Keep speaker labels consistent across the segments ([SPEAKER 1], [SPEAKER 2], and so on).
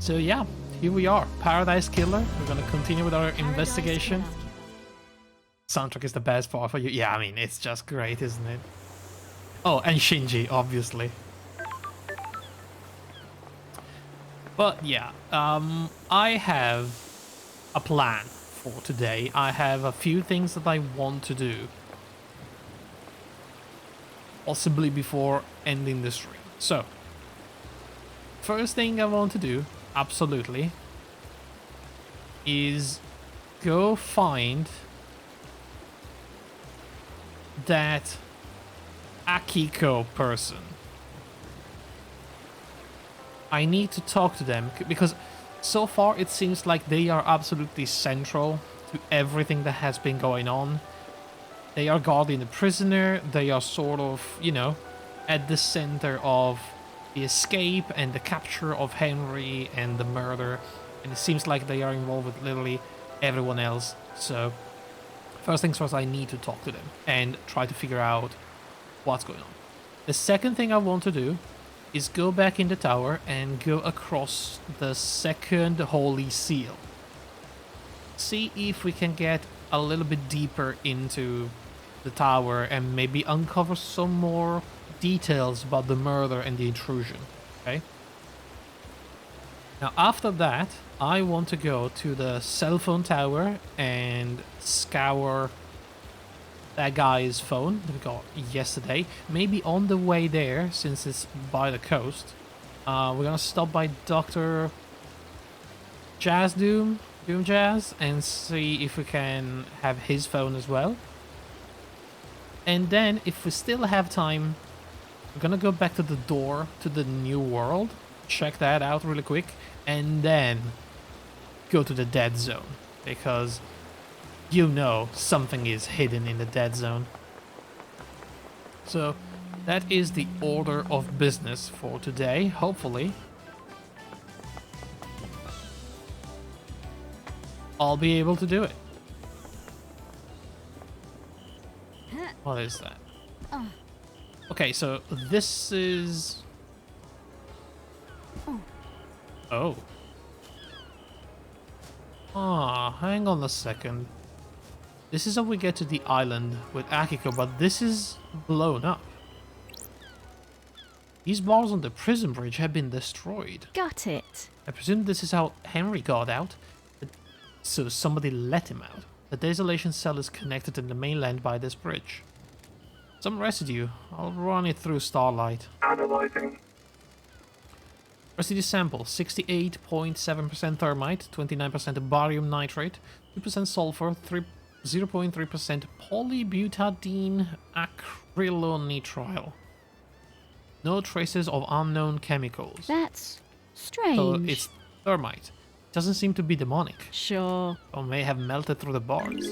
[SPEAKER 1] So yeah, here we are, Paradise Killer. We're gonna continue with our investigation. Soundtrack is the best part for you. Yeah, I mean, it's just great, isn't it? Oh, and Shinji, obviously. But yeah, I have a plan for today. I have a few things that I want to do. Possibly before ending the stream. So, first thing I want to do, absolutely, is go find that Akiko person. I need to talk to them because so far it seems like they are absolutely central to everything that has been going on. They are guarding the prisoner, they are sort of, you know, at the center of the escape and the capture of Henry and the murder, and it seems like they are involved with literally everyone else. So first things first, I need to talk to them and try to figure out what's going on. The second thing I want to do is go back in the tower and go across the second holy seal. See if we can get a little bit deeper into the tower and maybe uncover some more details about the murder and the intrusion. Okay? Now after that, I want to go to the cell phone tower and scour that guy's phone that we got yesterday. Maybe on the way there, since it's by the coast, we're gonna stop by Dr. Doom Jazz, and see if we can have his phone as well. And then, if we still have time, we're gonna go back to the door to the new world, check that out really quick, and then go to the dead zone, because you know something is hidden in the dead zone. So that is the order of business for today. Hopefully I'll be able to do it. What is that? Okay, so this is... Oh. Ah, hang on a second. This is how we get to the island with Akiko, but this is blown up. These bars on the prison bridge have been destroyed.
[SPEAKER 2] Got it.
[SPEAKER 1] I presume this is how Henry got out, so somebody let him out. The desolation cell is connected to the mainland by this bridge. Some residue. I'll run it through Starlight.
[SPEAKER 3] Analyzing.
[SPEAKER 1] Residue sample, 68.7% thermite, 29% barium nitrate, 2% sulfur, 0.3% polybutadiene acrylonitrile. No traces of unknown chemicals.
[SPEAKER 2] That's strange.
[SPEAKER 1] So it's thermite. Doesn't seem to be demonic.
[SPEAKER 2] Sure.
[SPEAKER 1] Or may have melted through the bars.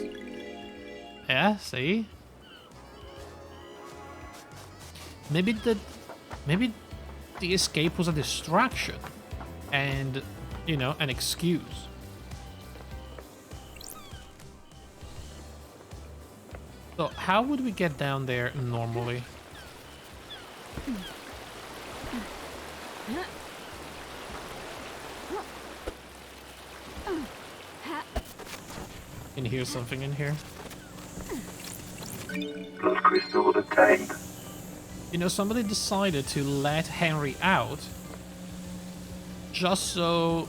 [SPEAKER 1] Yeah, see? Maybe the escape was a distraction and, you know, an excuse. So how would we get down there normally? Can you hear something in here?
[SPEAKER 3] Blood crystal obtained.
[SPEAKER 1] You know, somebody decided to let Henry out just so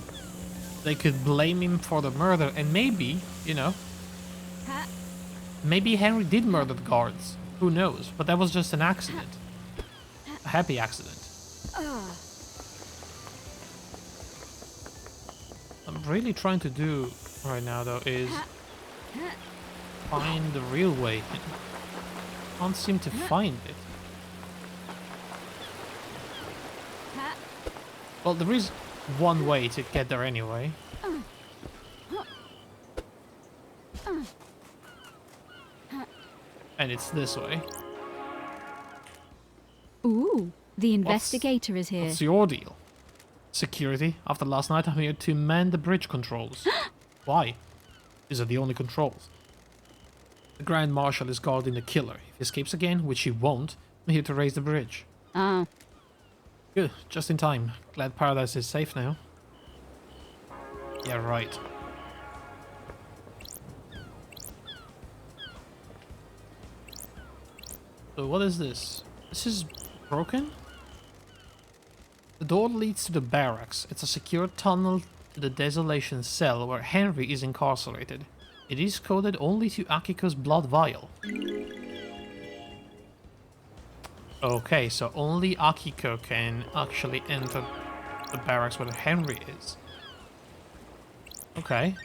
[SPEAKER 1] they could blame him for the murder, and maybe, you know, maybe Henry did murder the guards. Who knows? But that was just an accident. A happy accident. I'm really trying to do right now, though, is find the real way in. Can't seem to find it. Well, there is one way to get there anyway. And it's this way.
[SPEAKER 2] Ooh, the investigator is here.
[SPEAKER 1] What's your deal? Security? After last night, I'm here to man the bridge controls. Why? These are the only controls. The Grand Marshal is guarding the killer. If he escapes again, which he won't, I'm here to raise the bridge.
[SPEAKER 2] Ah.
[SPEAKER 1] Good, just in time. Glad Paradise is safe now. Yeah, right. So what is this? This is broken? The door leads to the barracks. It's a secure tunnel to the desolation cell where Henry is incarcerated. It is coded only to Akiko's blood vial. Okay, so only Akiko can actually enter the barracks where Henry is. Okay.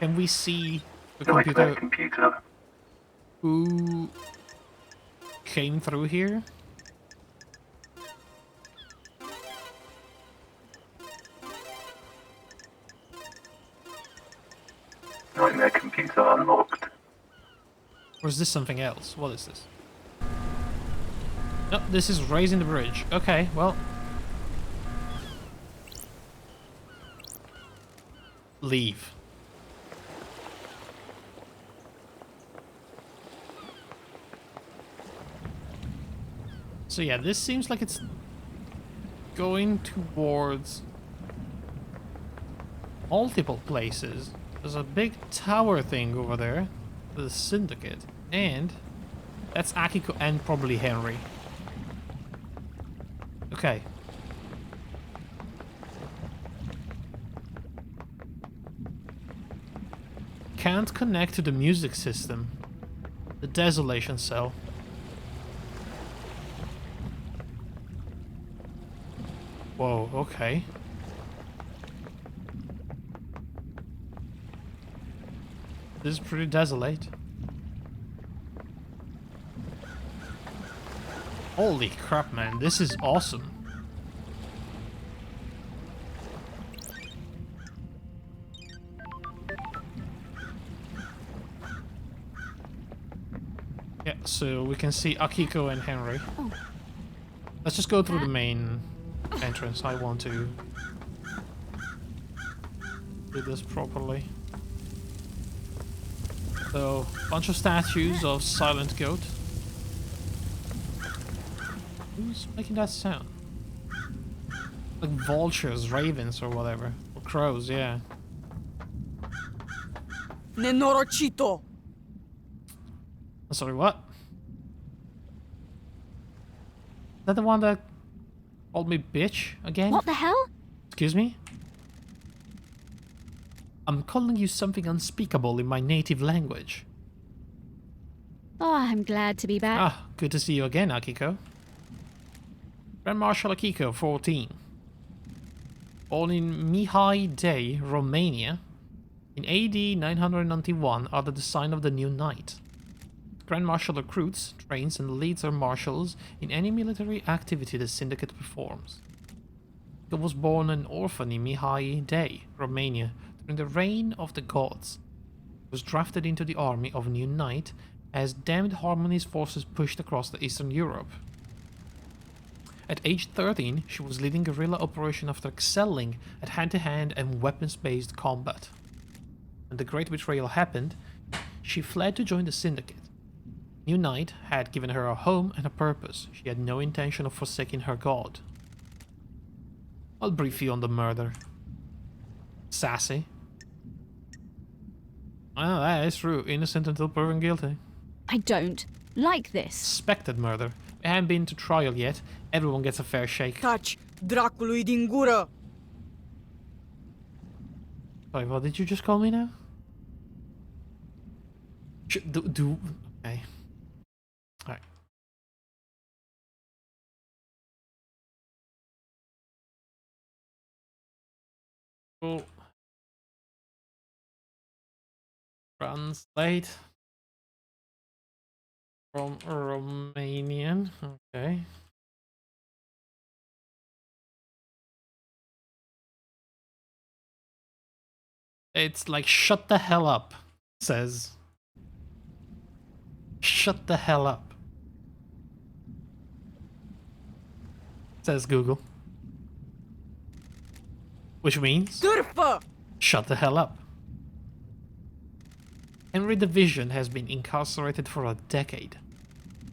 [SPEAKER 1] Can we see the
[SPEAKER 3] Nightmare
[SPEAKER 1] computer
[SPEAKER 3] computer.
[SPEAKER 1] who came through here?
[SPEAKER 3] Nightmare computer unlocked.
[SPEAKER 1] Or is this something else? What is this? No, this is raising the bridge. Okay, well. Leave. So yeah, this seems like it's going towards multiple places. There's a big tower thing over there, the Syndicate, and that's Akiko and probably Henry. Okay. Can't connect to the music system. The desolation cell. Whoa, okay. This is pretty desolate. Holy crap, man, this is awesome. Yeah, so we can see Akiko and Henry. Let's just go through the main entrance. I want to do this properly. So, bunch of statues of Silent Goat. Who's making that sound? Like vultures, ravens, or whatever. Or crows, yeah.
[SPEAKER 4] Nenorocito!
[SPEAKER 1] Sorry, what? Is that the one that called me bitch again?
[SPEAKER 2] What the hell?
[SPEAKER 1] Excuse me? I'm calling you something unspeakable in my native language.
[SPEAKER 2] Oh, I'm glad to be back.
[SPEAKER 1] Ah, good to see you again, Akiko. Grand Marshal Akiko, 14. Born in Mihai Day, Romania, in AD 991 under the sign of the New Knight. Grand Marshal recruits, trains and leads her marshals in any military activity the Syndicate performs. He was born an orphan in Mihai Day, Romania, during the reign of the gods. He was drafted into the army of New Knight as Damned Harmony's forces pushed across the Eastern Europe. At age 13, she was leading guerrilla operation after excelling at hand-to-hand and weapons-based combat. When the Great Betrayal happened, she fled to join the Syndicate. New Knight had given her a home and a purpose. She had no intention of forsaking her god. I'll brief you on the murder. Sassy. Ah, that is true. Innocent until proven guilty.
[SPEAKER 2] I don't like this.
[SPEAKER 1] Suspected murder. We haven't been to trial yet. Everyone gets a fair shake.
[SPEAKER 4] Taci, dracului din gură!
[SPEAKER 1] Sorry, what did you just call me now? Okay. Alright. Cool. Translate from Romanian. Okay. It's like shut the hell up, says. Shut the hell up, says Google. Which means
[SPEAKER 4] Târfă!
[SPEAKER 1] shut the hell up. Henry the Vision has been incarcerated for a decade.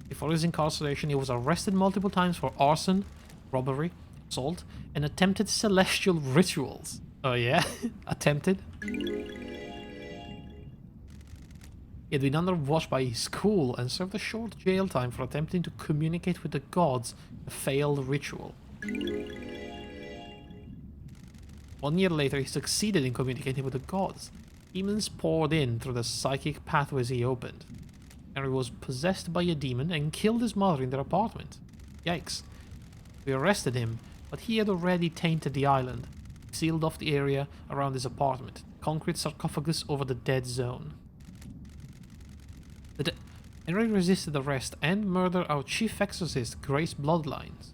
[SPEAKER 1] Before his incarceration, he was arrested multiple times for arson, robbery, assault, and attempted celestial rituals. Oh yeah? Attempted? He had been under watch by his school and served a short jail time for attempting to communicate with the gods, a failed ritual. 1 year later, he succeeded in communicating with the gods. Demons poured in through the psychic pathways he opened. Henry was possessed by a demon and killed his mother in their apartment. Yikes. We arrested him, but he had already tainted the island, sealed off the area around his apartment, concrete sarcophagus over the dead zone. Henry resisted arrest and murdered our chief exorcist, Grace Bloodlines.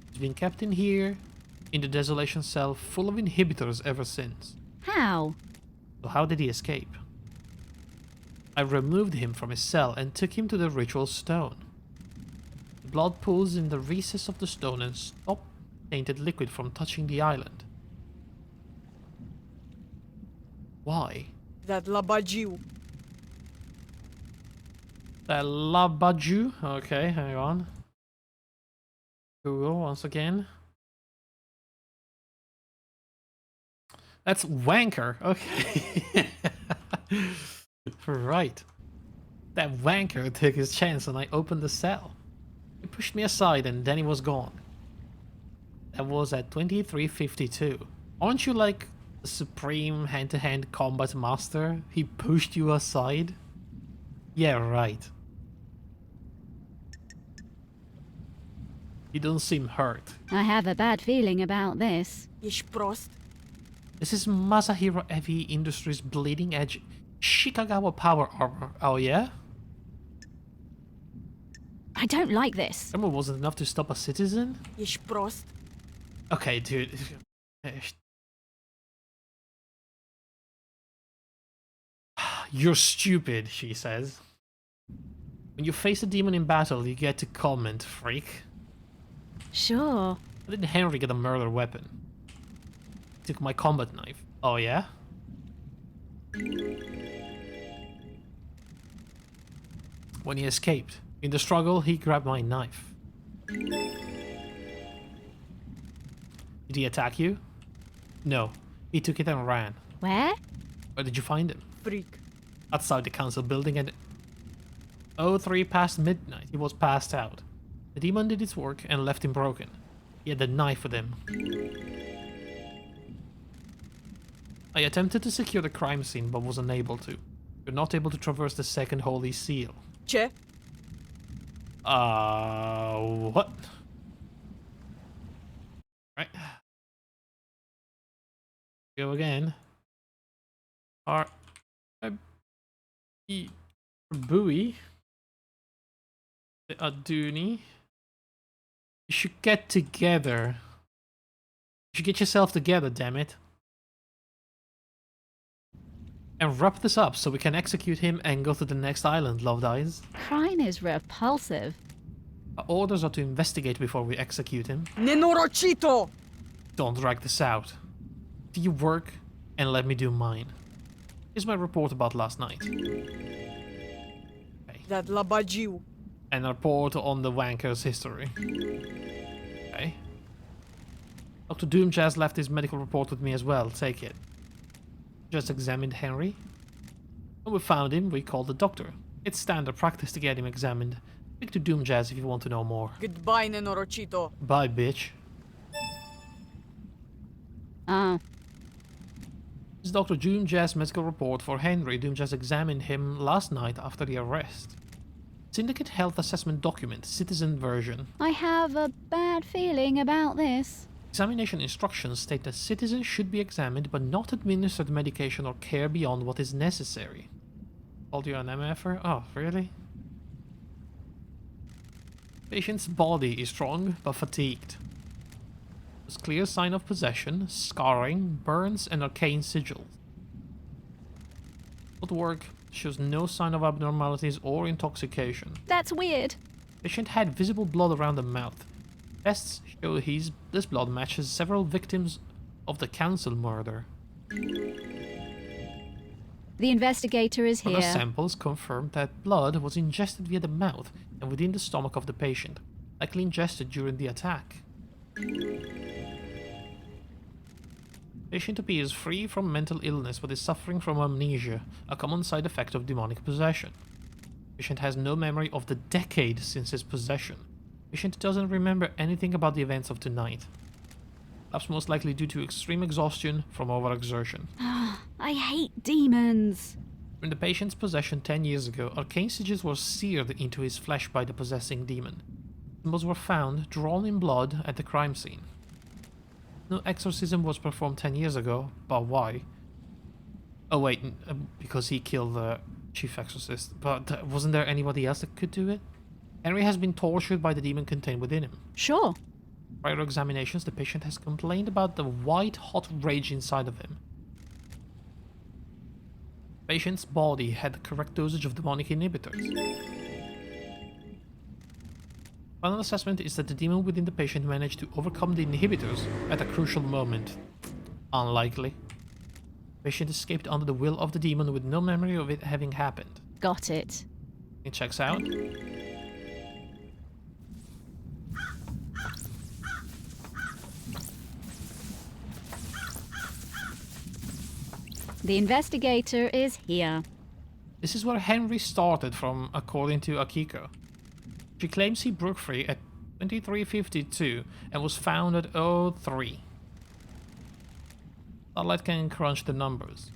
[SPEAKER 1] He's been kept in here, in the desolation cell, full of inhibitors ever since.
[SPEAKER 2] How?
[SPEAKER 1] So how did he escape? I removed him from his cell and took him to the ritual stone. The blood pools in the recess of the stone and stopped tainted liquid from touching the island. Why?
[SPEAKER 4] That labagiu.
[SPEAKER 1] The Labaju? Okay, hang on. Google once again. That's wanker. Okay. Right. That wanker took his chance and I opened the cell. He pushed me aside and then he was gone. That was at 23:52. Aren't you like the supreme hand-to-hand combat master? He pushed you aside? Yeah, right. You don't seem hurt.
[SPEAKER 2] I have a bad feeling about this.
[SPEAKER 4] Ești prost?
[SPEAKER 1] This is Masahiro Heavy Industries bleeding edge Shikagawa power armor. Oh yeah?
[SPEAKER 2] I don't like this.
[SPEAKER 1] Armor wasn't enough to stop a citizen?
[SPEAKER 4] Ești prost?
[SPEAKER 1] Okay, dude. You're stupid, she says. When you face a demon in battle, you get to comment, freak.
[SPEAKER 2] Sure.
[SPEAKER 1] How did Henry get a murder weapon? He took my combat knife. Oh yeah? When he escaped. In the struggle, he grabbed my knife. Did he attack you? No. He took it and ran.
[SPEAKER 2] Where?
[SPEAKER 1] Where did you find him?
[SPEAKER 4] Freak.
[SPEAKER 1] Outside the council building at 03 past midnight. He was passed out. The demon did its work and left him broken. He had the knife with him. I attempted to secure the crime scene but was unable to. You're not able to traverse the second holy seal.
[SPEAKER 4] Ce?
[SPEAKER 1] What? Right. Go again. Buoy. The Aduni. You should get together. You should get yourself together, damn it. And wrap this up so we can execute him and go to the next island, Loved Eyes.
[SPEAKER 2] Crime is repulsive.
[SPEAKER 1] Our orders are to investigate before we execute him.
[SPEAKER 4] Nenorocito!
[SPEAKER 1] Don't drag this out. Do your work and let me do mine. Here's my report about last night. Okay.
[SPEAKER 4] That labagiu.
[SPEAKER 1] And a report on the wanker's history. Okay. Dr. Doomjazz left his medical report with me as well. Take it. Just examined Henry. When we found him, we called the doctor. It's standard practice to get him examined. Speak to Doomjazz if you want to know more.
[SPEAKER 4] Goodbye, Nenorocito.
[SPEAKER 1] Bye, bitch.
[SPEAKER 2] Ah,
[SPEAKER 1] This is Dr. Doomjazz's medical report for Henry. Doomjazz examined him last night after the arrest. Syndicate Health Assessment Document, Citizen version.
[SPEAKER 2] I have a bad feeling about this.
[SPEAKER 1] Examination instructions state that citizens should be examined but not administered medication or care beyond what is necessary. Called you an MFer? Oh, really? Patient's body is strong but fatigued. There's clear sign of possession, scarring, burns, and arcane sigils. Bloodwork shows no sign of abnormalities or intoxication.
[SPEAKER 2] That's weird.
[SPEAKER 1] Patient had visible blood around the mouth. Tests show this blood matches several victims of the council murder.
[SPEAKER 2] The investigator is
[SPEAKER 1] Other
[SPEAKER 2] here.
[SPEAKER 1] samples confirmed that blood was ingested via the mouth and within the stomach of the patient. likely ingested during the attack. Patient appears free from mental illness but is suffering from amnesia, a common side effect of demonic possession. Patient has no memory of the decade since his possession. Patient doesn't remember anything about the events of tonight. Perhaps most likely due to extreme exhaustion from overexertion.
[SPEAKER 2] I hate demons.
[SPEAKER 1] In the patient's possession 10 years ago, arcane sigils were seared into his flesh by the possessing demon. Symbols were found, drawn in blood, at the crime scene. No exorcism was performed 10 years ago, but why? Oh wait, because he killed the chief exorcist. But wasn't there anybody else that could do it? Henry has been tortured by the demon contained within him.
[SPEAKER 2] Sure.
[SPEAKER 1] Prior examinations, the patient has complained about the white-hot rage inside of him. Patient's body had the correct dosage of demonic inhibitors. Final assessment is that the demon within the patient managed to overcome the inhibitors at a crucial moment. Unlikely. Patient escaped under the will of the demon with no memory of it having happened.
[SPEAKER 2] Got it.
[SPEAKER 1] It checks out.
[SPEAKER 2] The investigator is here.
[SPEAKER 1] This is where Henry started from, according to Akiko. She claims he broke free at 2352 and was found at 03. Starlight can crunch the numbers.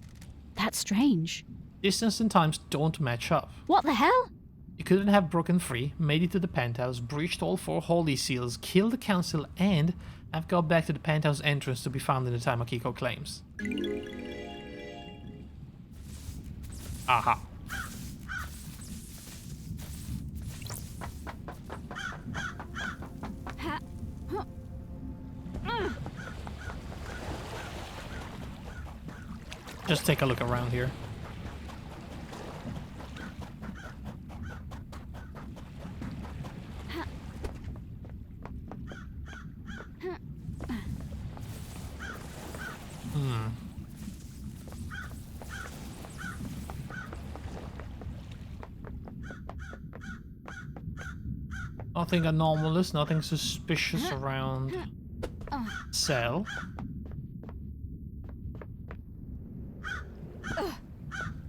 [SPEAKER 2] That's strange.
[SPEAKER 1] Distance and times don't match up.
[SPEAKER 2] What the hell?
[SPEAKER 1] You couldn't have broken free, made it to the penthouse, breached all 4 holy seals, killed the council, and have got back to the penthouse entrance to be found in the time Akiko claims. Aha. Just take a look around here. Nothing anomalous, nothing suspicious around cell.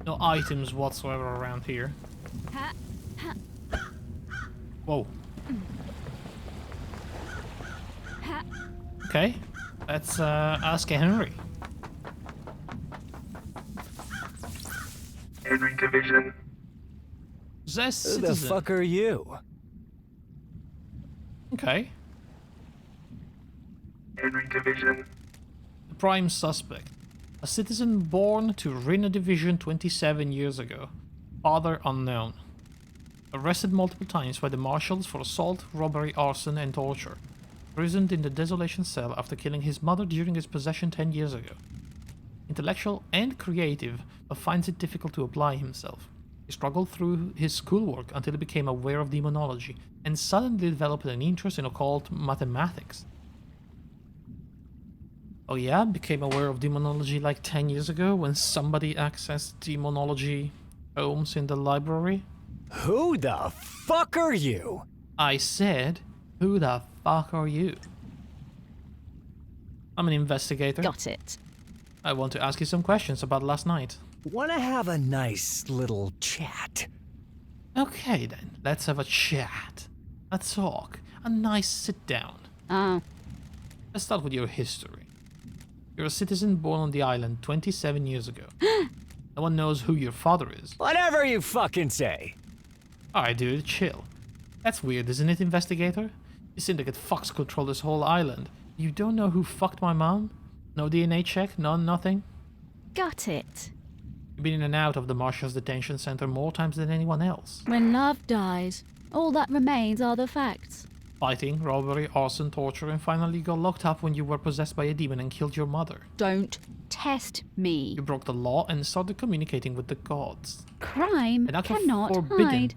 [SPEAKER 1] No items whatsoever around here. Whoa. Okay, let's ask Henry.
[SPEAKER 3] Henry Division.
[SPEAKER 1] Possessed
[SPEAKER 5] Who the
[SPEAKER 1] citizen.
[SPEAKER 5] fuck are you?
[SPEAKER 1] Okay.
[SPEAKER 3] Henry Division.
[SPEAKER 1] The prime suspect. A citizen born to Rina Division 27 years ago. Father unknown. Arrested multiple times by the marshals for assault, robbery, arson, and torture. Imprisoned in the desolation cell after killing his mother during his possession 10 years ago. Intellectual and creative, but finds it difficult to apply himself. He struggled through his schoolwork until he became aware of demonology, and suddenly developed an interest in occult mathematics. Oh yeah? Became aware of demonology like 10 years ago when somebody accessed demonology tomes in the library?
[SPEAKER 5] Who the fuck are you?
[SPEAKER 1] I said, who the fuck are you? I'm an investigator.
[SPEAKER 2] Got it.
[SPEAKER 1] I want to ask you some questions about last night.
[SPEAKER 5] Wanna have a nice little chat?
[SPEAKER 1] Okay then, let's have a chat. A talk. A nice sit down.
[SPEAKER 2] Oh,
[SPEAKER 1] Let's start with your history. You're a citizen born on the island 27 years ago. No one knows who your father is.
[SPEAKER 5] Whatever you fucking say.
[SPEAKER 1] Alright dude, chill. That's weird, isn't it, investigator? You syndicate fucks control this whole island. You don't know who fucked my mom? No DNA check? None, nothing?
[SPEAKER 2] got it.
[SPEAKER 1] You've been in and out of the Marshalls detention center more times than anyone else.
[SPEAKER 2] When love dies, all that remains are the facts.
[SPEAKER 1] Fighting, robbery, arson, torture, and finally got locked up when you were possessed by a demon and killed your mother.
[SPEAKER 2] Don't test me.
[SPEAKER 1] You broke the law and started communicating with the gods.
[SPEAKER 2] Crime
[SPEAKER 1] An act of
[SPEAKER 2] cannot
[SPEAKER 1] forbidden.
[SPEAKER 2] hide.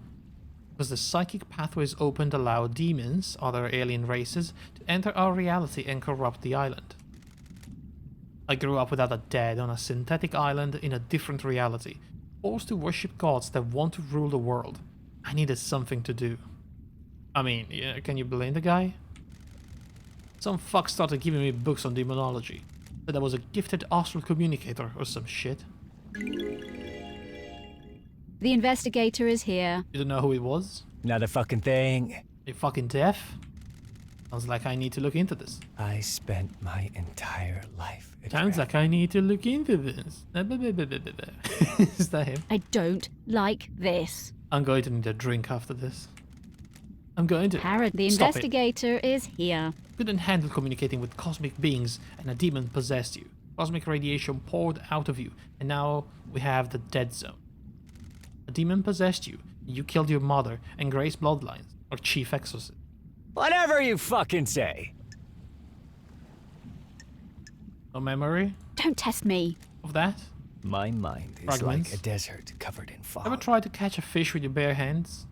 [SPEAKER 1] Because the psychic pathways opened allow demons, other alien races, to enter our reality and corrupt the island. I grew up without a dad on a synthetic island in a different reality, forced to worship gods that want to rule the world. I needed something to do. I mean, yeah, can you blame the guy? Some fuck started giving me books on demonology. Said I was a gifted astral communicator or some shit.
[SPEAKER 2] The investigator is here.
[SPEAKER 1] You don't know who it was?
[SPEAKER 5] Not a fucking thing.
[SPEAKER 1] You fucking deaf? Sounds like I need to look into this.
[SPEAKER 5] I spent my entire life at
[SPEAKER 1] Sounds like I need to look into this. Is that him?
[SPEAKER 2] I don't like this.
[SPEAKER 1] I'm going to need a drink after this. I'm going to...
[SPEAKER 2] Parrot, the
[SPEAKER 1] Stop it.
[SPEAKER 2] investigator is here.
[SPEAKER 1] Couldn't handle communicating with cosmic beings and a demon possessed you. Cosmic radiation poured out of you, and now we have the dead zone. A demon possessed you, you killed your mother and Grace Bloodlines, or chief exorcist.
[SPEAKER 5] Whatever you fucking say.
[SPEAKER 1] No memory
[SPEAKER 2] Don't test me.
[SPEAKER 1] of that?
[SPEAKER 5] My mind is
[SPEAKER 1] Fragments.
[SPEAKER 5] like a desert covered in fog.
[SPEAKER 1] Ever tried to catch a fish with your bare hands?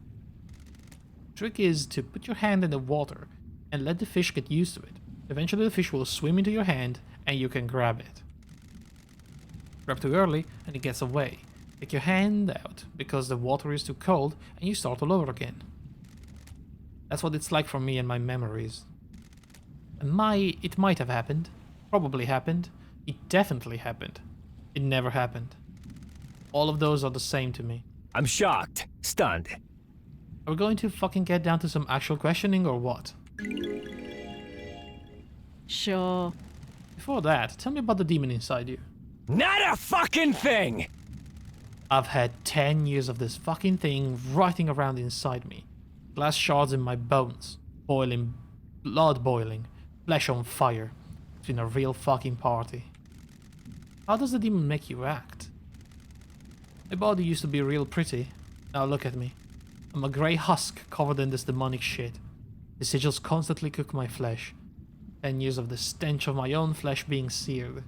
[SPEAKER 1] Trick is to put your hand in the water and let the fish get used to it. Eventually the fish will swim into your hand and you can grab it. Grab too early and it gets away. Take your hand out because the water is too cold and you start all over again. That's what it's like for me and my memories. And it might have happened. Probably happened. It definitely happened. It never happened. All of those are the same to me.
[SPEAKER 5] I'm shocked, stunned.
[SPEAKER 1] Are we going to fucking get down to some actual questioning or what?
[SPEAKER 2] Sure.
[SPEAKER 1] Before that, tell me about the demon inside you.
[SPEAKER 5] Not a fucking thing!
[SPEAKER 1] I've had 10 years of this fucking thing writing around inside me. Glass shards in my bones. Boiling. Blood boiling. Flesh on fire. It's been a real fucking party. How does the demon make you act? My body used to be real pretty. Now look at me. I'm a grey husk covered in this demonic shit. The sigils constantly cook my flesh. 10 years of the stench of my own flesh being seared.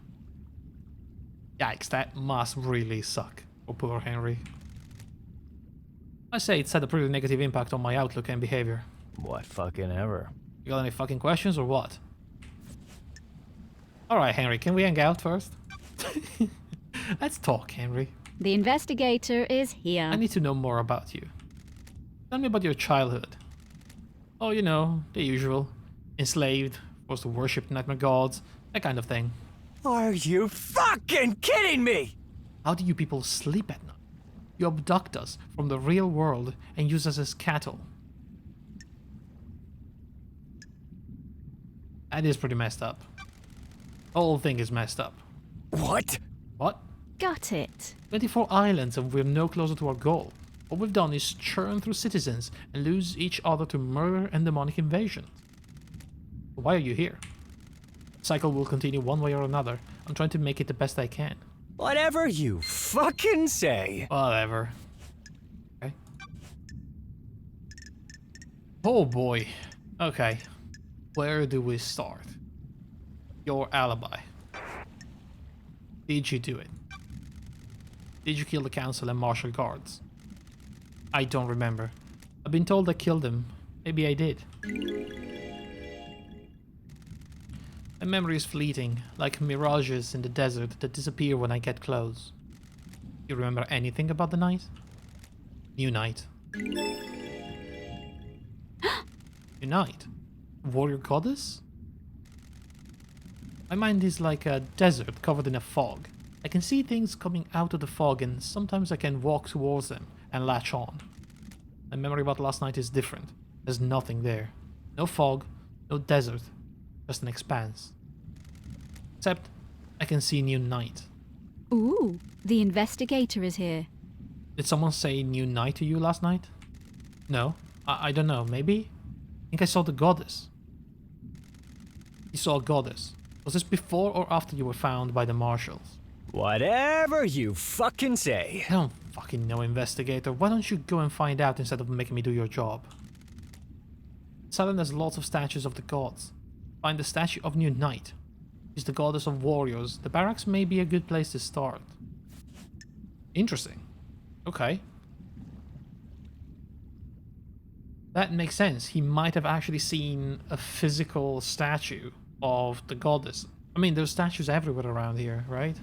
[SPEAKER 1] Yikes, that must really suck for poor Henry. I say it's had a pretty negative impact on my outlook and behavior.
[SPEAKER 5] What fucking ever.
[SPEAKER 1] You got any fucking questions or what? Alright, Henry, can we hang out first? Let's talk, Henry.
[SPEAKER 2] The investigator is here.
[SPEAKER 1] I need to know more about you. Tell me about your childhood. Oh, you know, the usual. Enslaved, forced to worship nightmare gods, that kind of thing.
[SPEAKER 5] Are you fucking kidding me?
[SPEAKER 1] How do you people sleep at night? You abduct us from the real world and use us as cattle. That is pretty messed up. The whole thing is messed up.
[SPEAKER 5] What?
[SPEAKER 1] What?
[SPEAKER 2] Got it.
[SPEAKER 1] 24 islands and we're no closer to our goal. All we've done is churn through citizens and lose each other to murder and demonic invasion. Why are you here? The cycle will continue one way or another. I'm trying to make it the best I can.
[SPEAKER 5] Whatever you fucking say.
[SPEAKER 1] Whatever. Okay. Oh boy. Okay. Where do we start? Your alibi. Did you do it? Did you kill the council and martial guards? I don't remember. I've been told I killed them. Maybe I did. My memory is fleeting, like mirages in the desert that disappear when I get close. You remember anything about the night? New night. New night? Warrior goddess? My mind is like a desert covered in a fog. I can see things coming out of the fog and sometimes I can walk towards them and latch on. My memory about last night is different. There's nothing there. No fog, no desert, just an expanse. Except I can see new night.
[SPEAKER 2] Ooh, the investigator is here.
[SPEAKER 1] Did someone say new night to you last night? No, I don't know, maybe? I think I saw the goddess. You saw a goddess. Was this before or after you were found by the marshals?
[SPEAKER 5] Whatever you fucking say.
[SPEAKER 1] I don't fucking know, investigator. Why don't you go and find out instead of making me do your job? Salem has lots of statues of the gods. Find the statue of New Night. She's the goddess of warriors. The barracks may be a good place to start. Interesting. Okay. That makes sense. He might have actually seen a physical statue of the goddess. I mean, there's statues everywhere around here, right?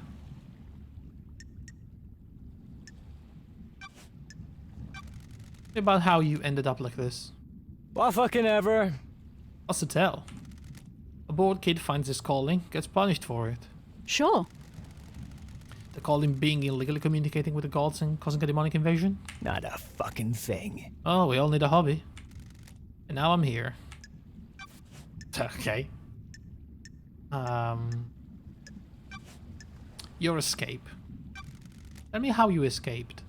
[SPEAKER 1] About how you ended up like this.
[SPEAKER 5] Well, fucking ever.
[SPEAKER 1] What's the tell? A bored kid finds his calling, gets punished for it.
[SPEAKER 2] Sure.
[SPEAKER 1] The calling being illegally communicating with the gods and causing a demonic invasion?
[SPEAKER 5] Not a fucking thing.
[SPEAKER 1] Oh, we all need a hobby. And now I'm here. Okay. Your escape. Tell me how you escaped.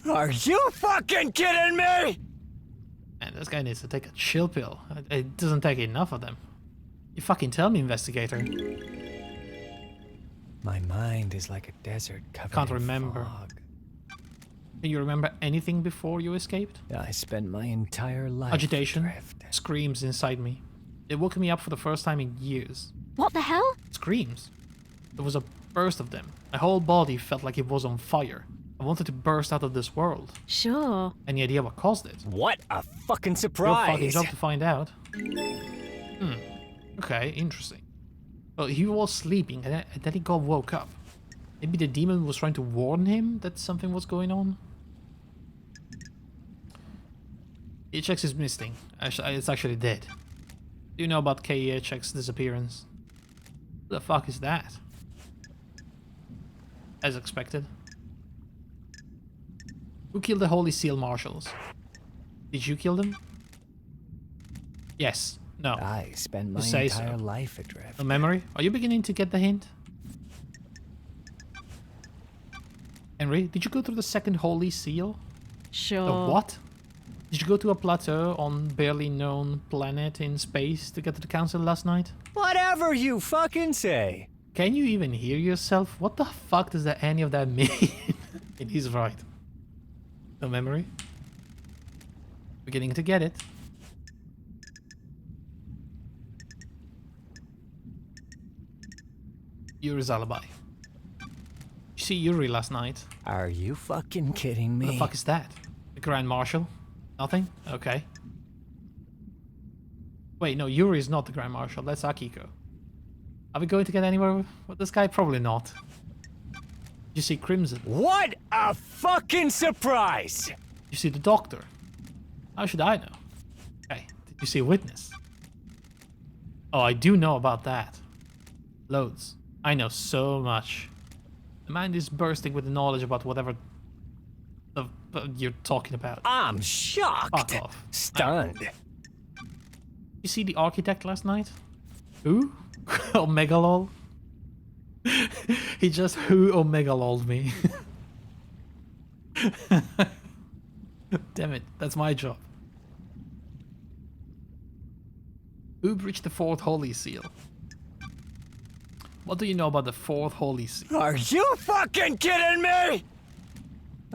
[SPEAKER 5] Are you fucking kidding me?
[SPEAKER 1] Man, this guy needs to take a chill pill. It doesn't take enough of them. You fucking tell me, investigator.
[SPEAKER 5] My mind is like a desert covered
[SPEAKER 1] Can't
[SPEAKER 5] in
[SPEAKER 1] remember.
[SPEAKER 5] fog.
[SPEAKER 1] Can you remember anything before you escaped?
[SPEAKER 5] I spent my entire life
[SPEAKER 1] Agitation,
[SPEAKER 5] adrift.
[SPEAKER 1] screams inside me. It woke me up for the first time in years.
[SPEAKER 2] What the hell?
[SPEAKER 1] Screams. There was a burst of them. My whole body felt like it was on fire. I wanted to burst out of this world.
[SPEAKER 2] Sure.
[SPEAKER 1] Any idea what caused it?
[SPEAKER 5] What a fucking
[SPEAKER 1] Your
[SPEAKER 5] surprise!
[SPEAKER 1] fucking job to find out. Okay, interesting. Well, he was sleeping and then he got woke up. Maybe the demon was trying to warn him that something was going on? HX is missing. It's actually dead. Do you know about KHX's disappearance? Who the fuck is that? As expected. Who killed the Holy Seal Marshals? Did you kill them? Yes. No.
[SPEAKER 5] I spent my
[SPEAKER 1] You say
[SPEAKER 5] entire
[SPEAKER 1] so.
[SPEAKER 5] life adrift.
[SPEAKER 1] No memory? Are you beginning to get the hint? Henry, did you go through the second Holy Seal?
[SPEAKER 2] Sure.
[SPEAKER 1] The what? Did you go to a plateau on barely known planet in space to get to the council last night?
[SPEAKER 5] Whatever you fucking say.
[SPEAKER 1] Can you even hear yourself? What the fuck does any of that mean? And he's right. No memory? Beginning to get it. Yuri's alibi. You see Yuri last night.
[SPEAKER 5] Are you fucking kidding me?
[SPEAKER 1] What the fuck is that? The Grand Marshal? Nothing? Okay. Wait, no, Yuri is not the Grand Marshal. That's Akiko. Are we going to get anywhere with this guy? Probably not. You see Crimson.
[SPEAKER 5] What a fucking surprise!
[SPEAKER 1] You see the Doctor. How should I know? Okay, did you see a witness? Oh, I do know about that. Loads. I know so much. The mind is bursting with knowledge about whatever you're talking about.
[SPEAKER 5] I'm shocked.
[SPEAKER 1] Fuck off.
[SPEAKER 5] Stunned.
[SPEAKER 1] You see the architect last night? Who? Omega lol? He just who Omega lol'd me. Damn it, that's my job. Who breached the fourth Holy Seal? What do you know about the fourth Holy Seal?
[SPEAKER 5] Are you fucking kidding me?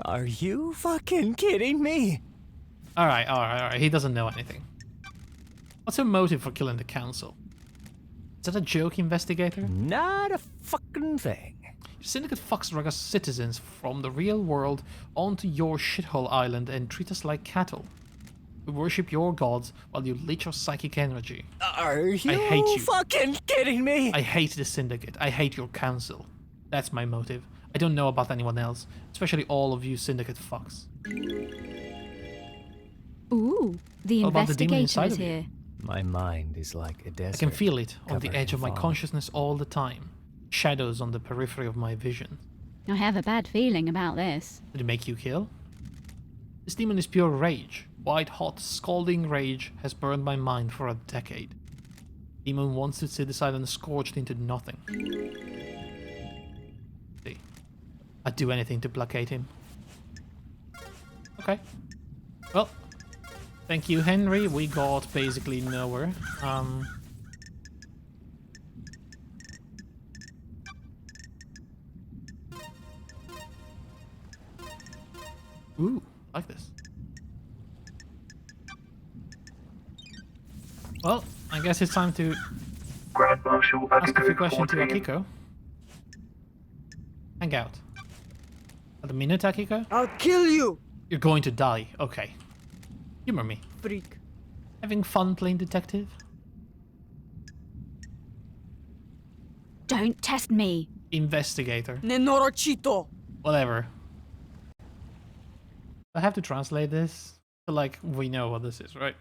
[SPEAKER 5] Are you fucking kidding me?
[SPEAKER 1] Alright, he doesn't know anything. What's your motive for killing the council? Is that a joke, investigator?
[SPEAKER 5] Not a fucking thing.
[SPEAKER 1] Your syndicate fucks drag us citizens from the real world onto your shithole island and treat us like cattle. We worship your gods while you leech our psychic energy.
[SPEAKER 5] Are you
[SPEAKER 1] hate you.
[SPEAKER 5] fucking kidding me?
[SPEAKER 1] I hate the syndicate. I hate your council. That's my motive. I don't know about anyone else, especially all of you syndicate fucks.
[SPEAKER 2] Ooh, the
[SPEAKER 1] What about the demon
[SPEAKER 2] investigator
[SPEAKER 1] inside
[SPEAKER 2] is
[SPEAKER 1] of you?
[SPEAKER 2] here.
[SPEAKER 5] My mind is like a desert.
[SPEAKER 1] I can feel it on the
[SPEAKER 5] covered
[SPEAKER 1] edge
[SPEAKER 5] in
[SPEAKER 1] of my
[SPEAKER 5] fog.
[SPEAKER 1] consciousness all the time. Shadows on the periphery of my vision.
[SPEAKER 2] I have a bad feeling about this.
[SPEAKER 1] Did it make you kill? This demon is pure rage. White hot, scalding rage has burned my mind for a decade. Demon wants to see this island scorched into nothing. See, I'd do anything to placate him. Okay. Well, thank you, Henry. We got basically nowhere. Ooh, like this. Well, I guess it's time to
[SPEAKER 3] Grand Marshal
[SPEAKER 1] ask a few
[SPEAKER 3] Akiko
[SPEAKER 1] questions to
[SPEAKER 3] reporting.
[SPEAKER 1] Akiko. Hang out. At the minute, Akiko?
[SPEAKER 4] I'll kill you,
[SPEAKER 1] You're going to die. Okay. Humor me.
[SPEAKER 4] freak.
[SPEAKER 1] Having fun playing detective?
[SPEAKER 2] Don't test me.
[SPEAKER 1] Investigator.
[SPEAKER 4] Nenorochito.
[SPEAKER 1] Whatever. I have to translate this. But, like, we know what this is, right?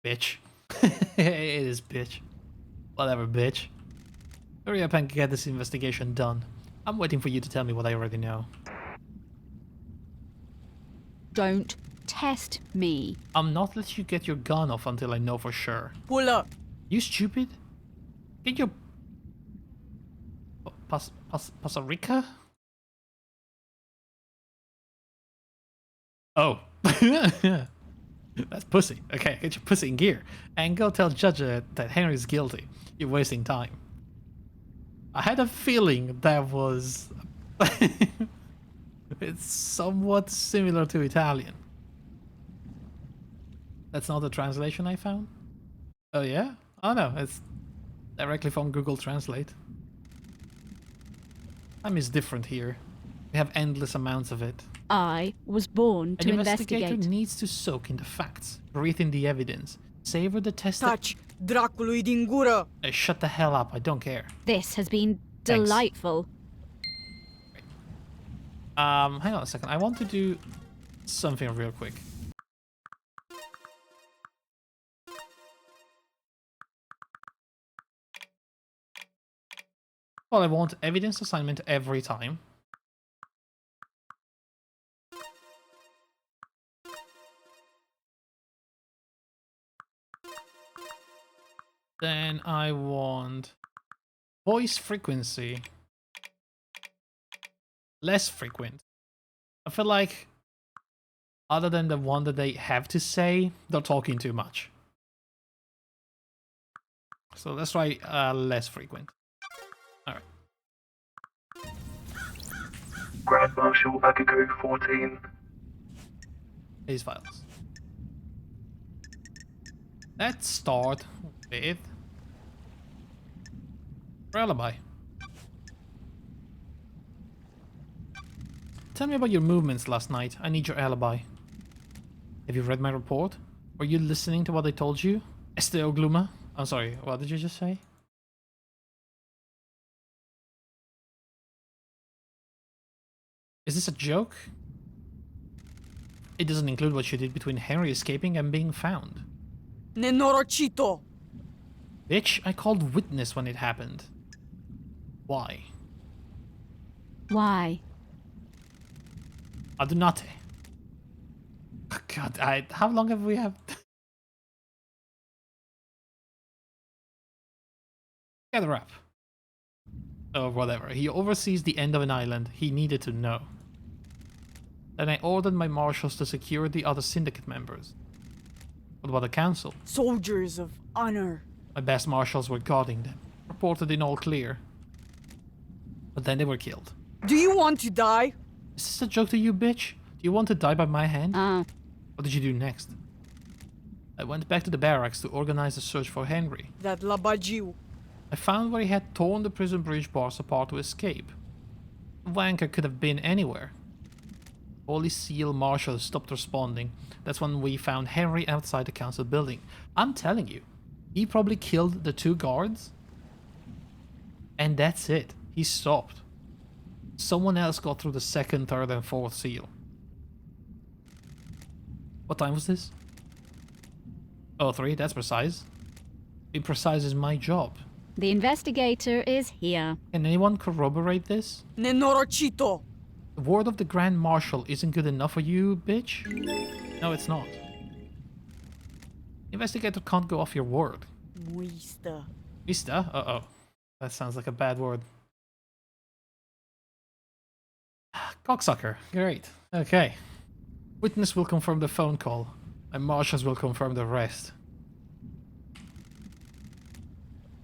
[SPEAKER 1] Bitch. It is bitch. Whatever, bitch. Hurry up and get this investigation done. I'm waiting for you to tell me what I already know.
[SPEAKER 2] Don't test me.
[SPEAKER 1] I'm not letting you get your gun off until I know for sure.
[SPEAKER 4] Pull up.
[SPEAKER 1] You stupid? Get your... Costa Rica? Oh. That's pussy. Okay, get your pussy in gear. And go tell Judge that Henry's guilty. You're wasting time. I had a feeling that was... It's somewhat similar to Italian. That's not the translation I found? Oh yeah? Oh no, it's directly from Google Translate. Time is different here. We have endless amounts of it.
[SPEAKER 2] I was born to
[SPEAKER 1] An investigator
[SPEAKER 2] investigate.
[SPEAKER 1] needs to soak in the facts, breathe in the evidence, savor the test.
[SPEAKER 4] Taci, dracului din gură.
[SPEAKER 1] Shut the hell up, I don't care.
[SPEAKER 2] This has been
[SPEAKER 1] Thanks.
[SPEAKER 2] delightful.
[SPEAKER 1] Hang on a second. I want to do something real quick. Well, I want evidence assignment every time. Then I want voice frequency less frequent. I feel like other than the one that they have to say, they're talking too much. So let's try less frequent. Alright.
[SPEAKER 3] Grand Marshal Agago 14.
[SPEAKER 1] These files. Let's start with alibi. Tell me about your movements last night. I need your alibi. Have you read my report? Were you listening to what I told you? Esteo Gluma? I'm sorry, what did you just say? Is this a joke? It doesn't include what you did between Henry escaping and being found.
[SPEAKER 4] Nenorocito.
[SPEAKER 1] Bitch, I called witness when it happened. Why?
[SPEAKER 2] Why?
[SPEAKER 1] Adunate. God, how long have we had? Gather up. Or whatever. He oversees the end of an island. He needed to know. Then I ordered my marshals to secure the other syndicate members. What about the council?
[SPEAKER 4] Soldiers of honor.
[SPEAKER 1] My best marshals were guarding them. Reported in all clear. But then they were killed.
[SPEAKER 4] Do you want to die?
[SPEAKER 1] Is this a joke to you, bitch? Do you want to die by my hand?
[SPEAKER 2] Oh,
[SPEAKER 1] What did you do next? I went back to the barracks to organize a search for Henry.
[SPEAKER 4] That labagiu.
[SPEAKER 1] I found where he had torn the prison bridge bars apart to escape. Wanker could have been anywhere. Holy Seal Marshal stopped responding. That's when we found Henry outside the council building. I'm telling you, he probably killed the 2 guards. And that's it. He stopped. Someone else got through the 2nd, 3rd, and 4th seal. What time was this? Oh, 3, that's precise. Being precise is my job.
[SPEAKER 2] the investigator is here.
[SPEAKER 1] Can anyone corroborate this?
[SPEAKER 4] Nenorocito.
[SPEAKER 1] The word of the Grand Marshal isn't good enough for you, bitch? No, it's not. Investigator can't go off your word.
[SPEAKER 4] Muista.
[SPEAKER 1] Vista? Uh-oh. That sounds like a bad word. Cocksucker. Great. Okay. Witness will confirm the phone call. And marshals will confirm the rest.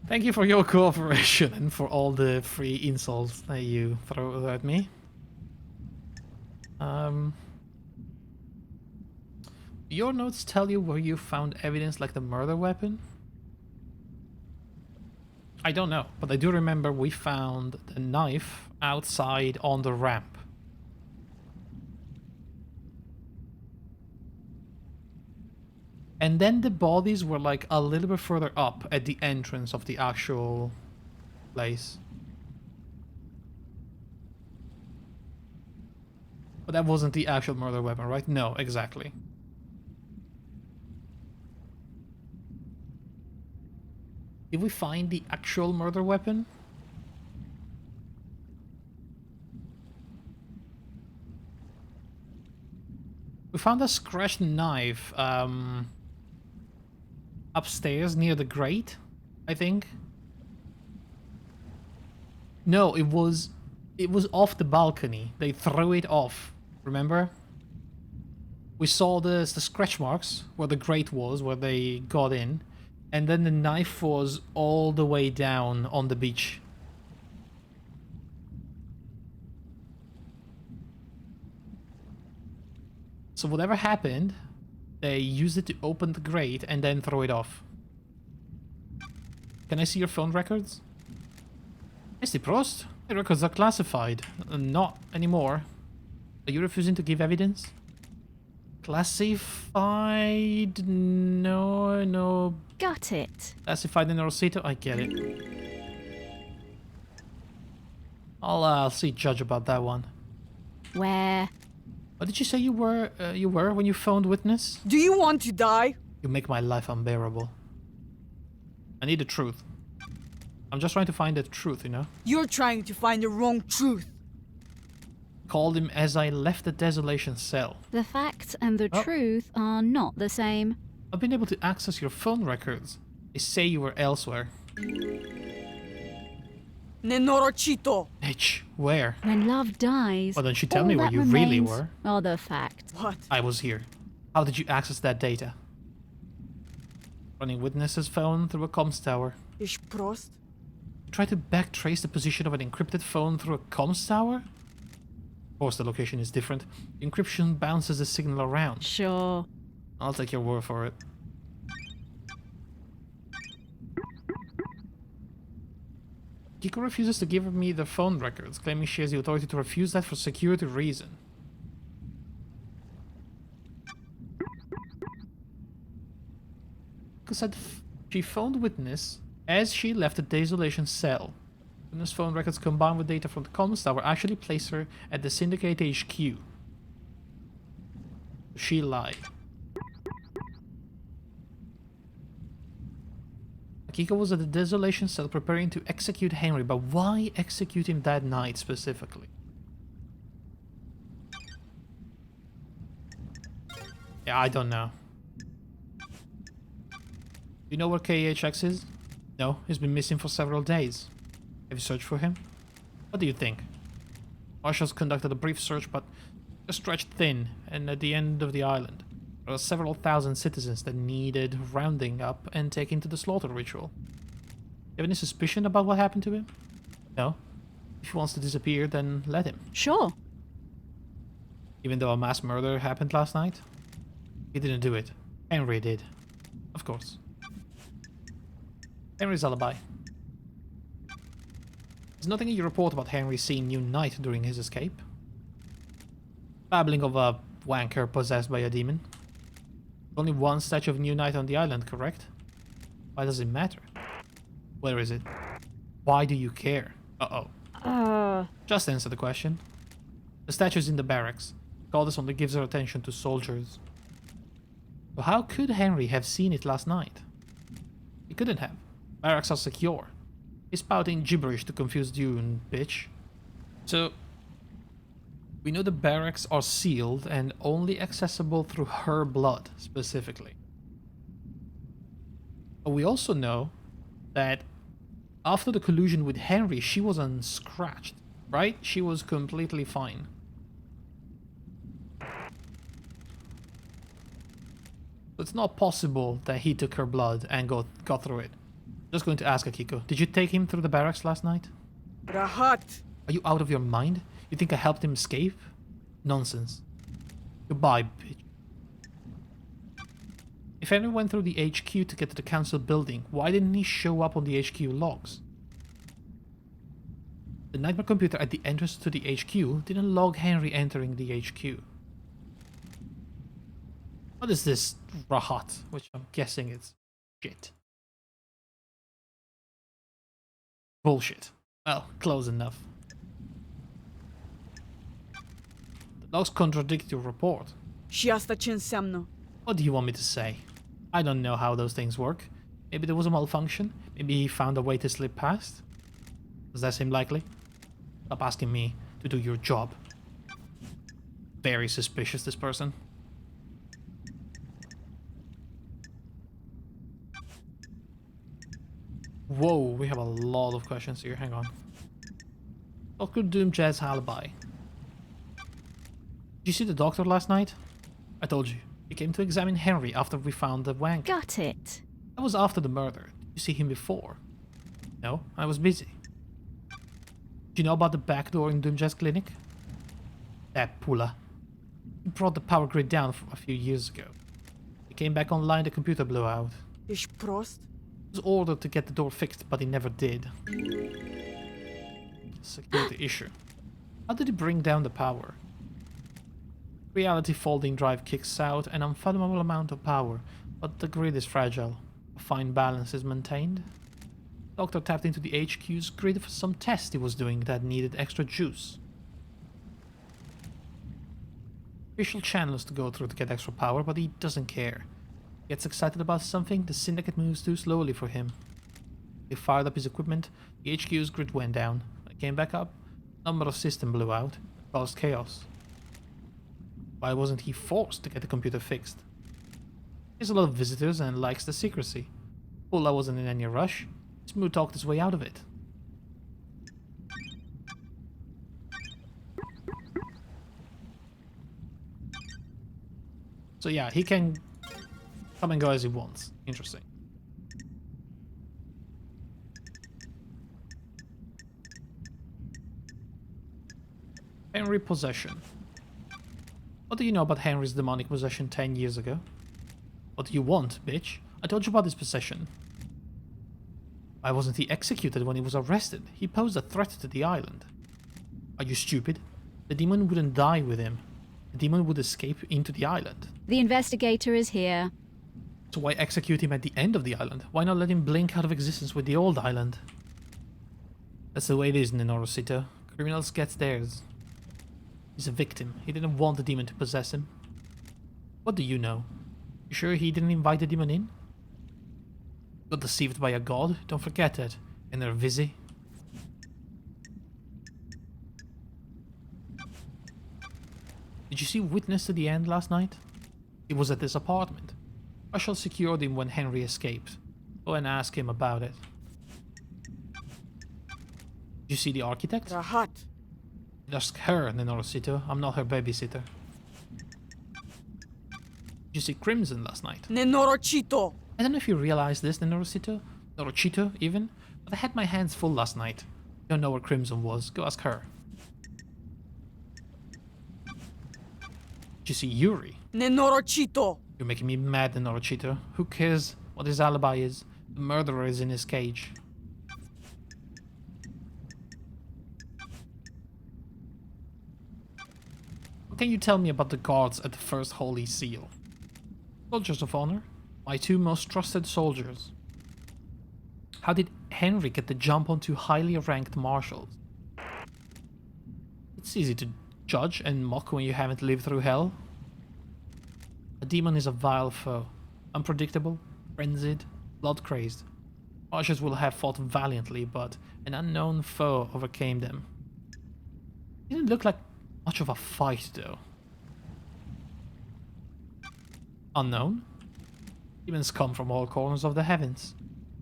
[SPEAKER 1] Thank you for your cooperation and for all the free insults that you throw at me. Your notes tell you where you found evidence like the murder weapon? I don't know, but I do remember we found the knife outside on the ramp. And then the bodies were like a little bit further up at the entrance of the actual place. But that wasn't the actual murder weapon, right? No, exactly. Did we find the actual murder weapon? We found a scratched knife upstairs near the grate, I think. No, it was off the balcony. They threw it off, remember? We saw the scratch marks where the grate was, where they got in, and then the knife was all the way down on the beach. So whatever happened, they used it to open the grate and then throw it off. Can I see your phone records? Mr. Prost, the records are classified. Not anymore. Are you refusing to give evidence? Classified? No.
[SPEAKER 2] Got it.
[SPEAKER 1] Classified in Rosito? I get it. I'll see Judge about that one.
[SPEAKER 2] Where?
[SPEAKER 1] What did you say you were when you phoned witness?
[SPEAKER 4] Do you want to die?
[SPEAKER 1] You make my life unbearable. I need the truth. I'm just trying to find the truth, you know?
[SPEAKER 4] You're trying to find the wrong truth.
[SPEAKER 1] Called him as I left the desolation cell.
[SPEAKER 2] The facts and the
[SPEAKER 1] Oh.
[SPEAKER 2] truth are not the same.
[SPEAKER 1] I've been able to access your phone records. They say you were elsewhere.
[SPEAKER 4] Nenorocito.
[SPEAKER 1] Bitch, where?
[SPEAKER 2] When love dies,
[SPEAKER 1] Why don't you tell
[SPEAKER 2] all
[SPEAKER 1] me where
[SPEAKER 2] that
[SPEAKER 1] you really
[SPEAKER 2] remains
[SPEAKER 1] were?
[SPEAKER 2] are the facts.
[SPEAKER 4] What?
[SPEAKER 1] I was here. How did you access that data? Running witness's phone through a comms tower.
[SPEAKER 4] Ish prost?
[SPEAKER 1] Try to backtrace the position of an encrypted phone through a comms tower? Of course the location is different. Encryption bounces the signal around.
[SPEAKER 2] Sure.
[SPEAKER 1] I'll take your word for it. Kiko refuses to give me the phone records, claiming she has the authority to refuse that for security reason. Kiko said she phoned witness as she left the desolation cell. Witness phone records combined with data from the comms tower actually place her at the Syndicate HQ. She lied. Kiko was at the desolation cell preparing to execute Henry, but why execute him that night specifically? Yeah, I don't know. You know where KHX is? No, he's been missing for several days. Have you searched for him? What do you think? Marshals conducted a brief search, but just stretched thin, and at the end of the island, there were several thousand citizens that needed rounding up and taking to the slaughter ritual. You have any suspicion about what happened to him? No? If he wants to disappear, then let him.
[SPEAKER 2] Sure.
[SPEAKER 1] Even though a mass murder happened last night? He didn't do it. Henry did. Of course. Henry's alibi. There's nothing in your report about Henry seeing New Knight during his escape. Babbling of a wanker possessed by a demon. Only one statue of New Knight on the island, correct? Why does it matter? Where is it? Why do you care? Uh-oh. Just answer the question. The statue's in the barracks. Goddess only gives her attention to soldiers. So how could Henry have seen it last night? He couldn't have. Barracks are secure. He's spouting gibberish to confuse you, bitch. So, we know the barracks are sealed and only accessible through her blood, specifically. But we also know that after the collusion with Henry, she was unscratched, right? She was completely fine. So it's not possible that he took her blood and got through it. Just going to ask Akiko, did you take him through the barracks last night?
[SPEAKER 4] Rahat.
[SPEAKER 1] Are you out of your mind? You think I helped him escape? Nonsense. Goodbye, bitch. If Henry went through the HQ to get to the council building, why didn't he show up on the HQ logs? The nightmare computer at the entrance to the HQ didn't log Henry entering the HQ. What is this Rahat, which I'm guessing is shit. Bullshit. Well, close enough. The logs contradict your report.
[SPEAKER 4] Și asta ce înseamnă?
[SPEAKER 1] What do you want me to say? I don't know how those things work. Maybe there was a malfunction. Maybe he found a way to slip past. Does that seem likely? Stop asking me to do your job. Very suspicious, this person. Whoa, we have a lot of questions here. Hang on. Dr. Doomjaz's alibi. Did you see the doctor last night? I told you. He came to examine Henry after we found the wank.
[SPEAKER 2] Got it.
[SPEAKER 1] That was after the murder. Did you see him before? No, I was busy. Do you know about the back door in Doomjaz's clinic? That Pula. He brought the power grid down a few years ago. He came back online, the computer blew out.
[SPEAKER 4] Ich prost?
[SPEAKER 1] He was ordered to get the door fixed, but he never did. Security issue. How did he bring down the power? Reality folding drive kicks out an unfathomable amount of power, but the grid is fragile. A fine balance is maintained. Doctor tapped into the HQ's grid for some test he was doing that needed extra juice. Official channels to go through to get extra power, but he doesn't care. He gets excited about something, the syndicate moves too slowly for him. He fired up his equipment, the HQ's grid went down. When it came back up, a number of systems blew out, and caused chaos. Why wasn't he forced to get the computer fixed? He has a lot of visitors and likes the secrecy. Pula wasn't in any rush. Smooth talked his way out of it. So yeah, he can come and go as he wants. Interesting. Henry possession. What do you know about Henry's demonic possession 10 years ago? What do you want, bitch? I told you about his possession. Why wasn't he executed when he was arrested? He posed a threat to the island. Are you stupid? The demon wouldn't die with him. The demon would escape into the island.
[SPEAKER 2] The investigator is here.
[SPEAKER 1] So why execute him at the end of the island? Why not let him blink out of existence with the old island? That's the way it is in Norosito. Criminals get theirs. He's a victim. He didn't want the demon to possess him. What do you know? You sure he didn't invite the demon in? Got deceived by a god? Don't forget that. And they're busy. Did you see Witness to the End last night? He was at this apartment. Marshall secured him when Henry escaped. Go and ask him about it. Did you see the architect?
[SPEAKER 4] Rahat.
[SPEAKER 1] Ask her, Nenorosito. I'm not her babysitter. Did you see Crimson last night?
[SPEAKER 4] Nenorochito.
[SPEAKER 1] I don't know if you realize this, Nenorosito. Norochito, even. But I had my hands full last night. You don't know where Crimson was. Go ask her. Did you see Yuri?
[SPEAKER 4] Nenorochito.
[SPEAKER 1] You're making me mad, Norochito. Who cares what his alibi is? The murderer is in his cage. What can you tell me about the guards at the First Holy Seal? Soldiers of honor. My two most trusted soldiers. How did Henry get the jump on two highly ranked marshals? It's easy to judge and mock when you haven't lived through hell. A demon is a vile foe. Unpredictable, frenzied, blood-crazed. Marshals will have fought valiantly, but an unknown foe overcame them. It didn't look like much of a fight, though. Unknown? Demons come from all corners of the heavens.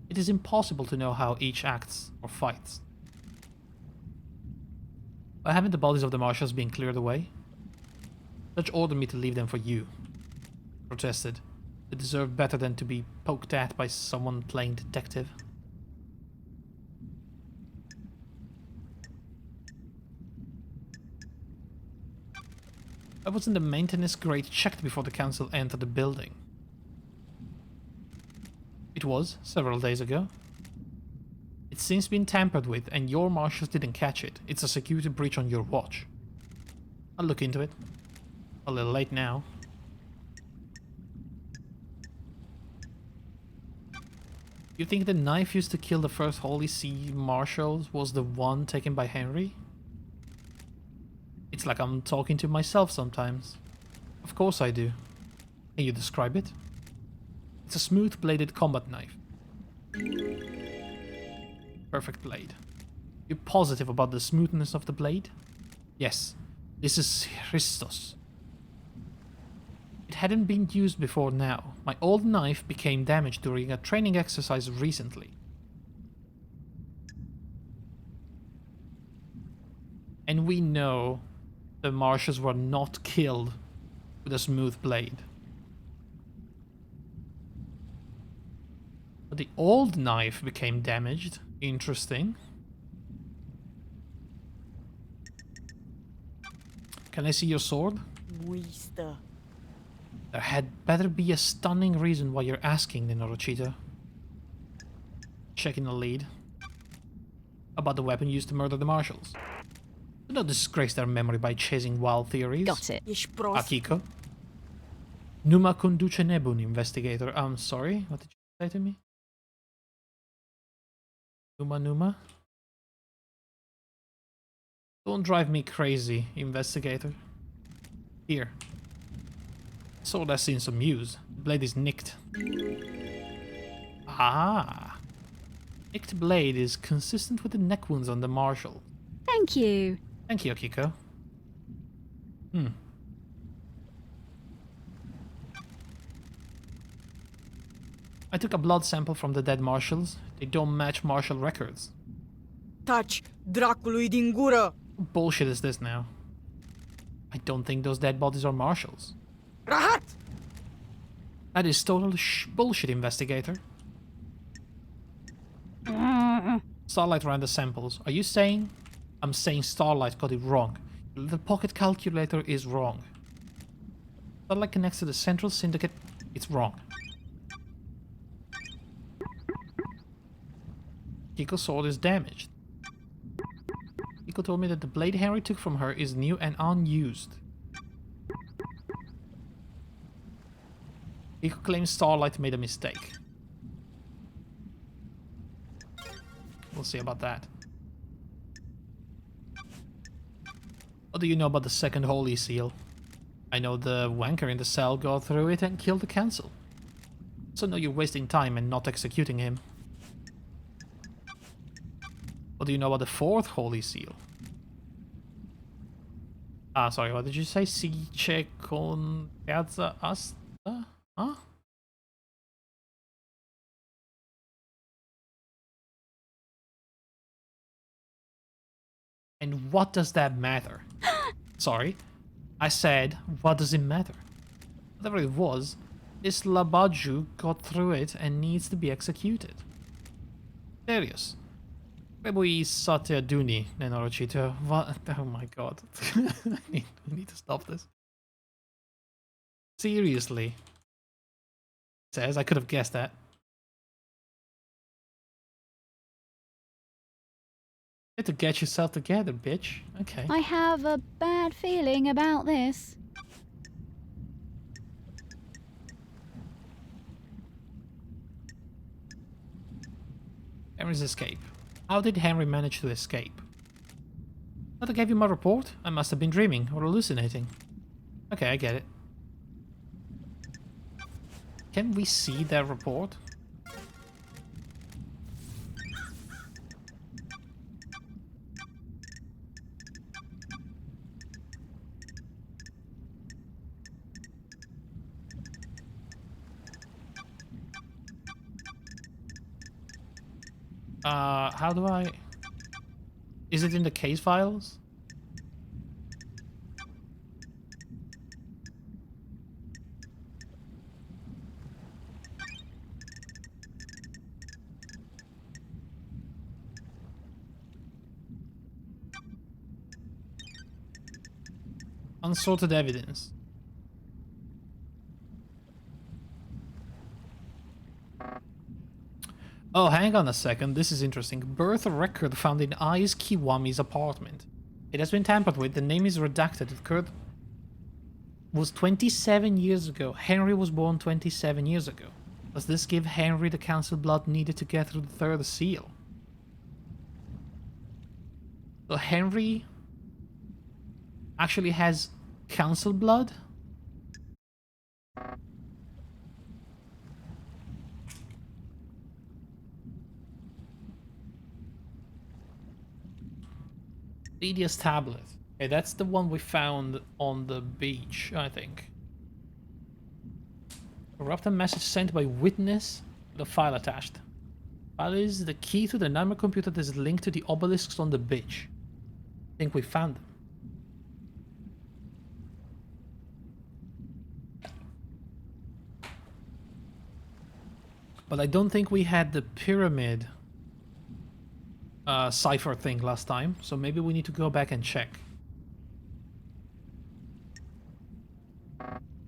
[SPEAKER 1] It is impossible to know how each acts or fights. Why haven't the bodies of the marshals been cleared away? Judge ordered me to leave them for you. Protested. They deserve better than to be poked at by someone playing detective. Why wasn't the maintenance grate checked before the council entered the building? It was, several days ago. It's since been tampered with and your marshals didn't catch it. It's a security breach on your watch. I'll look into it. A little late now. You think the knife used to kill the First Holy See marshals was the one taken by Henry? It's like I'm talking to myself sometimes. Of course I do. Can you describe it? It's a smooth-bladed combat knife. Perfect blade. You're positive about the smoothness of the blade? Yes. This is Christos. It hadn't been used before now. My old knife became damaged during a training exercise recently. And we know the Martians were not killed with a smooth blade. But the old knife became damaged. Interesting. Can I see your sword?
[SPEAKER 4] Muista.
[SPEAKER 1] There had better be a stunning reason why you're asking, Nenorochita. Checking the lead. About the weapon used to murder the marshals. Do not disgrace their memory by chasing wild theories.
[SPEAKER 2] Got it.
[SPEAKER 4] Ești prost.
[SPEAKER 1] Akiko. Numa conduce nebun, investigator. I'm sorry, what did you say to me? Numa? Don't drive me crazy, investigator. Here. Sword has seen some use. The blade is nicked. Ah. Nicked blade is consistent with the neck wounds on the marshal.
[SPEAKER 2] Thank you.
[SPEAKER 1] Thank you, Akiko. I took a blood sample from the dead marshals. They don't match marshal records.
[SPEAKER 4] Taci, dracului din gură!
[SPEAKER 1] What bullshit is this now? I don't think those dead bodies are marshals.
[SPEAKER 4] Rahat!
[SPEAKER 1] That is total bullshit, investigator. Starlight ran the samples. Are you saying? I'm saying Starlight got it wrong. The pocket calculator is wrong. Starlight connects to the central syndicate. It's wrong. Kiko's sword is damaged. Kiko told me that the blade Henry took from her is new and unused. Kiko claims Starlight made a mistake. We'll see about that. What do you know about the second Holy Seal? I know the wanker in the cell got through it and killed the council. So no, you're wasting time and not executing him. What do you know about the fourth Holy Seal? Ah, sorry, what did you say? Sice con terza asta? Huh? And what does that matter? Sorry. I said, what does it matter? Whatever it was, this Labaju got through it and needs to be executed. Serious. Rebui Satya Duni, Nenorochita. What? Oh my god. I need to stop this. Seriously. Says, I could have guessed that. You have to get yourself together, bitch. Okay.
[SPEAKER 2] I have a bad feeling about this.
[SPEAKER 1] Henry's escape. How did Henry manage to escape? But I gave you my report. I must have been dreaming or hallucinating. Okay, I get it. Can we see that report? How do I... Is it in the case files? Unsorted evidence. Oh, hang on a second. This is interesting. Birth record found in Ais Kiwami's apartment. It has been tampered with. The name is redacted. It occurred... was 27 years ago. Henry was born 27 years ago. Does this give Henry the council blood needed to get through the third seal? So Henry actually has council blood? Lydia's tablet. Okay, that's the one we found on the beach, I think. Corrupt a message sent by witness with a file attached. File is the key to the nightmare computer that is linked to the obelisks on the beach. I think we found them. But I don't think we had the pyramid cipher thing last time, so maybe we need to go back and check.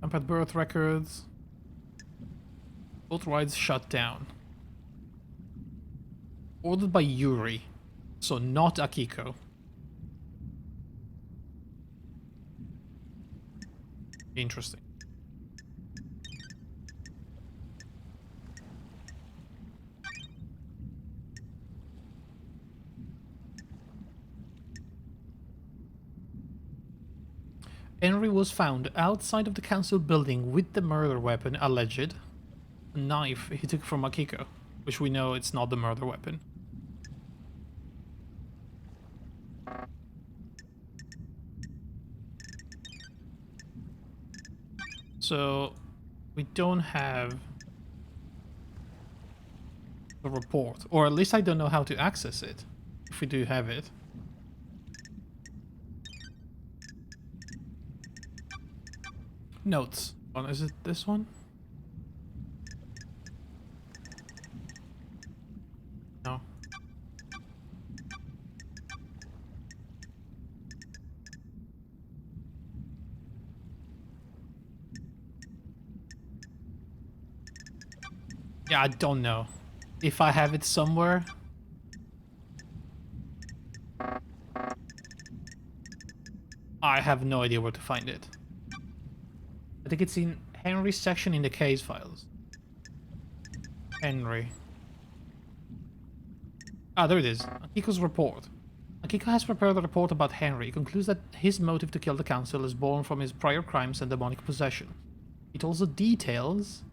[SPEAKER 1] Tampered birth records. Both rides shut down. Ordered by Yuri, so not Akiko. Interesting. Henry was found outside of the council building with the murder weapon, alleged. A knife he took from Akiko, which we know it's not the murder weapon. So, we don't have the report, or at least I don't know how to access it, if we do have it. Notes. Is it this one? No. Yeah, I don't know. If I have it somewhere. I have no idea where to find it. I think it's in Henry's section in the case files. Henry. Ah, there it is. Akiko's report. Akiko has prepared a report about Henry. He concludes that his motive to kill the council is born from his prior crimes and demonic possession. It also details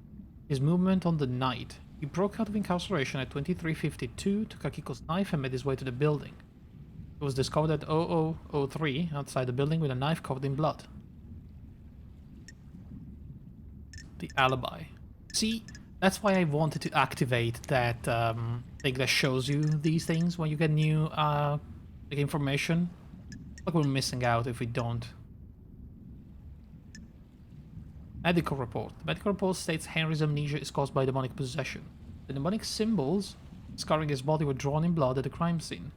[SPEAKER 1] his movement on the night. He broke out of incarceration at 23:52, took Akiko's knife and made his way to the building. He was discovered at 00:03 outside the building with a knife covered in blood. The alibi. See, that's why I wanted to activate that thing that shows you these things when you get new like information. Like we're missing out if we don't. Medical report. The medical report states Henry's amnesia is caused by demonic possession. The demonic symbols scarring his body were drawn in blood at the crime scene.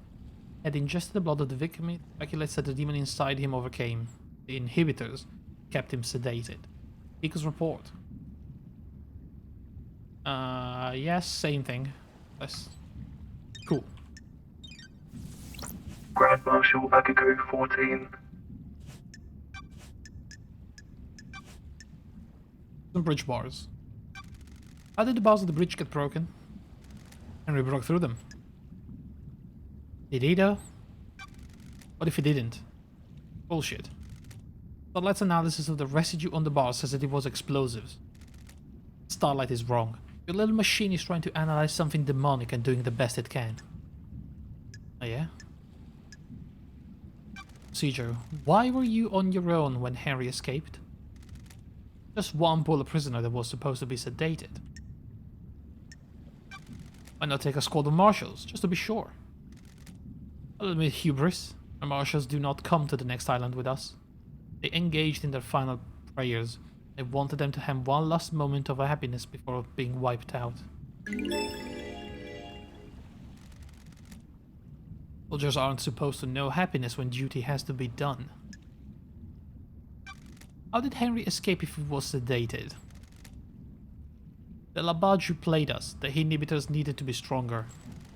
[SPEAKER 1] Had ingested the blood of the victim, it speculates that the demon inside him overcame. The inhibitors kept him sedated. Akiko's report. Yes, same thing. Yes. Cool.
[SPEAKER 3] Grand Marshal Akiko 14.
[SPEAKER 1] Some bridge bars. How did the bars of the bridge get broken? Henry broke through them. Did he though? What if he didn't? Bullshit. Starlight's analysis of the residue on the bar says that it was explosives. Starlight is wrong. Your little machine is trying to analyze something demonic and doing the best it can. Oh yeah? Procedure. Why were you on your own when Henry escaped? Just one bullet prisoner that was supposed to be sedated. Why not take a squad of marshals, just to be sure? A little bit hubris. Our marshals do not come to the next island with us. They engaged in their final prayers. They wanted them to have one last moment of happiness before being wiped out. Soldiers aren't supposed to know happiness when duty has to be done. How did Henry escape if he was sedated? The Labaju played us. The inhibitors needed to be stronger.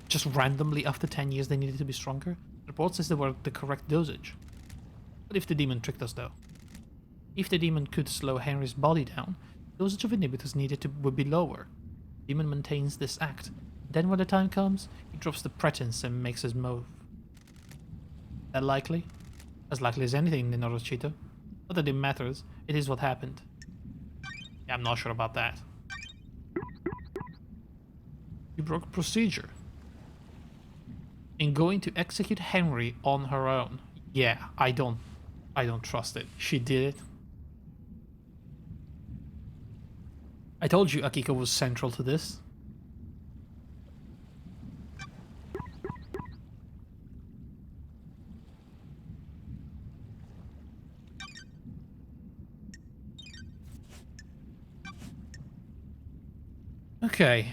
[SPEAKER 1] Just randomly after 10 years they needed to be stronger? The report says they were the correct dosage. What if the demon tricked us though? If the demon could slow Henry's body down, the dosage of inhibitors needed would be lower. The demon maintains this act. Then when the time comes, he drops the pretense and makes his move. That likely? As likely as anything in Orochito. Not that it matters, it is what happened. Yeah, I'm not sure about that. You broke procedure. In going to execute Henry on her own, Yeah, I don't trust it. She did it. I told you Akiko was central to this. Okay.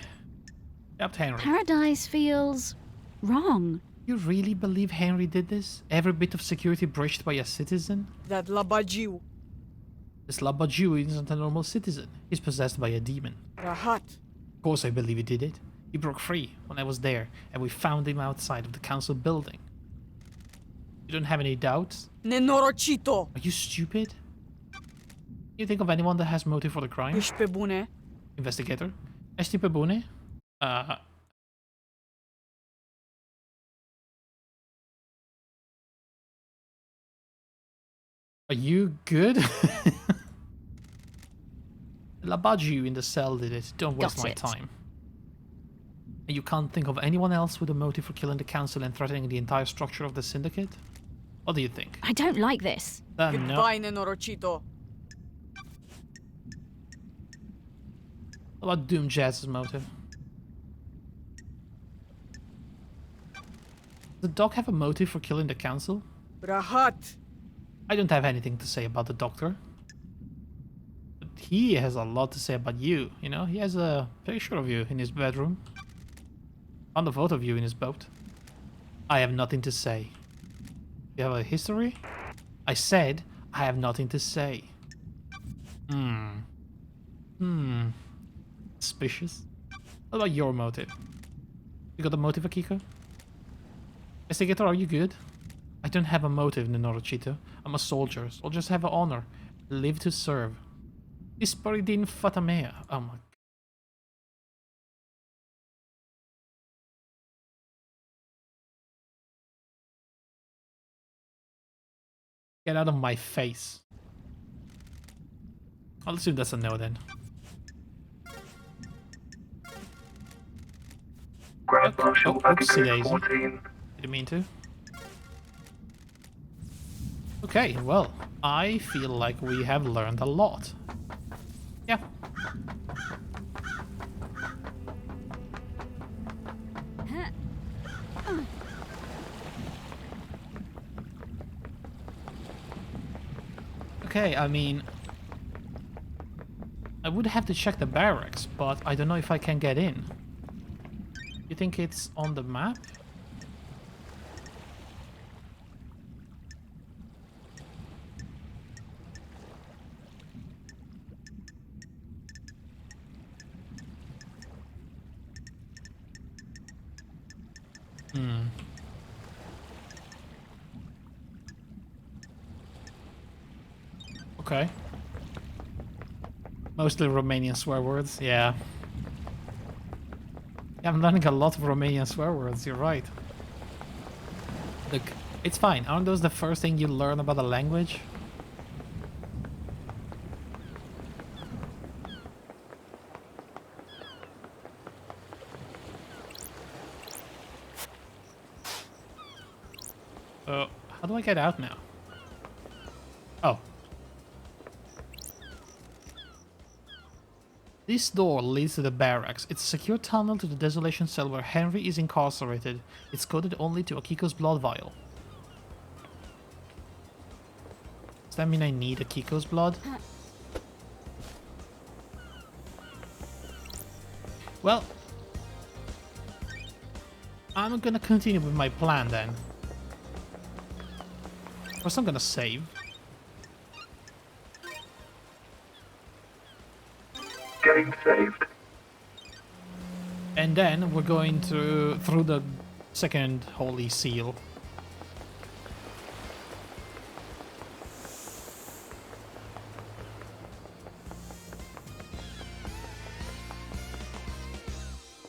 [SPEAKER 1] Up Henry.
[SPEAKER 2] Paradise feels wrong.
[SPEAKER 1] You really believe Henry did this? Every bit of security breached by a citizen?
[SPEAKER 4] That labagiu.
[SPEAKER 1] This Labaju isn't a normal citizen. He's possessed by a demon.
[SPEAKER 4] Rahat.
[SPEAKER 1] Of course I believe he did it. He broke free when I was there, and we found him outside of the council building. You don't have any doubts?
[SPEAKER 4] Nenorocito.
[SPEAKER 1] Are you stupid? You think of anyone that has motive for the crime?
[SPEAKER 4] Ești pe bune?
[SPEAKER 1] Investigator? Ești pe bune? Are you good? Labaju in the cell did it. Don't waste
[SPEAKER 2] Got
[SPEAKER 1] my
[SPEAKER 2] it.
[SPEAKER 1] time. And you can't think of anyone else with a motive for killing the council and threatening the entire structure of the syndicate? What do you think?
[SPEAKER 2] I don't like this.
[SPEAKER 1] No.
[SPEAKER 4] Goodbye, nenorocito.
[SPEAKER 1] What about Doom Jazz's motive? Does the dog have a motive for killing the council?
[SPEAKER 4] Rahat.
[SPEAKER 1] I don't have anything to say about the doctor. But he has a lot to say about you, you know? He has a picture of you in his bedroom. Found a photo of you in his boat. I have nothing to say. You have a history? I said I have nothing to say. Suspicious. What about your motive? You got a motive, Akiko? Investigator, are you good? I don't have a motive, Nenorochito. I'm a soldier. Soldiers have an honor. Live to serve. Disparidin fatamea. Oh my. Get out of my face. I'll assume that's a no then.
[SPEAKER 3] Grand Marshal
[SPEAKER 1] oopsie
[SPEAKER 3] Akiko
[SPEAKER 1] daisy.
[SPEAKER 3] 14.
[SPEAKER 1] Didn't mean to. Okay, well, I feel like we have learned a lot. Yeah. Okay, I mean, I would have to check the barracks, but I don't know if I can get in. You think it's on the map? Okay. Mostly Romanian swear words, yeah. Yeah, I'm learning a lot of Romanian swear words, you're right. Look, it's fine. Aren't those the first thing you learn about a language? So, how do I get out now? Oh. This door leads to the barracks. It's a secure tunnel to the desolation cell where Henry is incarcerated. It's coded only to Akiko's blood vial. Does that mean I need Akiko's blood? Well, I'm gonna continue with my plan then. First I'm gonna save.
[SPEAKER 3] Game saved.
[SPEAKER 1] And then we're going through the second holy seal.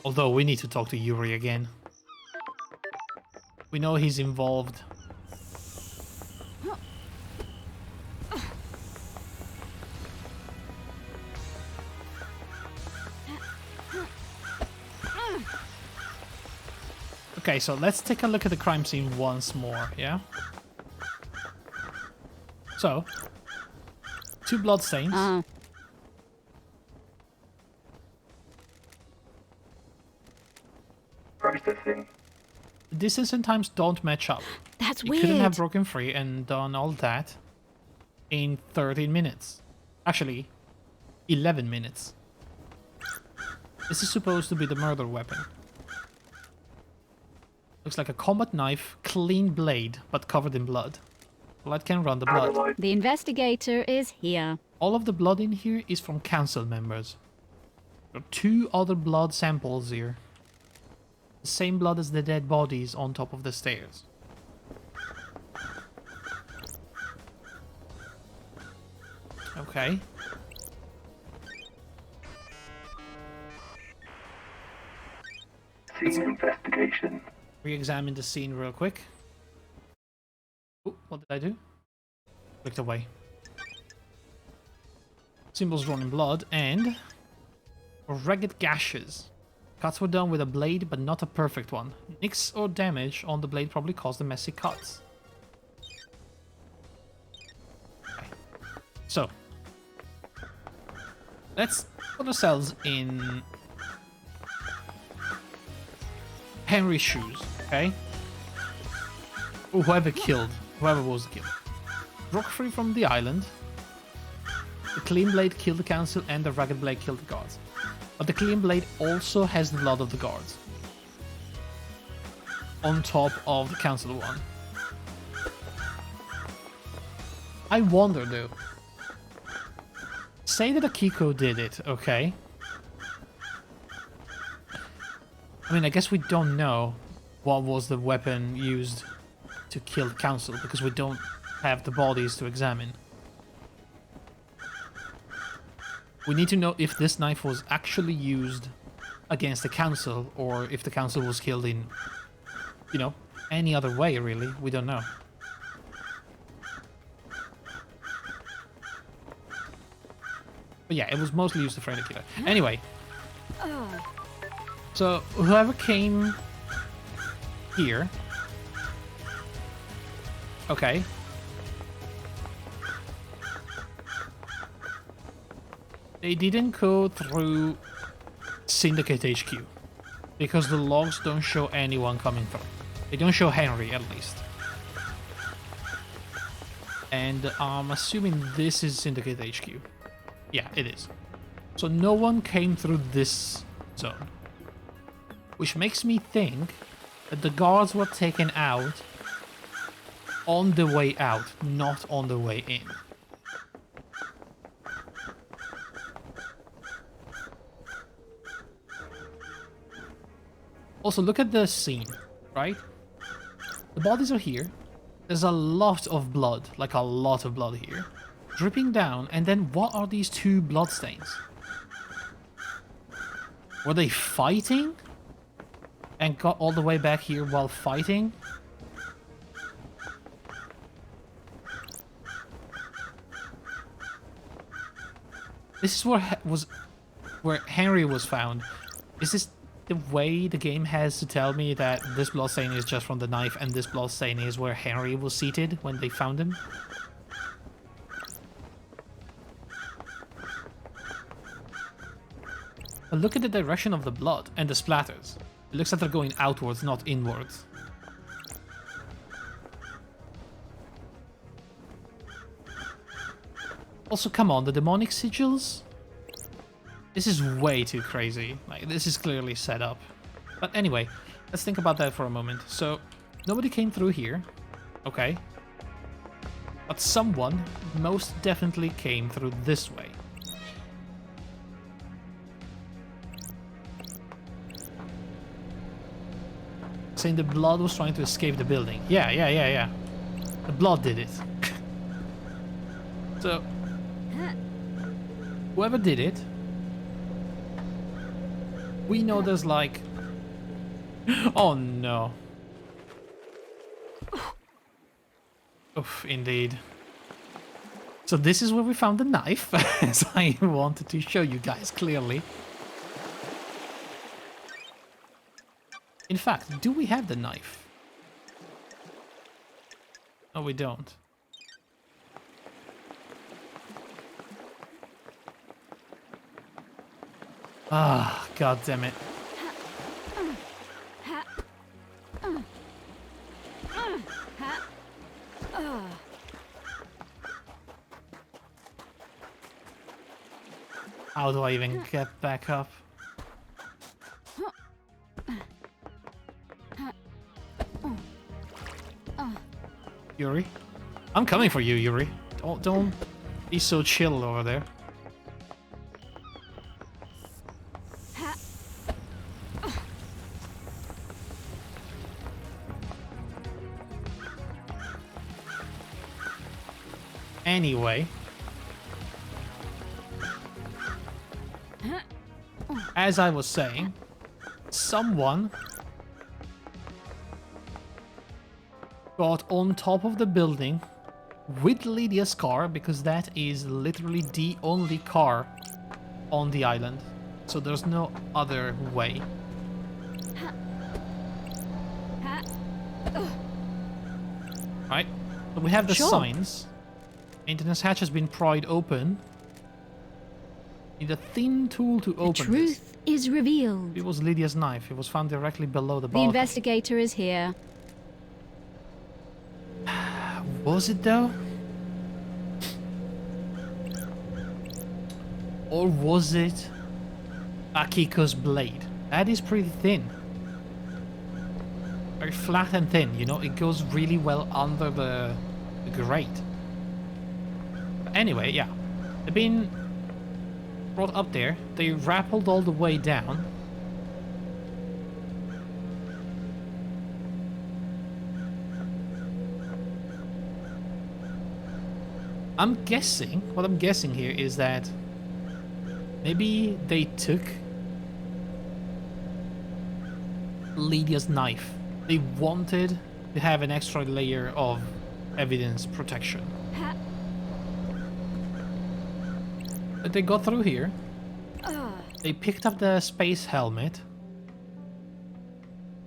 [SPEAKER 1] Although we need to talk to Yuri again. We know he's involved. Okay, so let's take a look at the crime scene once more, yeah? So, 2 bloodstains.
[SPEAKER 2] Ah,
[SPEAKER 3] Processing.
[SPEAKER 1] The distance and times don't match up.
[SPEAKER 2] that's
[SPEAKER 1] You
[SPEAKER 2] weird.
[SPEAKER 1] couldn't have broken free and done all that in 13 minutes. Actually, 11 minutes. This is supposed to be the murder weapon. Looks like a combat knife, clean blade, but covered in blood. Blood can run the blood.
[SPEAKER 3] Analyze.
[SPEAKER 2] The investigator is here.
[SPEAKER 1] All of the blood in here is from council members. There are 2 other blood samples here. The same blood as the dead bodies on top of the stairs. Okay.
[SPEAKER 3] Scene investigation.
[SPEAKER 1] Re-examine the scene real quick. Oh, what did I do? Clicked away. Symbols drawn in blood and ragged gashes. Cuts were done with a blade, but not a perfect one. Nicks or damage on the blade probably caused the messy cuts. Okay. So, let's put ourselves in Henry's shoes, okay? Or whoever was killed. Broke free from the island. The clean blade killed the council and the ragged blade killed the guards. But the clean blade also has the blood of the guards. On top of the council one. I wonder though. Say that Akiko did it, okay? I mean, I guess we don't know what was the weapon used to kill the council because we don't have the bodies to examine. We need to know if this knife was actually used against the council or if the council was killed in, you know, any other way, really. We don't know. But yeah, it was mostly used to frame the killer. Anyway. So, whoever came here... Okay. They didn't go through Syndicate HQ. Because the logs don't show anyone coming through. They don't show Henry, at least. And I'm assuming this is Syndicate HQ. Yeah, it is. So no one came through this zone. Which makes me think that the guards were taken out on the way out, not on the way in. Also, look at the scene, right? The bodies are here. There's a lot of blood, like a lot of blood here. Dripping down, and then what are these 2 bloodstains? Were they fighting? And got all the way back here while fighting? This is where Henry was found. Is this the way the game has to tell me that this bloodstain is just from the knife and this bloodstain is where Henry was seated when they found him? But look at the direction of the blood and the splatters. It looks like they're going outwards, not inwards. Also, come on, the demonic sigils? This is way too crazy. Like, this is clearly set up. But anyway, let's think about that for a moment. So, nobody came through here. Okay. But someone most definitely came through this way. Saying the blood was trying to escape the building. Yeah. The blood did it. So, whoever did it, we know there's like... Oh no. Oof, indeed. So this is where we found the knife, as I wanted to show you guys clearly. In fact, do we have the knife? No, we don't. Ah, god damn it. How do I even get back up? Yuri? I'm coming for you, Yuri. Don't be so chill over there. Anyway. As I was saying, someone got on top of the building with Lydia's car, because that is literally the only car on the island. So there's no other way. Right? So we have the
[SPEAKER 2] Sure.
[SPEAKER 1] signs. Maintenance hatch has been pried open. Need a thin tool to
[SPEAKER 2] The
[SPEAKER 1] open this.
[SPEAKER 2] truth is revealed.
[SPEAKER 1] It was Lydia's knife. It was found directly below the
[SPEAKER 2] The
[SPEAKER 1] balcony.
[SPEAKER 2] investigator is here.
[SPEAKER 1] Was it though? Or was it Akiko's blade? That is pretty thin. Very flat and thin, you know? It goes really well under the grate. But anyway, yeah. They've been brought up there. They rappelled all the way down. What I'm guessing here is that maybe they took Lydia's knife. They wanted to have an extra layer of evidence protection. But they got through here. They picked up the space helmet.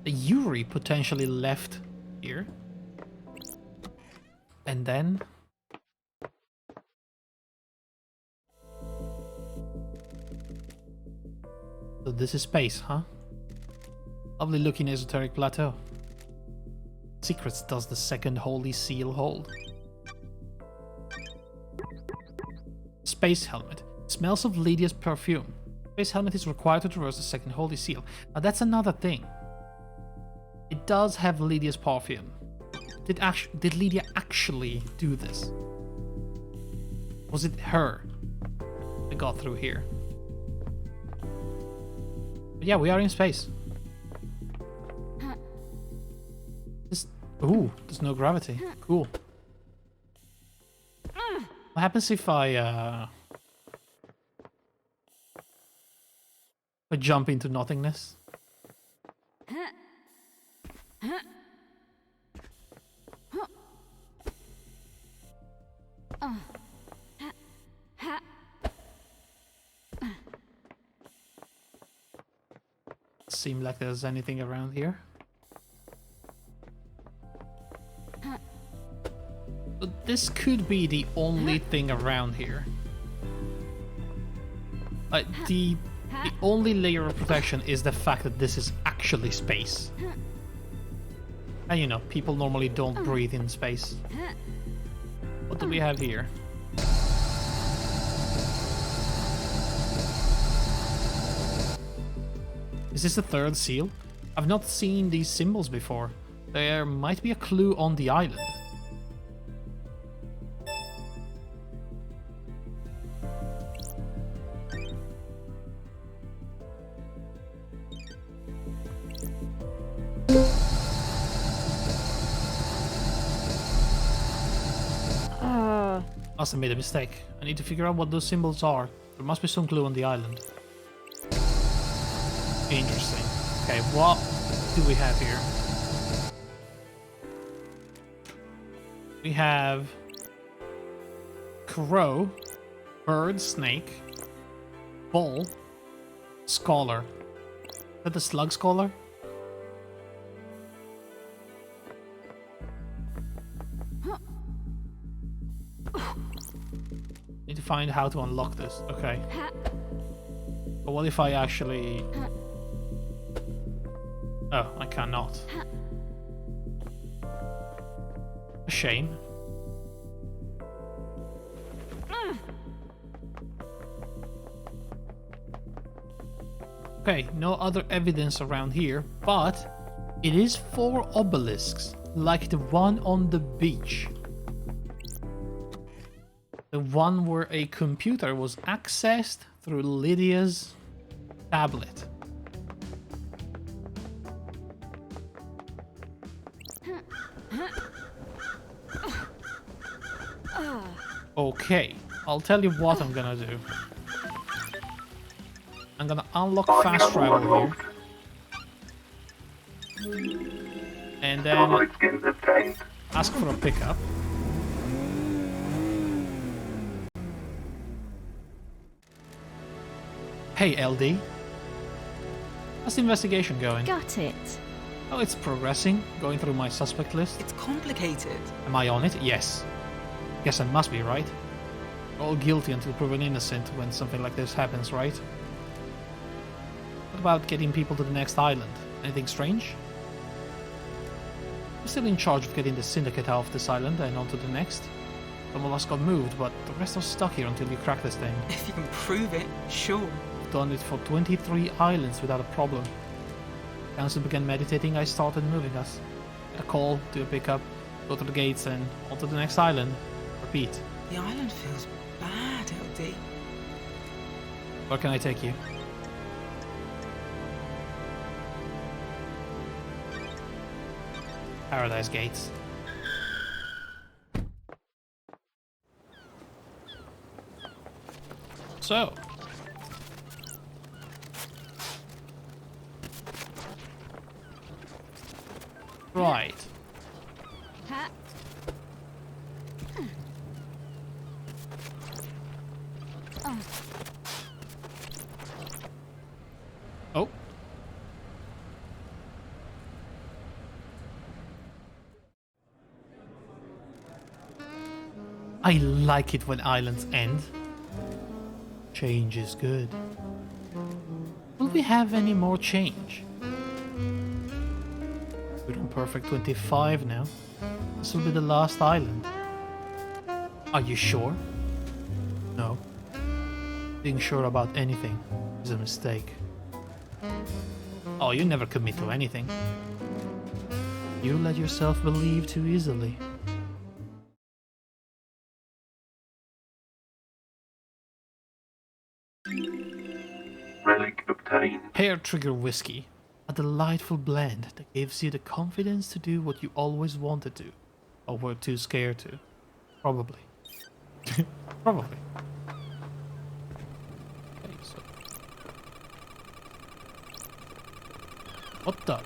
[SPEAKER 1] The Yuri potentially left here. And then... So this is space, huh? Lovely looking esoteric plateau. Secrets does the second holy seal hold? Space helmet. Smells of Lydia's perfume. Space helmet is required to traverse the second holy seal. Now that's another thing. It does have Lydia's perfume. Did Lydia actually do this? Was it her that got through here? But yeah, we are in space. Ooh, there's no gravity. Cool. What happens if I jump into nothingness? Seem like there's anything around here. But this could be the only thing around here. The only layer of protection is the fact that this is actually space. And you know, people normally don't breathe in space. What do we have here? Is this the third seal? I've not seen these symbols before. There might be a clue on the island. Must have made a mistake. I need to figure out what those symbols are. There must be some clue on the island. Interesting. Okay, what do we have here? We have crow, bird, snake, bull, scholar. Is that the slug scholar? Need to find how to unlock this. Okay. But what if I actually... Oh, I cannot. A shame. Okay, no other evidence around here, but it is 4 obelisks, like the one on the beach. The one where a computer was accessed through Lydia's tablet. Okay, I'll tell you what I'm gonna do. I'm gonna unlock fast travel here. And then
[SPEAKER 3] Thermite skins obtained.
[SPEAKER 1] ask for a pickup. Hey LD. How's the investigation going?
[SPEAKER 2] Got it.
[SPEAKER 1] Oh, it's progressing. Going through my suspect list.
[SPEAKER 6] It's complicated.
[SPEAKER 1] Am I on it? Yes. Guess I must be, right? We're all guilty until proven innocent when something like this happens, right? What about getting people to the next island? Anything strange? We're still in charge of getting the syndicate out of this island and onto the next. Some of us got moved, but the rest are stuck here until you crack this thing.
[SPEAKER 6] If you can prove it, sure.
[SPEAKER 1] We've done it for 23 islands without a problem. Council began meditating, I started moving us. Get a call, do a pickup, go to the gates and onto the next island. Repeat.
[SPEAKER 6] The island feels bad, LD.
[SPEAKER 1] Where can I take you? Paradise Gates. So. Right.
[SPEAKER 2] Ha.
[SPEAKER 1] Oh. I like it when islands end. Change is good. Will we have any more change? We're on perfect 25 now. This will be the last island. Are you sure? No. Being sure about anything is a mistake. Oh, you never commit to anything. You let yourself believe too easily.
[SPEAKER 3] Relic obtained.
[SPEAKER 1] Hair Trigger Whiskey. A delightful blend that gives you the confidence to do what you always wanted to. Or were too scared to. Probably. Probably. Okay, so. What the?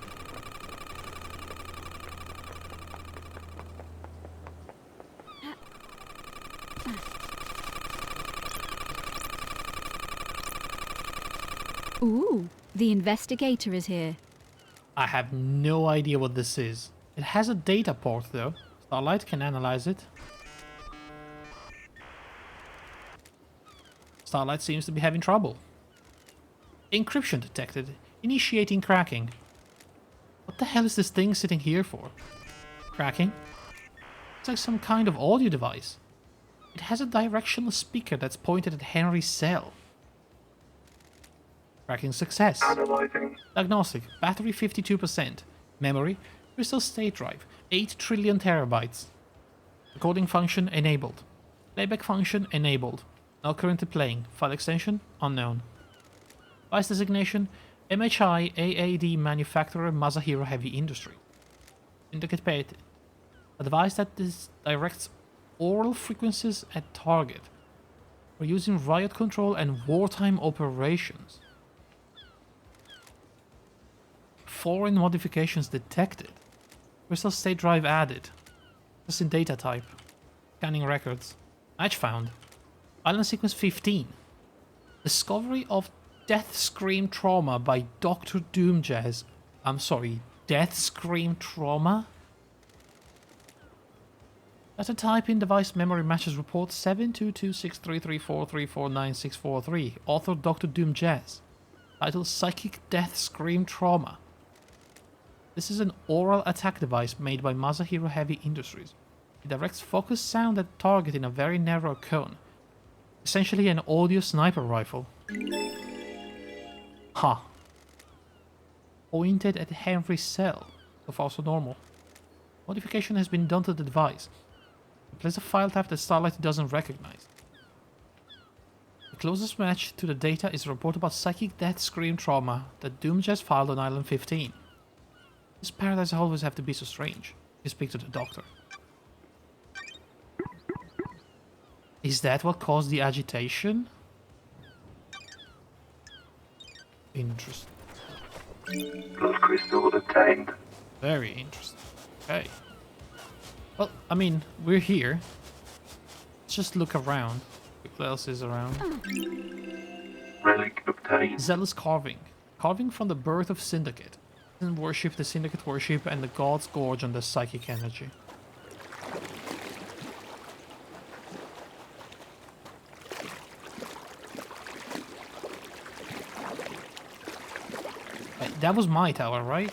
[SPEAKER 2] Ooh, the investigator is here.
[SPEAKER 1] I have no idea what this is. It has a data port though. Starlight can analyze it. Starlight seems to be having trouble. Encryption detected. Initiating cracking. What the hell is this thing sitting here for? Cracking? It's like some kind of audio device. It has a directional speaker that's pointed at Henry's cell. Tracking success.
[SPEAKER 3] Analyzing.
[SPEAKER 1] Diagnostic. Battery 52%. Memory. Crystal state drive. 8 trillion terabytes. Recording function enabled. Playback function enabled. Now currently playing. File extension unknown. Device designation MHI AAD manufacturer Masahiro Heavy Industry. Indicate paid. A device that directs oral frequencies at target. For using riot control and wartime operations. Foreign modifications detected. Crystal state drive added. Just in data type. Scanning records. Match found. Island sequence 15. Discovery of Death Scream Trauma by Dr. Doomjazz. I'm sorry, Death Scream Trauma? Data type in device memory matches report 7226334349643. Author Dr. Doomjazz. Titled Psychic Death Scream Trauma. This is an oral attack device made by Masahiro Heavy Industries. It directs focused sound at target in a very narrow cone. Essentially an audio sniper rifle. Huh. Pointed at Henry's cell. So far so normal. Modification has been done to the device. Place a file type that Starlight doesn't recognize. The closest match to the data is a report about psychic death scream trauma that Doom just filed on Island 15. This paradise always have to be so strange. You speak to the doctor. Is that what caused the agitation? Interesting.
[SPEAKER 3] Blood crystal obtained.
[SPEAKER 1] Very interesting. Okay. Well, I mean, we're here. Let's just look around. What else is around?
[SPEAKER 3] Relic obtained.
[SPEAKER 1] Zealous carving. Carving from the birth of Syndicate. And worship the Syndicate worship and the gods gorge on the psychic energy. That was my tower, right?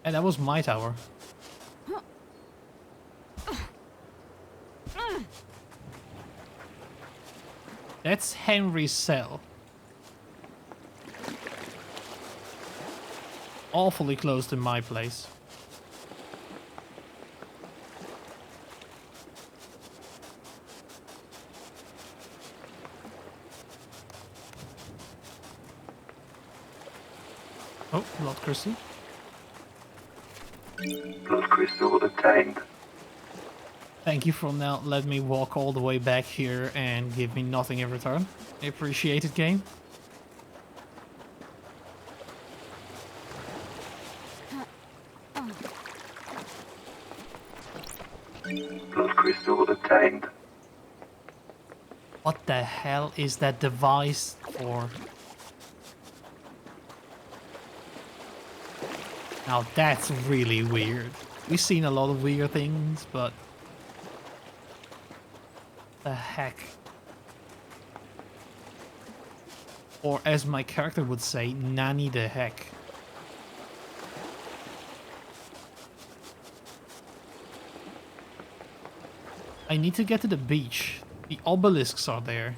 [SPEAKER 1] And that was my tower. That's Henry's cell. Awfully close to my place. Oh, blood crystal.
[SPEAKER 3] Blood crystal obtained.
[SPEAKER 1] Thank you for now letting me walk all the way back here and give me nothing in return. I appreciate it, game.
[SPEAKER 3] Blood crystal obtained.
[SPEAKER 1] What the hell is that device for? Now that's really weird. We've seen a lot of weird things, but... the heck? Or as my character would say, nanny the heck. I need to get to the beach. The obelisks are there.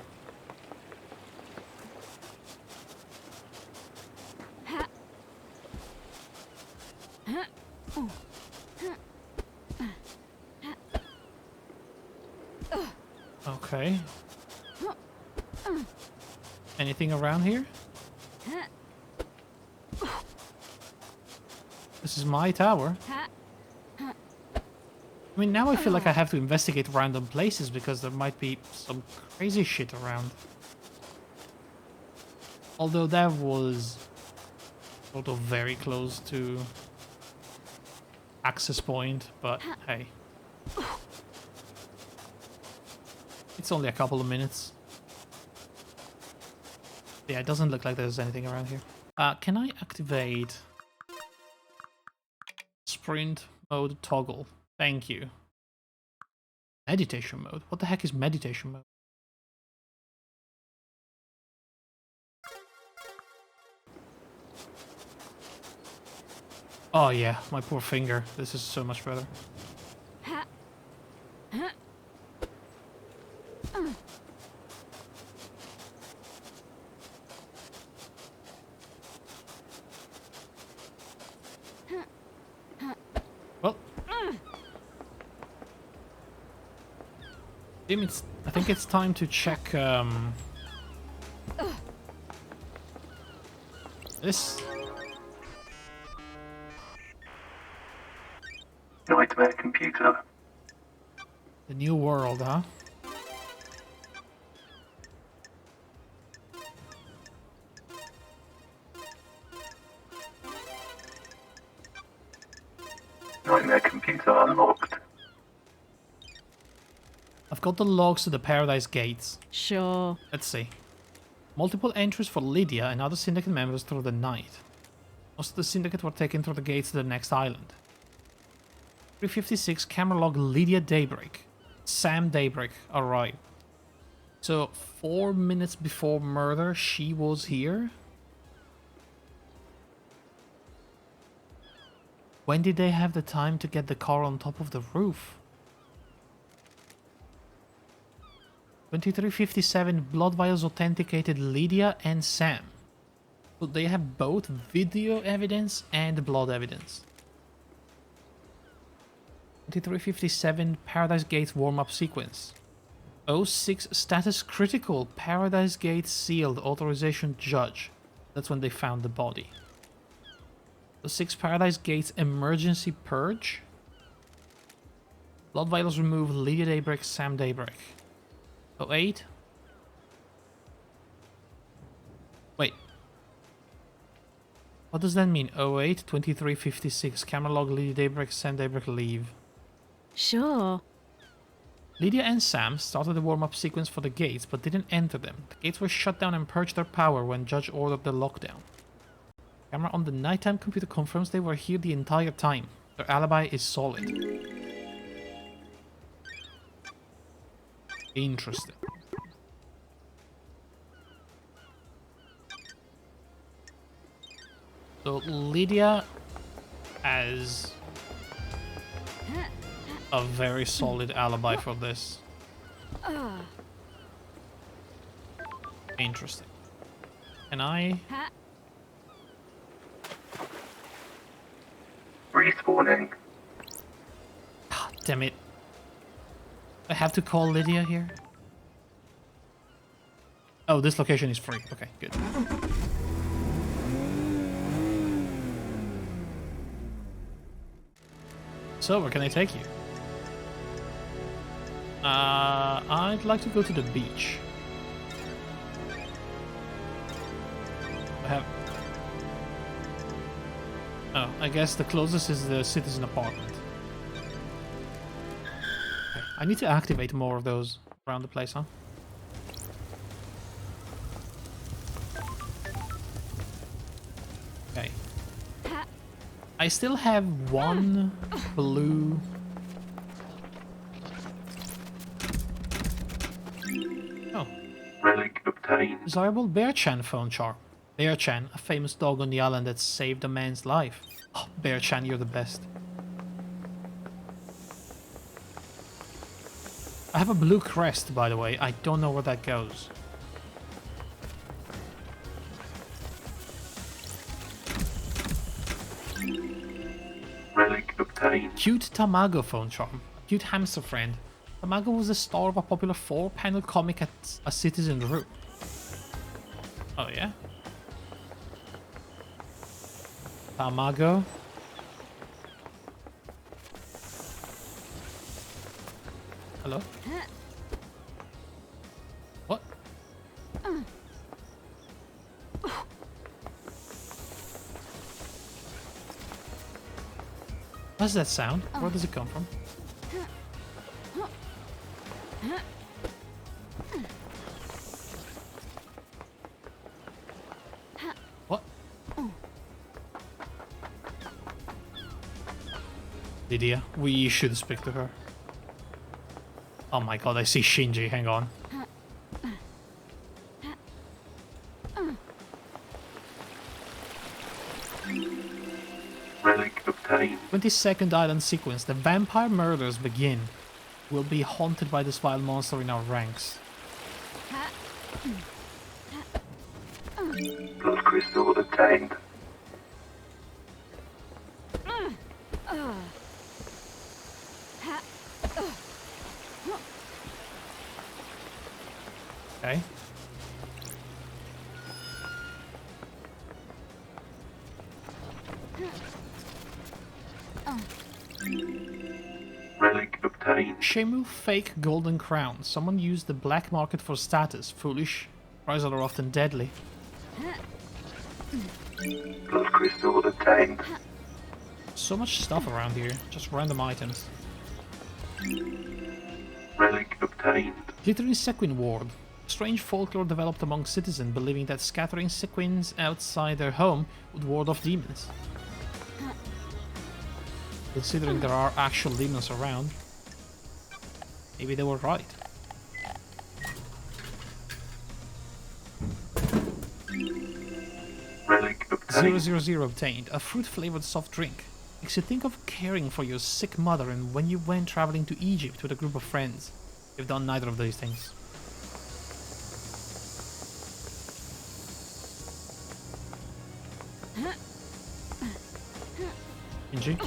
[SPEAKER 1] Okay. Anything around here? This is my tower. I mean, now I feel like I have to investigate random places because there might be some crazy shit around. Although that was sort of very close to access point, but hey. It's only a couple of minutes. Yeah, it doesn't look like there's anything around here. Can I activate sprint mode toggle? Thank you. Meditation mode? What the heck is meditation mode? Oh yeah, my poor finger. This is so much better. Well, I think it's time to check this.
[SPEAKER 3] Nightmare computer.
[SPEAKER 1] The new world, huh?
[SPEAKER 3] Nightmare computer unlocked.
[SPEAKER 1] I've got the logs to the Paradise Gates.
[SPEAKER 2] Sure.
[SPEAKER 1] Let's see. Multiple entries for Lydia and other Syndicate members through the night. Most of the Syndicate were taken through the gates to the next island. 356 camera log Lydia Daybreak. Sam Daybreak arrived. So 4 minutes before murder, she was here? When did they have the time to get the car on top of the roof? 2357 blood vials authenticated Lydia and Sam. So they have both video evidence and blood evidence. 2357 Paradise Gates warm-up sequence. 06 status critical Paradise Gate sealed authorization judge. That's when they found the body. 06 Paradise Gates emergency purge. Blood vials remove Lydia Daybreak, Sam Daybreak. 08. Wait. What does that mean? 08, 2356. Camera log Lydia Daybreak, Sam Daybreak leave.
[SPEAKER 2] Sure.
[SPEAKER 1] Lydia and Sam started the warm-up sequence for the gates, but didn't enter them. The gates were shut down and purged their power when Judge ordered the lockdown. Camera on the nighttime computer confirms they were here the entire time. Their alibi is solid. Interesting. So Lydia has a very solid alibi for this. Interesting. Can I?
[SPEAKER 3] Respawning.
[SPEAKER 1] God damn it. I have to call Lydia here? Oh, this location is free. Okay, good. So, where can I take you? I'd like to go to the beach. I have... Oh, I guess the closest is the citizen apartment. Okay. I need to activate more of those around the place, huh? Okay. I still have one blue... Oh.
[SPEAKER 3] Relic obtained.
[SPEAKER 1] Desirable Bear-chan phone charm. Bear-chan, a famous dog on the island that saved a man's life. Oh, Bear-chan, you're the best. I have a blue crest, by the way. I don't know where that goes.
[SPEAKER 3] Relic obtained.
[SPEAKER 1] Cute Tamago phone charm. Cute hamster friend. Tamago was the star of a popular 4-panel comic at a Citizen Room. Oh yeah? Tamago. Hello? What? What does that sound? Where does it come from? What? Lydia, we should speak to her. Oh my god, I see Shinji, hang on.
[SPEAKER 3] Relic obtained.
[SPEAKER 1] 22nd island sequence. The vampire murders begin. We'll be haunted by this vile monster in our ranks.
[SPEAKER 3] Blood crystal obtained.
[SPEAKER 1] Okay.
[SPEAKER 3] Relic obtained.
[SPEAKER 1] Shemu fake golden crown. Someone used the black market for status. Foolish. Prizes are often deadly.
[SPEAKER 3] Blood crystal obtained.
[SPEAKER 1] So much stuff around here. Just random items.
[SPEAKER 3] Relic obtained.
[SPEAKER 1] Glittering sequin ward. Strange folklore developed among citizens, believing that scattering sequins outside their home would ward off demons. Considering there are actual demons around, maybe they were right.
[SPEAKER 3] Relic obtained.
[SPEAKER 1] 000 obtained. A fruit-flavored soft drink. Makes you think of caring for your sick mother and when you went traveling to Egypt with a group of friends. You've done neither of those things. Inji?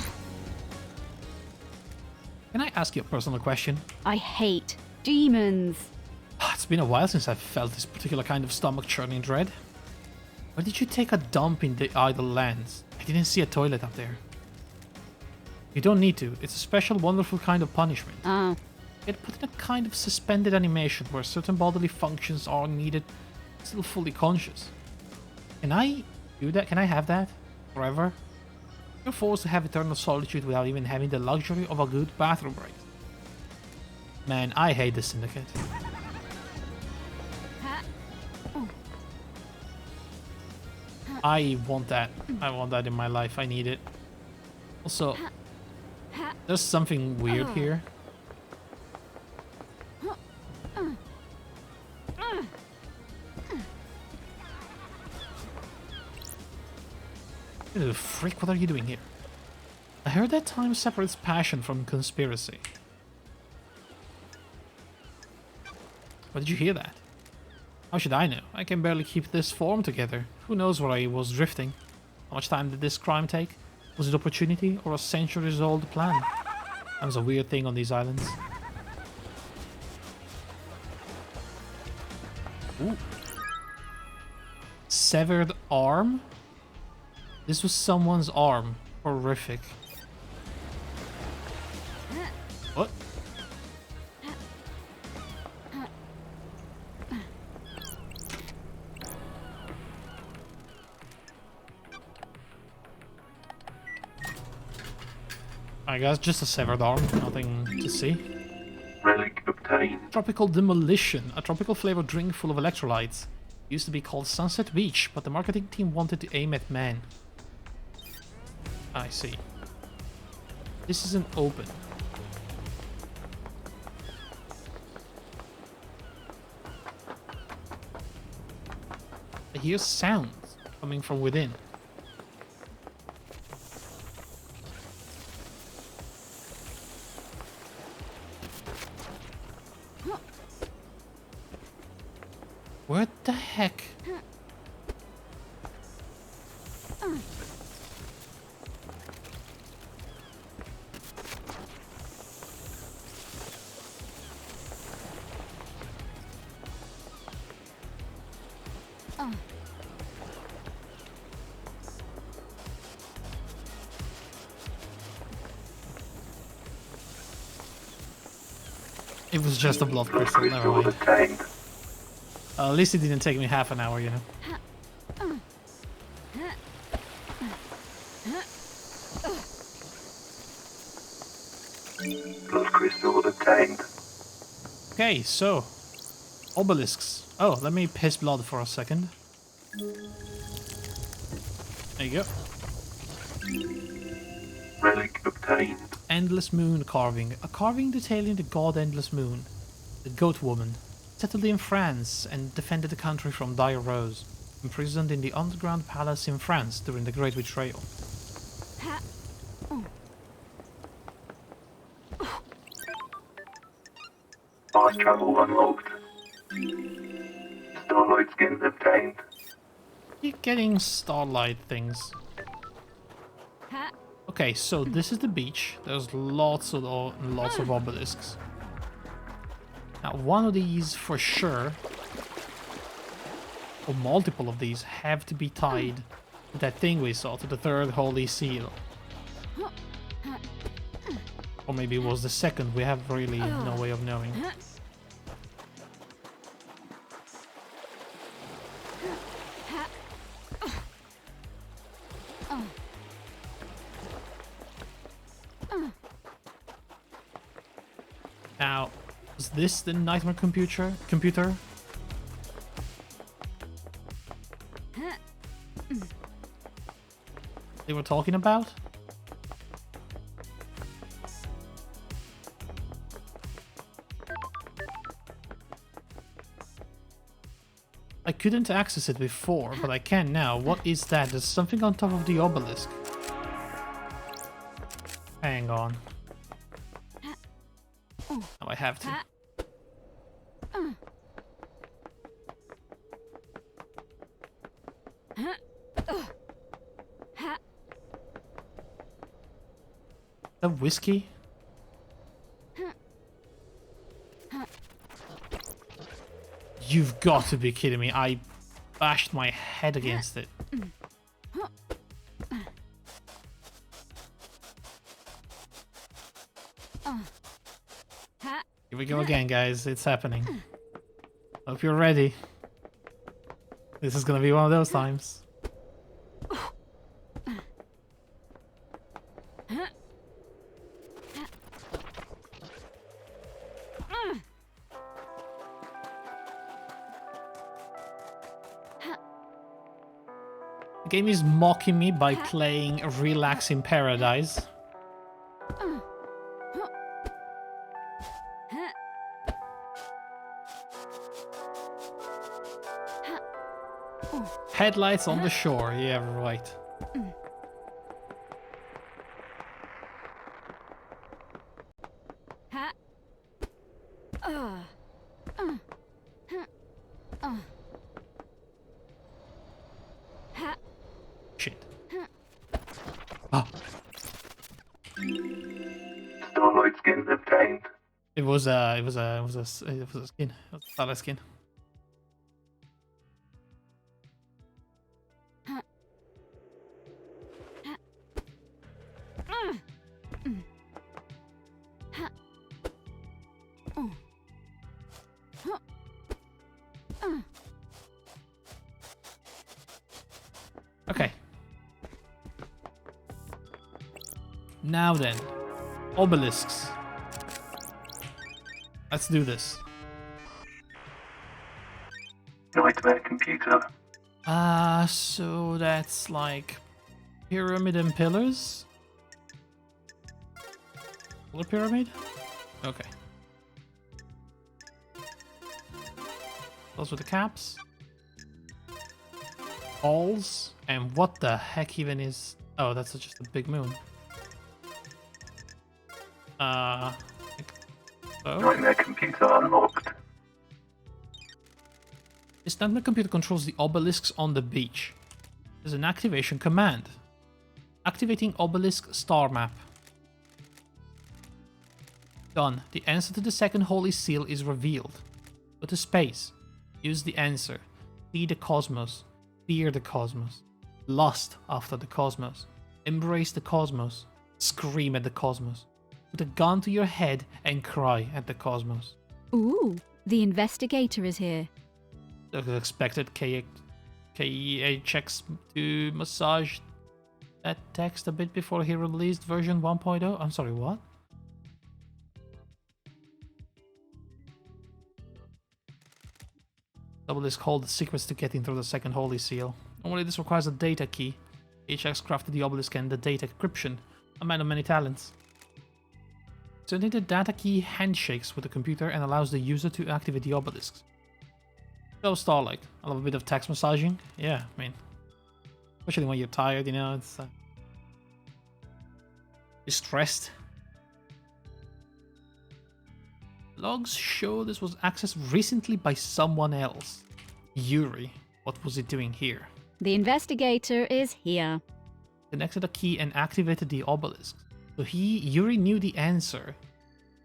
[SPEAKER 1] Can I ask you a personal question?
[SPEAKER 2] I hate demons.
[SPEAKER 1] It's been a while since I've felt this particular kind of stomach-churning dread. Why did you take a dump in the idle lands? I didn't see a toilet up there. You don't need to. It's a special, wonderful kind of punishment.
[SPEAKER 2] Ah,
[SPEAKER 1] Get put in a kind of suspended animation where certain bodily functions are needed, still fully conscious. Can I do that? Can I have that? Forever? You're forced to have eternal solitude without even having the luxury of a good bathroom break. Man, I hate the Syndicate. I want that. I want that in my life. I need it. Also, there's something weird here. Ew, freak, what are you doing here? I heard that time separates passion from conspiracy. Where did you hear that? How should I know? I can barely keep this form together. Who knows where I was drifting? How much time did this crime take? Was it opportunity or a centuries-old plan? That was a weird thing on these islands. Ooh. Severed arm? This was someone's arm. Horrific. What? I guess just a severed arm, nothing to see.
[SPEAKER 3] Relic obtained.
[SPEAKER 1] Tropical Demolition, a tropical flavored drink full of electrolytes. Used to be called Sunset Beach, but the marketing team wanted to aim at men. I see. This isn't open. I hear sounds coming from within. What the heck? It was just a blood crystal, never
[SPEAKER 3] Crystal
[SPEAKER 1] mind.
[SPEAKER 3] obtained.
[SPEAKER 1] At least it didn't take me half an hour, you know.
[SPEAKER 3] Blood crystal obtained.
[SPEAKER 1] Okay, so obelisks. Oh, let me piss blood for a second. There you go.
[SPEAKER 3] Relic obtained.
[SPEAKER 1] Endless Moon carving. A carving detailing the god Endless Moon, the goat woman, settled in France and defended the country from dire woes, imprisoned in the underground palace in France during the Great Betrayal.
[SPEAKER 3] Fast travel unlocked. Starlight skin obtained.
[SPEAKER 1] Keep getting starlight things. Okay, so this is the beach. There's lots of obelisks. Now, one of these for sure, or multiple of these, have to be tied to that thing we saw, to the third holy seal. Or maybe it was the second, we have really no way of knowing. Now, is this the nightmare computer? they were talking about? I couldn't access it before, but I can now. What is that? There's something on top of the obelisk. Hang on. Oh, I have to. The whiskey? You've got to be kidding me. I bashed my head against it. Here we go again, guys. It's happening. Hope you're ready. This is gonna be one of those times. The game is mocking me by playing Relax in Paradise. Headlights on the shore, yeah, right. Shit. Ah,
[SPEAKER 3] Starlight skin obtained.
[SPEAKER 1] it was a skin. It was a starlight skin. Okay. Now then, obelisks. Let's do this.
[SPEAKER 3] Nightmare computer.
[SPEAKER 1] So that's like pyramid and pillars? Pillar pyramid? Okay. Those were the caps. Balls. And what the heck even is... Oh, that's just a big moon. So?
[SPEAKER 3] Nightmare computer unlocked.
[SPEAKER 1] This nightmare computer controls the obelisks on the beach. There's an activation command. Activating obelisk star map. Done. The answer to the second holy seal is revealed. Go to space. Use the answer. See the cosmos. Fear the cosmos. Lust after the cosmos. Embrace the cosmos. Scream at the cosmos. Put a gun to your head and cry at the cosmos.
[SPEAKER 2] Ooh, the investigator is here.
[SPEAKER 1] The expected KEHX to massage that text a bit before he released version 1.0. I'm sorry, what? Obelisk hold the secrets to getting through the second holy seal. Only this requires a data key. HX crafted the obelisk and the data encryption. A man of many talents. Sending the data key handshakes with the computer and allows the user to activate the obelisks. So Starlight. I love a bit of text massaging. Yeah, I mean, especially when you're tired, you know, it's you're stressed. Logs show this was accessed recently by someone else. Yuri. What was it doing here?
[SPEAKER 2] The investigator is here.
[SPEAKER 1] Connected a key and activated the obelisk. So Yuri knew the answer.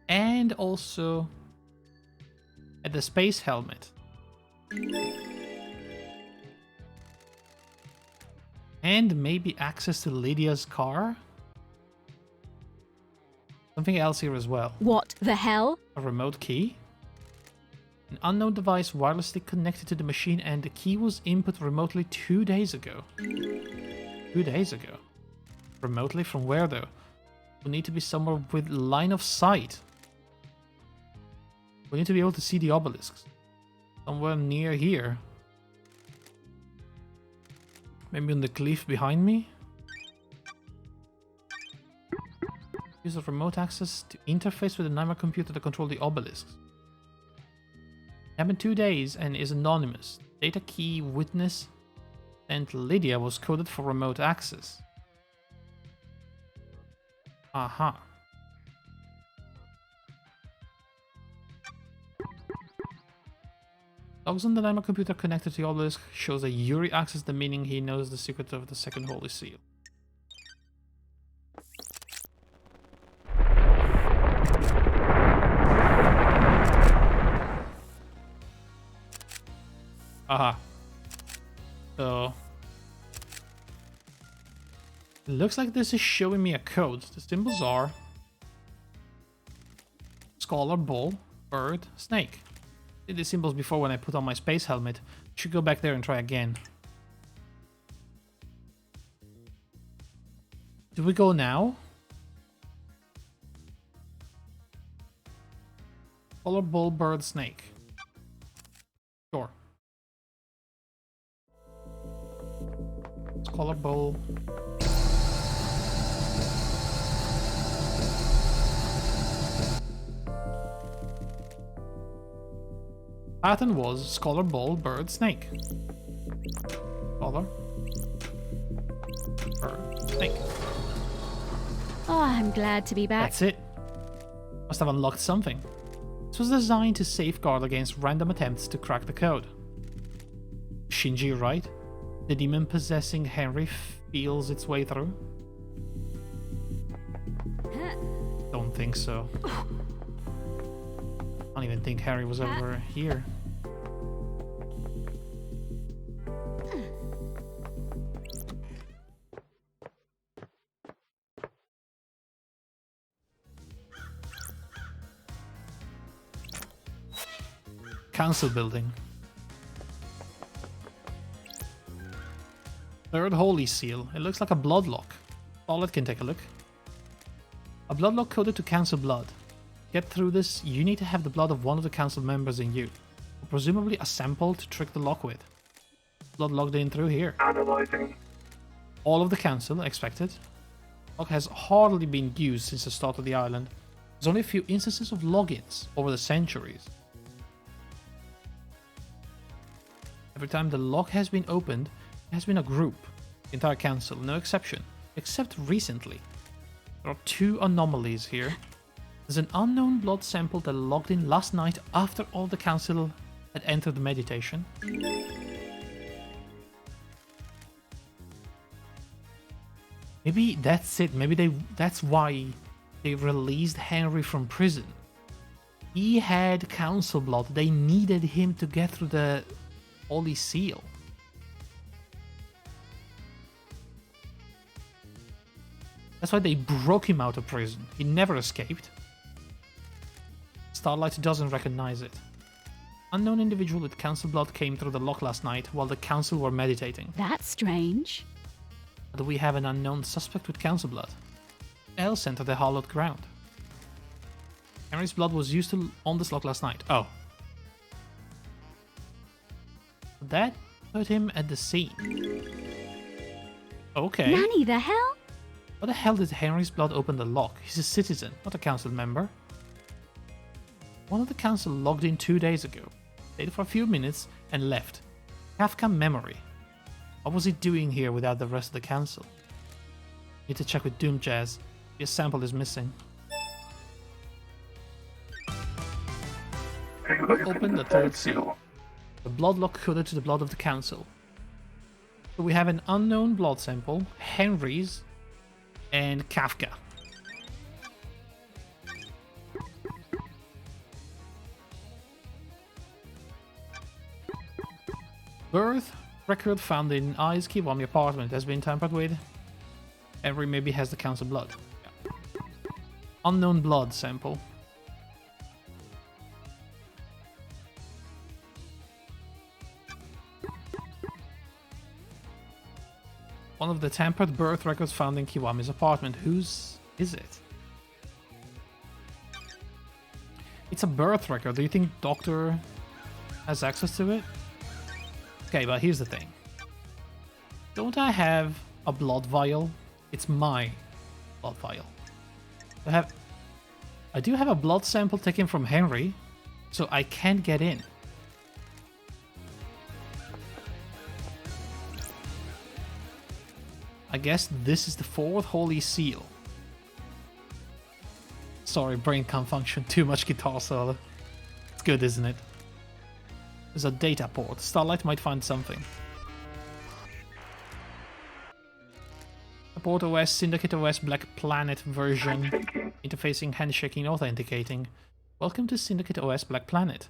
[SPEAKER 1] And also had the space helmet. And maybe access to Lydia's car? Something else here as well.
[SPEAKER 2] What the hell?
[SPEAKER 1] A remote key? An unknown device wirelessly connected to the machine, and the key was input remotely 2 days ago. 2 days ago? Remotely from where though? We need to be somewhere with line of sight. We need to be able to see the obelisks. Somewhere near here. Maybe on the cliff behind me? Use of remote access to interface with the Nightmare computer to control the obelisks. Happened 2 days and is anonymous. Data key witness and Lydia was coded for remote access. Aha. Logs on the Nightmare computer connected to the obelisk shows that Yuri accessed the, meaning he knows the secret of the second holy seal. Aha. So it looks like this is showing me a code. The symbols are scholar, bull, bird, snake. Did the symbols before when I put on my space helmet. Should go back there and try again. Do we go now? Scholar, bull, bird, snake. Sure. Scholar, bull. Pattern was scholar, bull, bird, snake. Scholar, bird, snake.
[SPEAKER 2] Oh, I'm glad to be back.
[SPEAKER 1] That's it. Must have unlocked something. This was designed to safeguard against random attempts to crack the code. Shinji right? The demon possessing Henry feels its way through? Don't think so. I don't even think Harry was ever here. Council building. Third holy seal. It looks like a blood lock. Solid can take a look. A blood lock coded to council blood. Get through this, you need to have the blood of one of the council members in you. Presumably a sample to trick the lock with. Blood logged in through here.
[SPEAKER 3] Analyzing.
[SPEAKER 1] All of the council, expected. Lock has hardly been used since the start of the island. There's only a few instances of logins over the centuries. Every time the lock has been opened, it has been a group. The entire council, no exception. Except recently. There are 2 anomalies here. There's an unknown blood sample that logged in last night after all the council had entered the meditation. Maybe that's it. Maybe that's why they released Henry from prison. He had council blood. They needed him to get through the Holy Seal. That's why they broke him out of prison. He never escaped. Starlight doesn't recognize it. Unknown individual with council blood came through the lock last night while the council were meditating.
[SPEAKER 2] That's strange.
[SPEAKER 1] But we have an unknown suspect with council blood. Else entered the hallowed ground. Henry's blood was used on this lock last night. Oh. That put him at the scene. Okay.
[SPEAKER 2] Nanny, the hell?
[SPEAKER 1] How the hell did Henry's blood open the lock? He's a citizen, not a council member. One of the council logged in 2 days ago, stayed for a few minutes, and left. Kafka memory. What was he doing here without the rest of the council? Need to check with Doom Jazz. His sample is missing. Open the third seal. The blood lock coded to the blood of the council. So we have an unknown blood sample, Henry's, and Kafka. Birth record found in I's Kiwami apartment has been tampered with. Henry maybe has the council blood. Yeah. Unknown blood sample. One of the tampered birth records found in Kiwami's apartment. Whose is it? It's a birth record. Do you think Doctor has access to it? Okay, but here's the thing. Don't I have a blood vial? It's my blood vial. I do have a blood sample taken from Henry, so I can't get in. I guess this is the fourth holy seal. Sorry, brain can't function. Too much guitar solo. It's good, isn't it? There's a data port. Starlight might find something. Support OS, Syndicate OS, Black Planet version.
[SPEAKER 3] Handshaking.
[SPEAKER 1] Interfacing, handshaking, authenticating. Welcome to Syndicate OS Black Planet.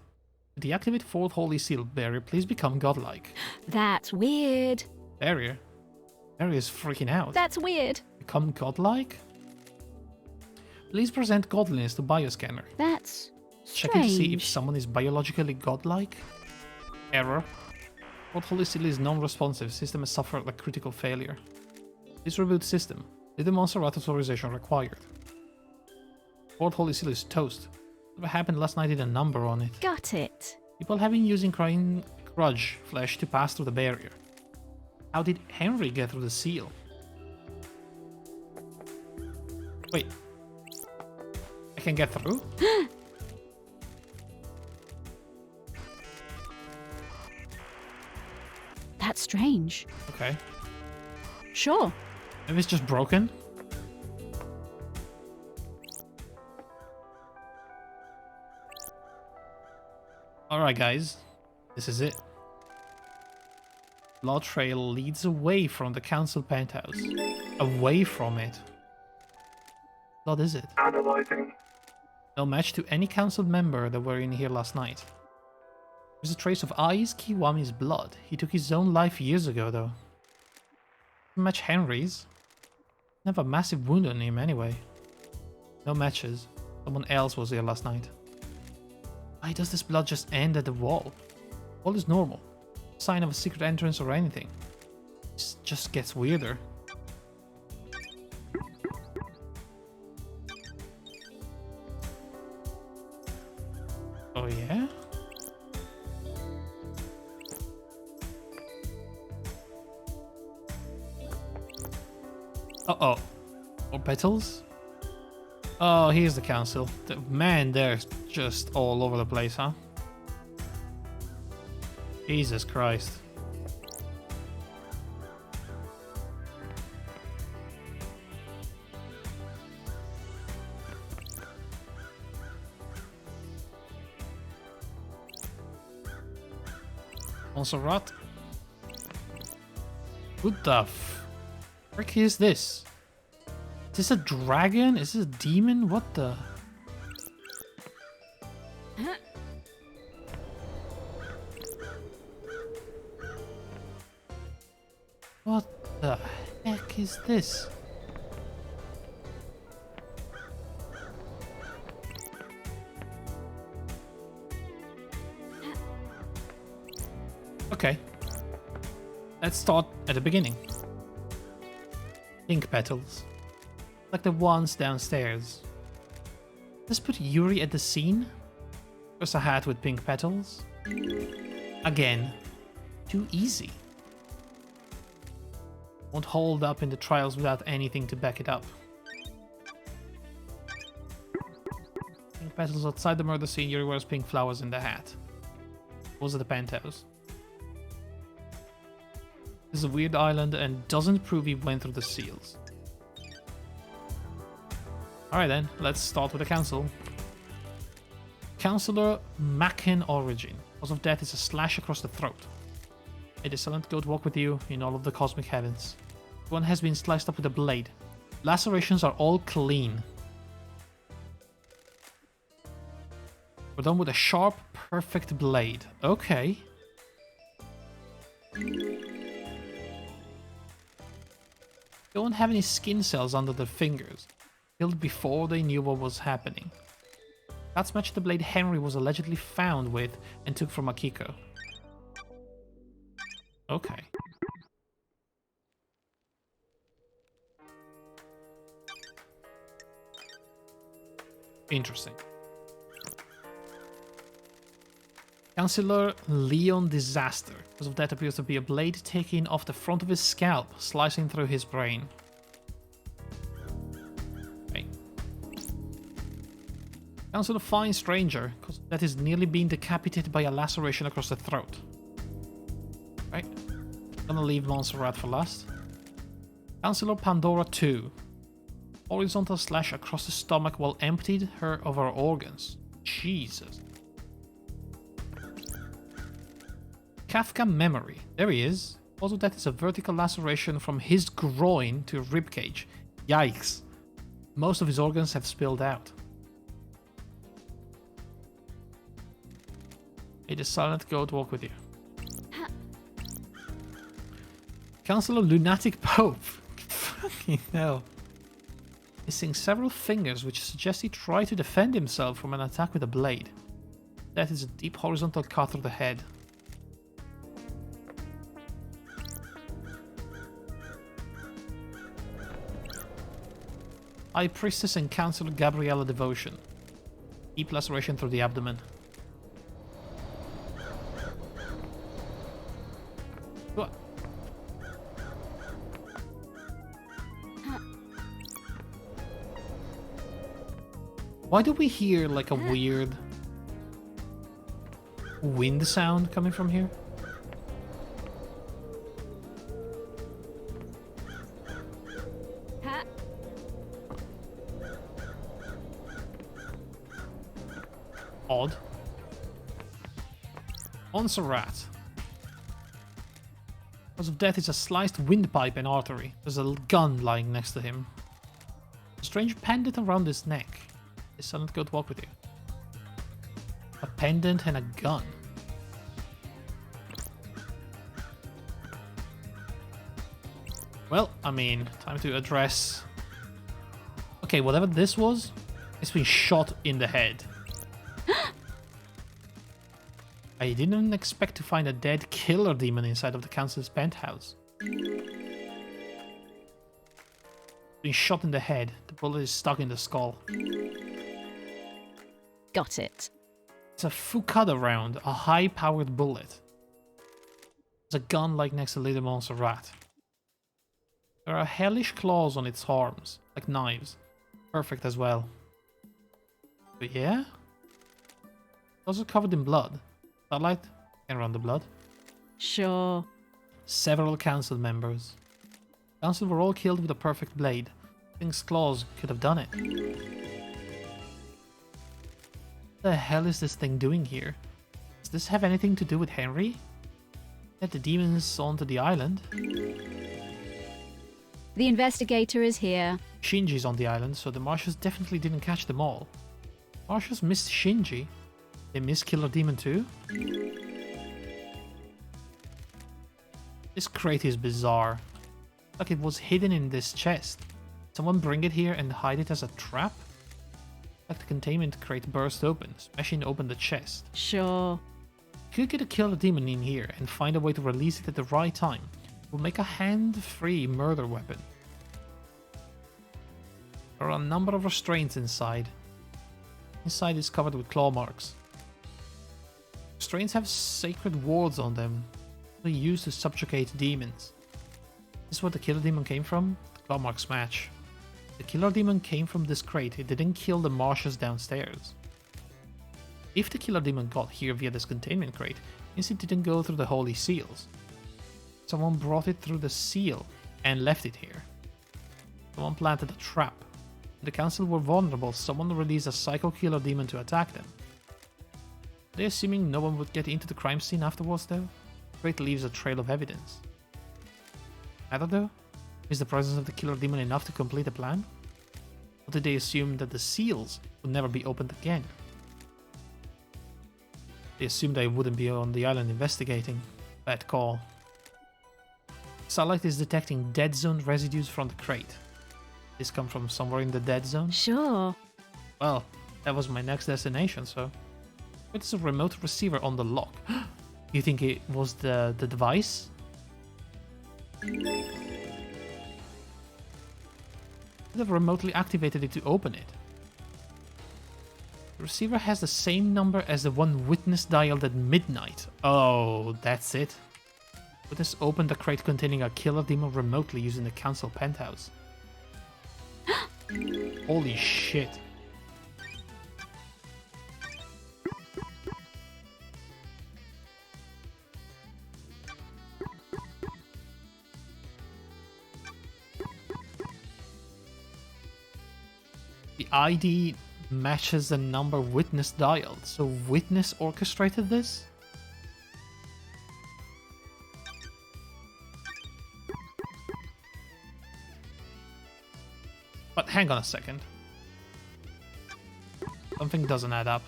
[SPEAKER 1] To deactivate fourth holy seal barrier, please become godlike.
[SPEAKER 2] That's weird.
[SPEAKER 1] Barrier? Barrier is freaking out.
[SPEAKER 2] That's weird.
[SPEAKER 1] Become godlike? Please present godliness to bioscanner.
[SPEAKER 2] That's
[SPEAKER 1] Checking to see if
[SPEAKER 2] strange.
[SPEAKER 1] someone is biologically godlike. Error. Fourth holy seal is non-responsive. System has suffered a critical failure. Please reboot system. Did the Montserrat authorization required? Fourth holy seal is toast. What happened last night did a number on it.
[SPEAKER 2] Got it.
[SPEAKER 1] People have been using crying grudge flesh to pass through the barrier. How did Henry get through the seal? Wait. I can get through?
[SPEAKER 2] That's strange.
[SPEAKER 1] Okay.
[SPEAKER 2] Sure.
[SPEAKER 1] Maybe it's just broken? Alright guys, this is it. Blood trail leads away from the council penthouse. Away from it. What is it?
[SPEAKER 3] Analyzing.
[SPEAKER 1] No match to any council member that were in here last night. There's a trace of Ai's Kiwami's blood. He took his own life years ago though. Doesn't match Henry's. Have a massive wound on him anyway. No matches. Someone else was here last night. Why does this blood just end at the wall? Wall is normal. Sign of a secret entrance or anything. It just gets weirder. Oh yeah? Uh-oh. More petals? Oh, here's the council. Man, they're just all over the place, huh? Jesus Christ. Montserrat? What the frick is this? Is this a dragon? Is this a demon? What the? What the heck is this? Okay. Let's start at the beginning. Pink petals. Like the ones downstairs. Let's put Yuri at the scene. Just a hat with pink petals. Again. Too easy. Won't hold up in the trials without anything to back it up. Pink petals outside the murder scene. Yuri wears pink flowers in the hat. Was at the penthouse. This is a weird island and doesn't prove he went through the seals. Alright then, let's start with the council. Councillor Mackin Origin. Cause of death is a slash across the throat. May the silent goat walk with you in all of the cosmic heavens. One has been sliced up with a blade. Lacerations are all clean. We're done with a sharp, perfect blade. Okay. Don't have any skin cells under their fingers. Killed before they knew what was happening. That's matched the blade Henry was allegedly found with and took from Akiko. Okay. Interesting. Councillor Leon Disaster. Because of that appears to be a blade taken off the front of his scalp, slicing through his brain. Okay. Council finds stranger, because that is nearly being decapitated by a laceration across the throat. Right. Gonna leave Montserrat for last. Councilor Pandora 2. Horizontal slash across the stomach while emptied her of her organs. Jesus. Kafka Memory. There he is. Also, that is a vertical laceration from his groin to ribcage. Yikes. Most of his organs have spilled out. May the silent goat walk with you. Councilor Lunatic Pope. Fucking hell. Missing several fingers, which suggests he tried to defend himself from an attack with a blade. That is a deep horizontal cut through the head. High Priestess and Councilor Gabriella Devotion. Deep laceration through the abdomen. What? Why do we hear like a weird wind sound coming from here? Odd. Montserrat. Cause of death is a sliced windpipe and artery. There's a gun lying next to him. A strange pendant around his neck. Is silent goat walk with you? A pendant and a gun. Well, I mean, time to address... Okay, whatever this was, it's been shot in the head. I didn't expect to find a dead killer demon inside of the council's penthouse. Been shot in the head. The bullet is stuck in the skull.
[SPEAKER 2] Got it.
[SPEAKER 1] It's a Fukada round, a high-powered bullet. There's a gun like next to Lady Montserrat. There are hellish claws on its arms, like knives. Perfect as well. But yeah? Also covered in blood. Starlight can run the blood.
[SPEAKER 2] Sure.
[SPEAKER 1] Several council members. Council were all killed with a perfect blade. Thing's claws could have done it. What the hell is this thing doing here? Does this have anything to do with Henry? Get the demons onto the island.
[SPEAKER 2] The investigator is here.
[SPEAKER 1] Shinji's on the island, so the Martians definitely didn't catch them all. Martians missed Shinji. They missed Killer Demon too? This crate is bizarre. Like it was hidden in this chest. Someone bring it here and hide it as a trap? Like the containment crate burst open, smashing open the chest.
[SPEAKER 2] Sure.
[SPEAKER 1] Could get a Killer Demon in here and find a way to release it at the right time. Will make a hand-free murder weapon. There are a number of restraints inside. Inside is covered with claw marks. Restraints have sacred wards on them, used to subjugate demons. Is this where the Killer Demon came from? The claw marks match. The Killer Demon came from this crate, it didn't kill the Martians downstairs. If the Killer Demon got here via this containment crate, means it didn't go through the Holy Seals. Someone brought it through the seal and left it here. Someone planted a trap. The council were vulnerable, someone released a Psycho Killer Demon to attack them. Are they assuming no one would get into the crime scene afterwards though? The crate leaves a trail of evidence. Either though? Is the presence of the Killer Demon enough to complete the plan? Or did they assume that the seals would never be opened again? They assumed I wouldn't be on the island investigating. Bad call. Starlight is detecting dead zone residues from the crate. This come from somewhere in the dead zone?
[SPEAKER 2] Sure.
[SPEAKER 1] Well, that was my next destination, so... It's a remote receiver on the lock. You think it was the device? They've remotely activated it to open it. The receiver has the same number as the one witness dialed at midnight. Oh, that's it. Witness opened a crate containing a killer demon remotely using the council penthouse. Holy shit. ID matches the number Witness dialed, so Witness orchestrated this? But hang on a second. Something doesn't add up.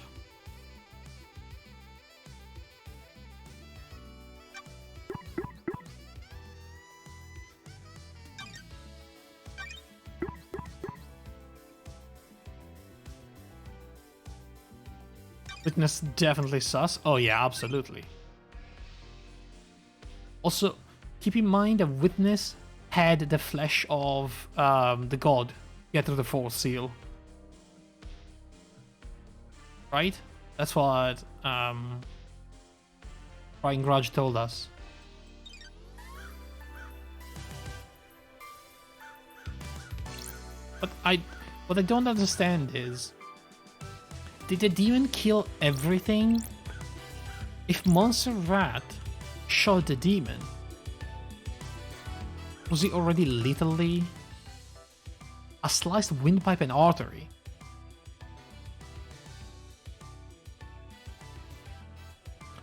[SPEAKER 1] Witness definitely sus. Oh yeah, absolutely. Also, keep in mind that Witness had the flesh of the god, Get Through the Fourth Seal. Right? That's what Crying Grudge told us. But what I don't understand is, did the demon kill everything? If Montserrat shot the demon, was he already literally a sliced windpipe and artery?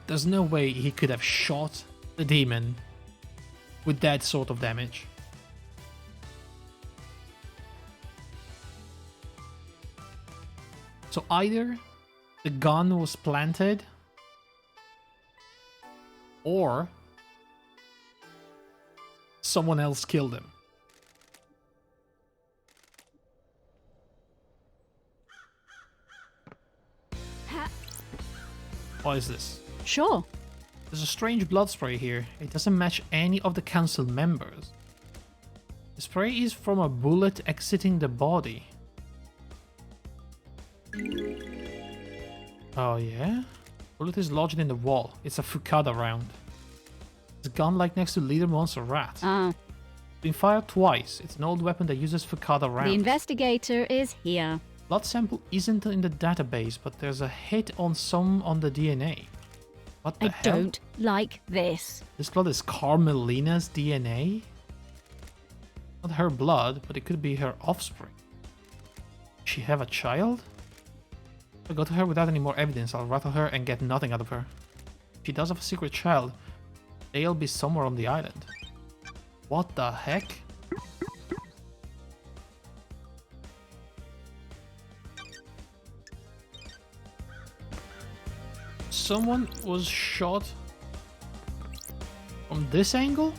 [SPEAKER 1] There's no way he could have shot the demon with that sort of damage. So either the gun was planted, or someone else killed him. What is this?
[SPEAKER 2] Sure.
[SPEAKER 1] There's a strange blood spray here. It doesn't match any of the council members. The spray is from a bullet exiting the body. Oh yeah? Bullet is lodged in the wall. It's a Fukada round. It's a gun like next to Leader Montserrat.
[SPEAKER 2] Ah,
[SPEAKER 1] Been fired twice. It's an old weapon that uses Fukada rounds.
[SPEAKER 2] the investigator is here.
[SPEAKER 1] Blood sample isn't in the database, but there's a hit on some on the DNA. What the
[SPEAKER 2] I
[SPEAKER 1] hell?
[SPEAKER 2] don't like this.
[SPEAKER 1] This blood is Carmelina's DNA? Not her blood, but it could be her offspring. Does she have a child? If I go to her without any more evidence, I'll rattle her and get nothing out of her. If she does have a secret child, they'll be somewhere on the island. What the heck? Someone was shot from this angle?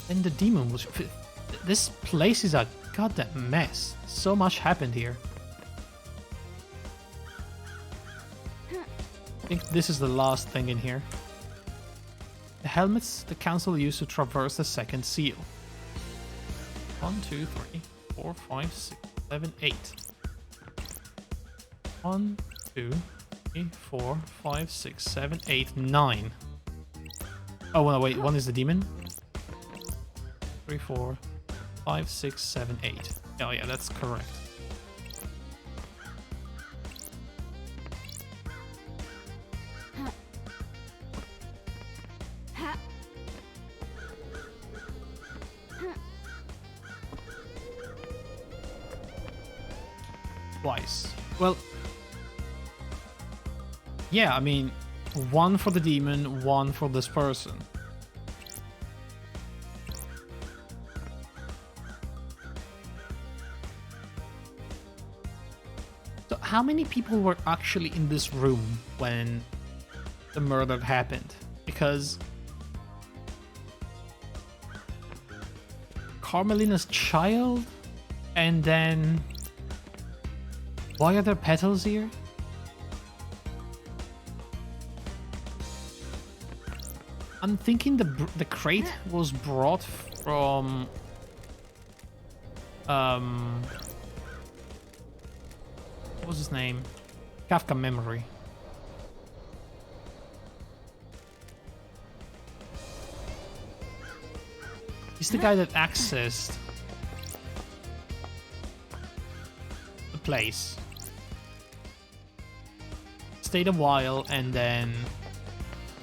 [SPEAKER 1] And the demon was... This place is a goddamn mess. So much happened here. I think this is the last thing in here. The helmets the council used to traverse the second seal. 1, 2, 3, 4, 5, 6, 7, 8. 1, 2, 3, 4, 5, 6, 7, 8, 9. Oh, no, wait, one is the demon. 3, 4, 5, 6, 7, 8. Oh yeah, that's correct. Twice. Well, yeah, I mean, one for the demon, one for this person. So how many people were actually in this room when the murder happened? Because Carmelina's child, and then why are there petals here? I'm thinking the crate was brought from what was his name? Kafka Memory. He's the guy that accessed the place. Stayed a while and then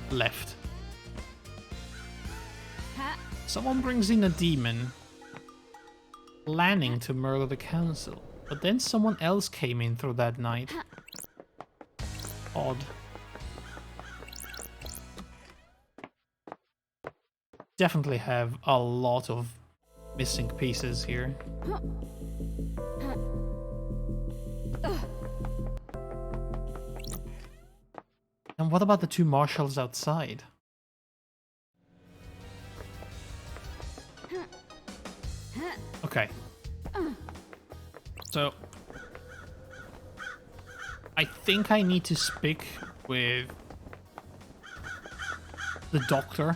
[SPEAKER 1] left. Someone brings in a demon planning to murder the council. But then someone else came in through that night. Odd. Definitely have a lot of missing pieces here. And what about the two marshals outside? Okay. So I think I need to speak with the doctor.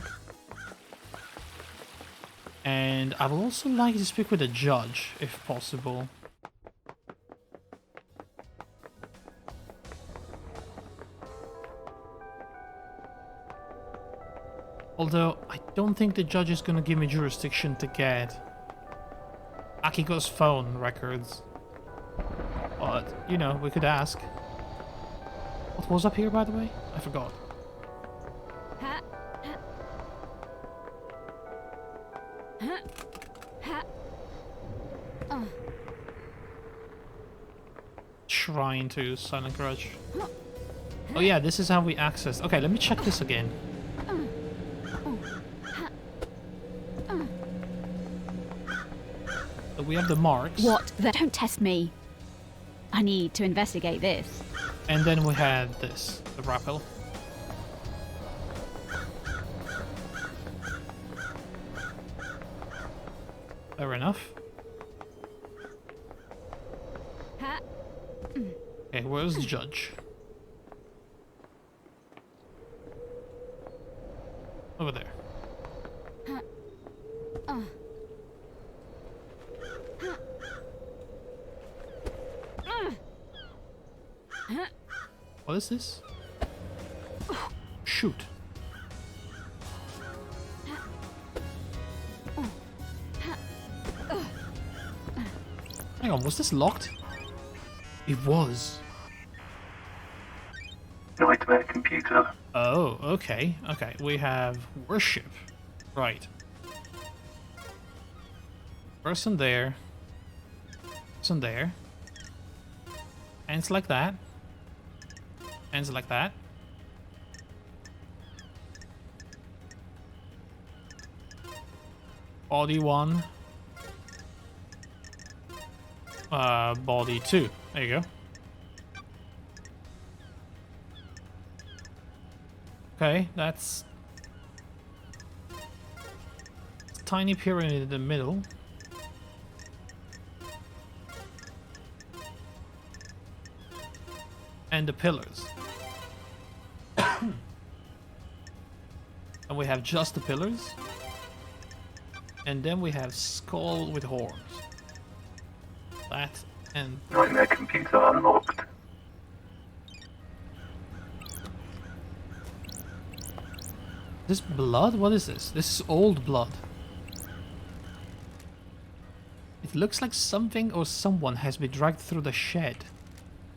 [SPEAKER 1] And I would also like to speak with the judge, if possible. Although, I don't think the judge is gonna give me jurisdiction to get Akiko's phone records. But, you know, we could ask. What was up here, by the way? I forgot. Shrine to Silent Grudge. Oh yeah, this is how we access. Okay, let me check this again. So we have the marks.
[SPEAKER 2] What? Don't test me. I need to investigate this.
[SPEAKER 1] And then we had this, the rappel. Fair enough. Okay, where's the judge? Over there. What is this? Shoot. Hang on, was this locked? It was.
[SPEAKER 3] Nightmare computer.
[SPEAKER 1] Oh, okay. Okay, we have worship. Right. Person there. Person there. Hands like that. Hands like that. Body 1. Body 2. There you go. Okay, that's a tiny pyramid in the middle. And the pillars. And we have just the pillars. And then we have skull with horns. That and
[SPEAKER 3] Nightmare computer unlocked.
[SPEAKER 1] this blood? What is this? This is old blood. It looks like something or someone has been dragged through the shed.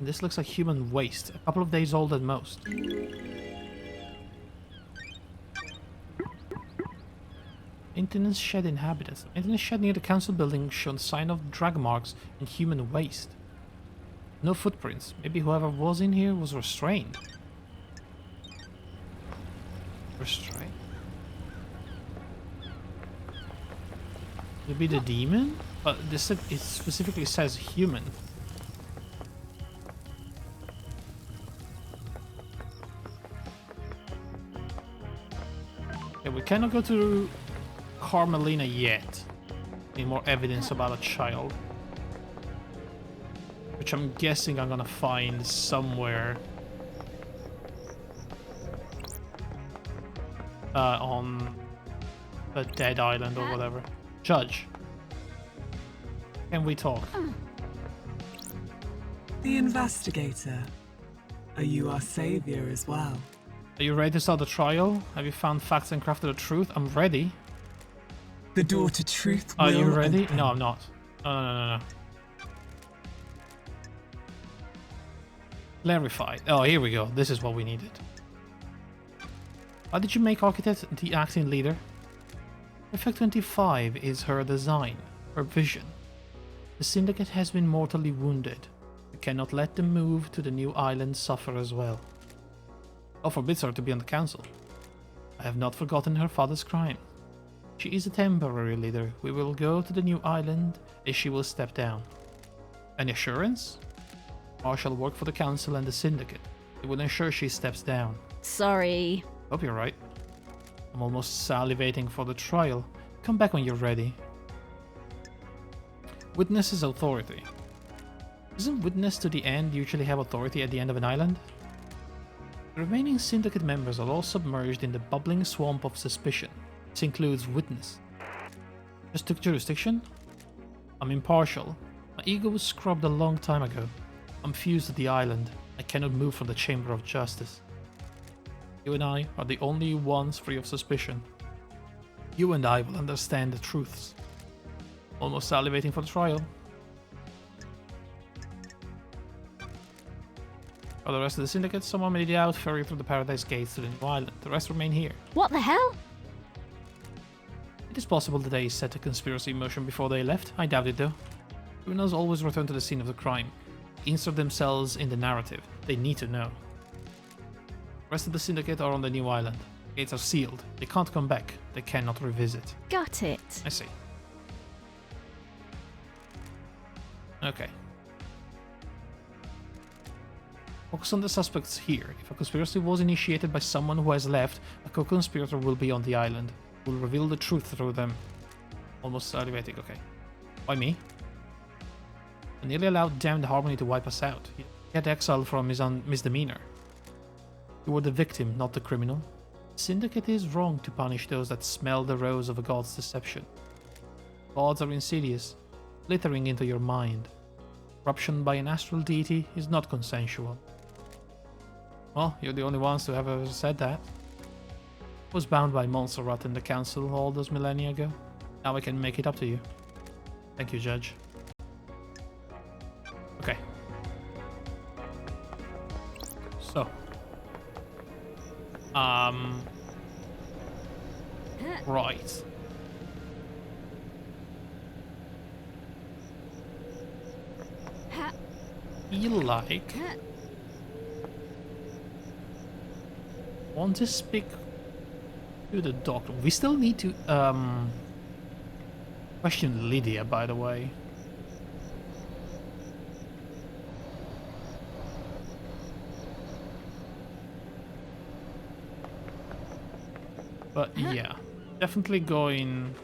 [SPEAKER 1] And this looks like human waste, a couple of days old at most. Maintenance shed inhabitants. Maintenance shed near the council building shown sign of drag marks and human waste. No footprints. Maybe whoever was in here was restrained. Restrained? Maybe the demon? But this it specifically says human. Okay, we cannot go to Carmelina yet. Need more evidence about a child. Which I'm guessing I'm gonna find somewhere on a dead island or whatever. Judge, can we talk?
[SPEAKER 7] The investigator. Are you our savior as well?
[SPEAKER 1] Are you ready to start the trial? Have you found facts and crafted the truth? I'm ready.
[SPEAKER 7] The door to truth
[SPEAKER 1] Are
[SPEAKER 7] will
[SPEAKER 1] you ready?
[SPEAKER 7] open.
[SPEAKER 1] No, I'm not. No. Clarify. Oh, here we go. This is what we needed. Why did you make Architect the acting leader? Effect 25 is her design, her vision. The Syndicate has been mortally wounded. We cannot let the move to the new island suffer as well. God forbids her to be on the council. I have not forgotten her father's crime. She is a temporary leader. We will go to the new island and she will step down. Any assurance? I shall work for the council and the Syndicate. It will ensure she steps down.
[SPEAKER 2] Sorry.
[SPEAKER 1] Hope you're right. I'm almost salivating for the trial. Come back when you're ready. Witness is authority. Doesn't witness to the end usually have authority at the end of an island? The remaining Syndicate members are all submerged in the bubbling swamp of suspicion. This includes witness. Just took jurisdiction? I'm impartial. My ego was scrubbed a long time ago. I'm fused to the island. I cannot move from the chamber of justice. You and I are the only ones free of suspicion. You and I will understand the truths. Almost salivating for the trial. For the rest of the Syndicate, someone made it out, ferry through the Paradise Gates to the new island. The rest remain here.
[SPEAKER 2] What the hell?
[SPEAKER 1] It is possible that they set a conspiracy in motion before they left. I doubt it though. Criminals always return to the scene of the crime. Insert themselves in the narrative. They need to know. The rest of the Syndicate are on the new island. Gates are sealed. They can't come back. They cannot revisit.
[SPEAKER 2] Got it.
[SPEAKER 1] I see. Okay. Focus on the suspects here. If a conspiracy was initiated by someone who has left, a co-conspirator will be on the island. Will reveal the truth through them. Almost salivating, okay. Why me? I nearly allowed Damned Harmony to wipe us out. He had exiled from his misdemeanor. You were the victim, not the criminal. The Syndicate is wrong to punish those that smell the rose of a god's deception. Gods are insidious, glittering into your mind. Corruption by an astral deity is not consensual. Well, you're the only ones to have ever said that. I was bound by Montserrat and the council all those millennia ago. Now I can make it up to you. Thank you, Judge. Okay. So. Right. Feel like want to speak to the doctor. We still need to question Lydia, by the way. But yeah, definitely going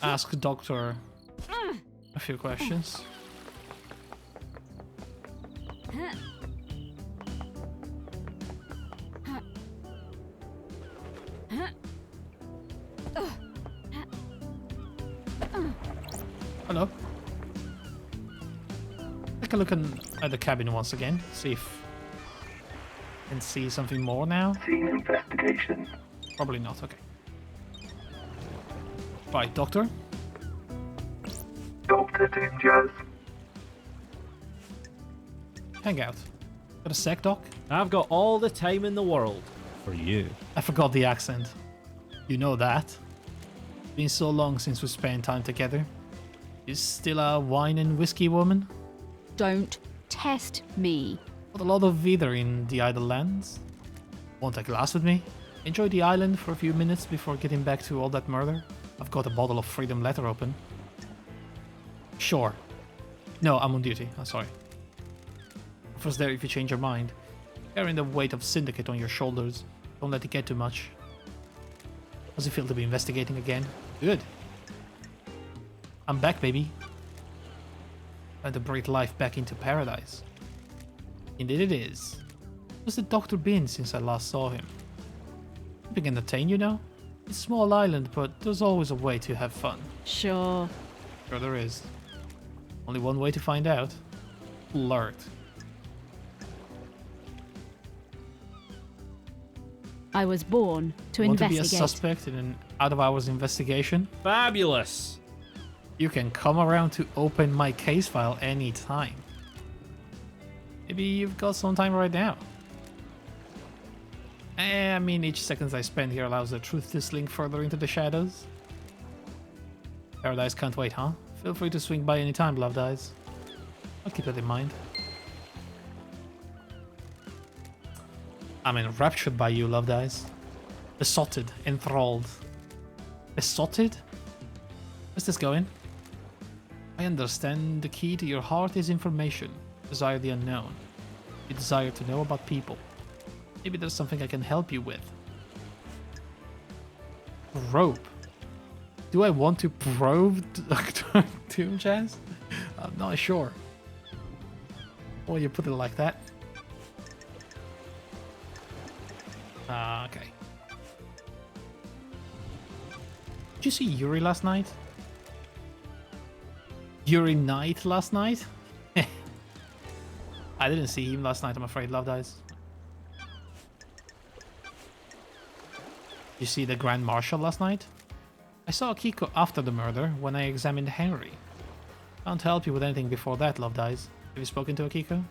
[SPEAKER 1] ask Doctor a few questions. Hello. Take a look at the cabin once again. See if I can see something more now.
[SPEAKER 3] Scene investigation.
[SPEAKER 1] Probably not. Okay. Right, Doctor.
[SPEAKER 3] Doctor doing jazz.
[SPEAKER 1] Hang out. Got a sec, Doc?
[SPEAKER 8] I've got all the time in the world for you.
[SPEAKER 1] I forgot the accent. You know that. Been so long since we spent time together. You still a wine and whiskey woman?
[SPEAKER 2] Don't test me.
[SPEAKER 1] Not a lot of either in the Idle Lands. Want a glass with me? Enjoy the island for a few minutes before getting back to all that murder? I've got a bottle of Freedom Letter open. Sure. No, I'm on duty. I'm sorry. Offers there if you change your mind. Carrying the weight of Syndicate on your shoulders. Don't let it get too much. How's it feel to be investigating again? Good. I'm back, baby. And to breathe life back into paradise. Indeed it is. Where's the doctor been since I last saw him? Keeping entertained, you know? It's a small island, but there's always a way to have fun.
[SPEAKER 2] Sure.
[SPEAKER 1] Sure there is. Only one way to find out. Flirt.
[SPEAKER 2] I was born to
[SPEAKER 1] Want to be a
[SPEAKER 2] investigate.
[SPEAKER 1] suspect in an out-of-hours investigation?
[SPEAKER 8] Fabulous.
[SPEAKER 1] You can come around to open my case file anytime. Maybe you've got some time right now. I mean, each second I spend here allows the truth to slink further into the shadows. Paradise can't wait, huh? Feel free to swing by anytime, Love Dies. I'll keep that in mind. I'm enraptured by you, Love Dies. Besotted, enthralled. Besotted? Where's this going? I understand the key to your heart is information. Desire the unknown. You desire to know about people. Maybe there's something I can help you with. Probe. Do I want to probe Dr. Doom Jazz? I'm not sure. Or you put it like that. Okay. Did you see Yuri last night? Yuri Knight last night? I didn't see him last night, I'm afraid. Love Dies. You see the Grand Marshal last night? I saw Akiko after the murder when I examined Henry. Can't help you with anything before that, Love Dies. Have you spoken to Akiko?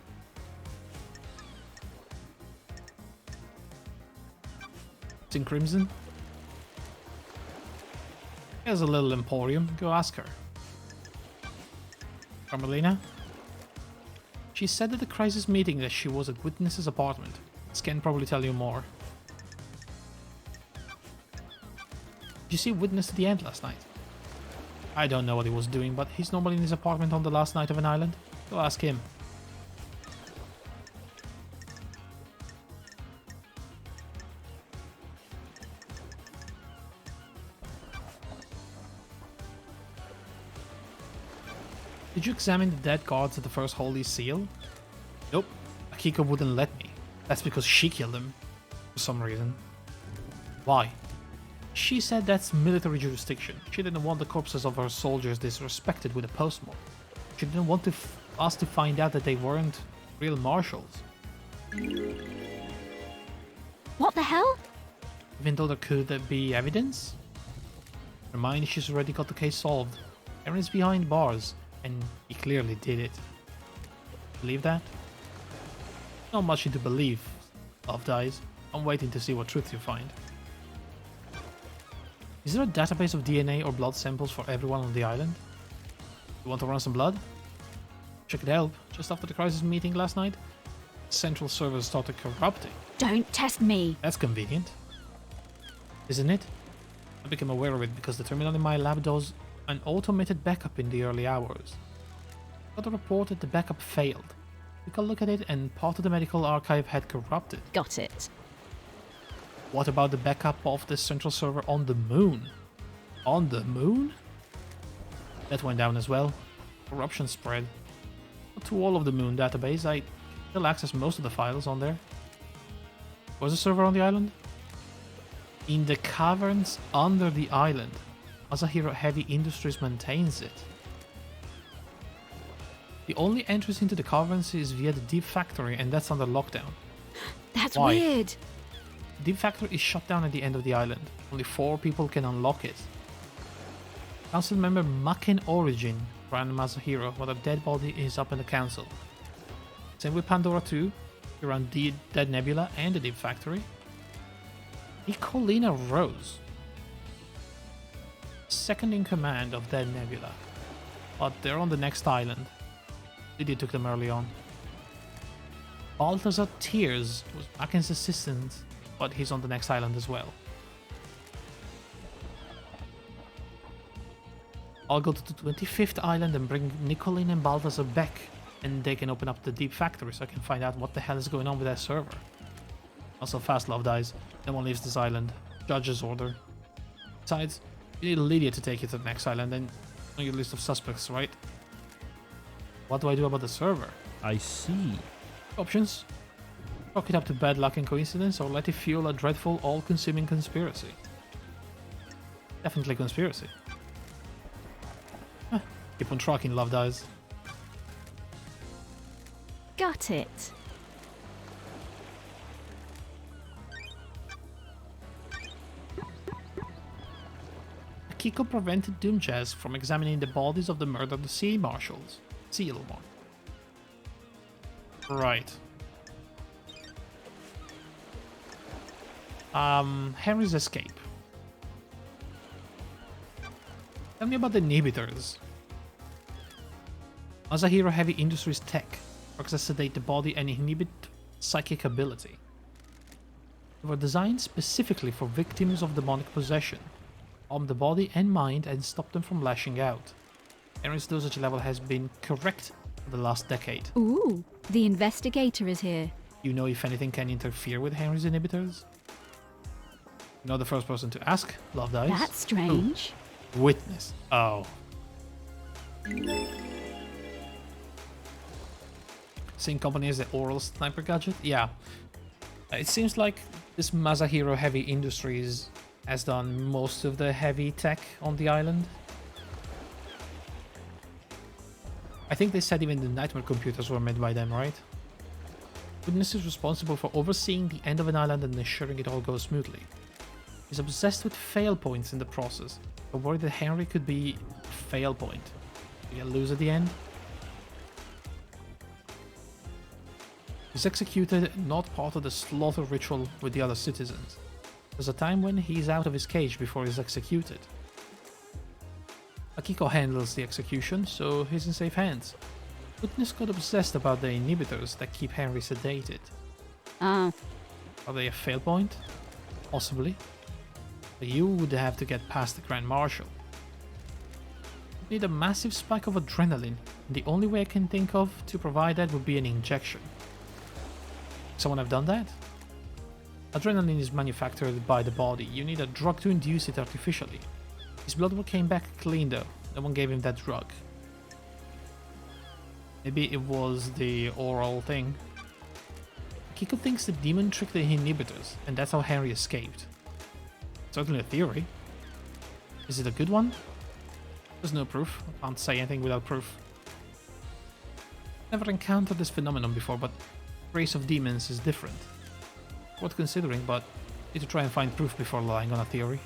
[SPEAKER 1] It's in Crimson. Here's a little emporium. Go ask her. Carmelina? She said at the crisis meeting that she was at Witness's apartment. This can probably tell you more. Did you see Witness at the end last night? I don't know what he was doing, but he's normally in his apartment on the last night of an island. Go ask him. Did you examine the dead guards at the first Holy Seal? Nope. Akiko wouldn't let me. That's because she killed them. For some reason. Why? She said that's military jurisdiction. She didn't want the corpses of her soldiers disrespected with a postmortem. She didn't want us to find out that they weren't real marshals.
[SPEAKER 2] What the hell?
[SPEAKER 1] Even though there could be evidence? Remind she's already got the case solved. Aaron's behind bars, and he clearly did it. Believe that? Not much to believe. Love Dies. I'm waiting to see what truth you find. Is there a database of DNA or blood samples for everyone on the island? You want to run some blood? Which could help. Just after the crisis meeting last night, central servers started corrupting.
[SPEAKER 2] Don't test me.
[SPEAKER 1] That's convenient. Isn't it? I became aware of it because the terminal in my lab does an automated backup in the early hours. Got a report that the backup failed. Took a look at it and part of the medical archive had corrupted.
[SPEAKER 2] Got it.
[SPEAKER 1] What about the backup of the central server on the moon? On the moon? That went down as well. Corruption spread. Not to all of the moon database, I still access most of the files on there. Where's the server on the island? In the caverns under the island. Masahiro Heavy Industries maintains it. The only entrance into the caverns is via the Deep Factory, and that's under lockdown.
[SPEAKER 2] That's
[SPEAKER 1] Why?
[SPEAKER 2] weird.
[SPEAKER 1] The Deep Factory is shut down at the end of the island. Only 4 people can unlock it. Council member Makin Origin ran Masahiro, while a dead body is up in the council. Same with Pandora 2. He ran the Dead Nebula and the Deep Factory. Nicolina Rose, second in command of Dead Nebula, but they're on the next island. Lydia took them early on. Balthazar Tears was Makin's assistant, but he's on the next island as well. I'll go to the 25th island and bring Nicolene and Balthazar back, and they can open up the Deep Factory so I can find out what the hell is going on with that server. Also, fast Love Dies. No one leaves this island. Judge's order. Besides, you need Lydia to take you to the next island and on your list of suspects, right? What do I do about the server?
[SPEAKER 8] I see.
[SPEAKER 1] Options. Chalk it up to bad luck and coincidence, or let it fuel a dreadful, all-consuming conspiracy. Definitely conspiracy. Keep on tracking, Love Dies.
[SPEAKER 2] Got it.
[SPEAKER 1] Akiko prevented Doomchaz from examining the bodies of the murdered sea marshals. Seal one. Right. Henry's escape. Tell me about the inhibitors. Masahiro Heavy Industries tech works to sedate the body and inhibit psychic ability. They were designed specifically for victims of demonic possession, calm the body and mind and stop them from lashing out. Henry's dosage level has been correct for the last decade.
[SPEAKER 2] Ooh, the investigator is here.
[SPEAKER 1] You know if anything can interfere with Henry's inhibitors? You're not the first person to ask, Love Dice.
[SPEAKER 2] That's strange.
[SPEAKER 1] Ooh, witness. Oh. Same company as the oral sniper gadget? Yeah. It seems like this Masahiro Heavy Industries has done most of the heavy tech on the island. I think they said even the nightmare computers were made by them, right? Witness is responsible for overseeing the end of an island and ensuring it all goes smoothly. He's obsessed with fail points in the process, but worried that Henry could be a fail point. Did he lose at the end? He's executed, not part of the slaughter ritual with the other citizens. There's a time when he's out of his cage before he's executed. Akiko handles the execution, so he's in safe hands. Witness got obsessed about the inhibitors that keep Henry sedated.
[SPEAKER 2] Ah,
[SPEAKER 1] Are they a fail point? Possibly. But you would have to get past the Grand Marshal. You need a massive spike of adrenaline, and the only way I can think of to provide that would be an injection. Someone have done that? Adrenaline is manufactured by the body. You need a drug to induce it artificially. His blood work came back clean though. No one gave him that drug. Maybe it was the oral thing. Kiko thinks the demon tricked the inhibitors, and that's how Henry escaped. Certainly a theory. Is it a good one? There's no proof. I can't say anything without proof. Never encountered this phenomenon before, but race of demons is different. Worth considering, but need to try and find proof before relying on a theory.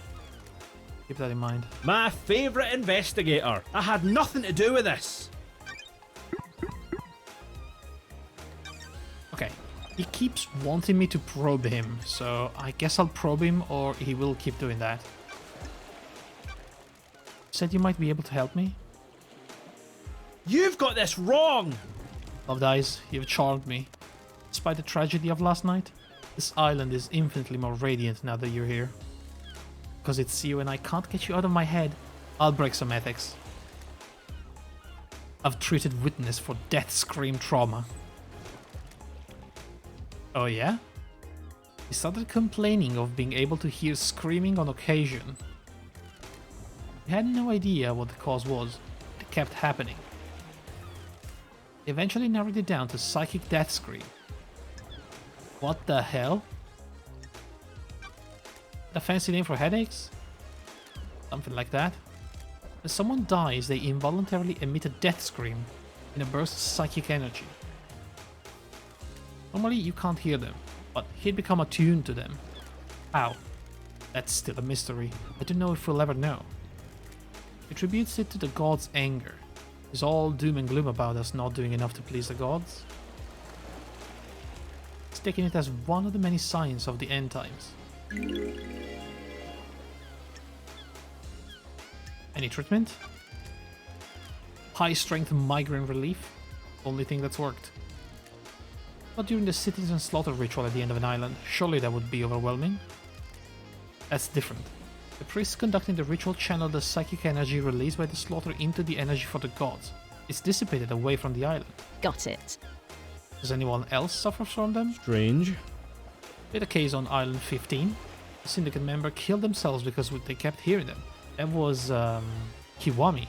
[SPEAKER 1] Keep that in mind.
[SPEAKER 8] My favourite investigator. I had nothing to do with this.
[SPEAKER 1] Okay, he keeps wanting me to probe him, so I guess I'll probe him or he will keep doing that. Said you might be able to help me?
[SPEAKER 8] You've got this wrong.
[SPEAKER 1] Loved Eyes, you've charmed me. Despite the tragedy of last night, this island is infinitely more radiant now that you're here. Because it's you and I can't get you out of my head, I'll break some ethics. I've treated Witness for death scream trauma. Oh yeah? He started complaining of being able to hear screaming on occasion. He had no idea what the cause was, but it kept happening. He eventually narrowed it down to psychic death scream. What the hell? A fancy name for headaches? Something like that. When someone dies, they involuntarily emit a death scream in a burst of psychic energy. Normally you can't hear them, but he'd become attuned to them. How? That's still a mystery. I don't know if we'll ever know. He attributes it to the gods' anger. He's all doom and gloom about us not doing enough to please the gods. He's taking it as one of the many signs of the end times. Any treatment? High strength migraine relief? Only thing that's worked. Not during the citizen slaughter ritual at the end of an island. Surely that would be overwhelming. That's different. The priest conducting the ritual channeled the psychic energy released by the slaughter into the energy for the gods. It's dissipated away from the island.
[SPEAKER 2] got it.
[SPEAKER 1] Does anyone else suffer from them?
[SPEAKER 8] Strange.
[SPEAKER 1] We had a case on Island 15. A syndicate member killed themselves because they kept hearing them. That was Kiwami.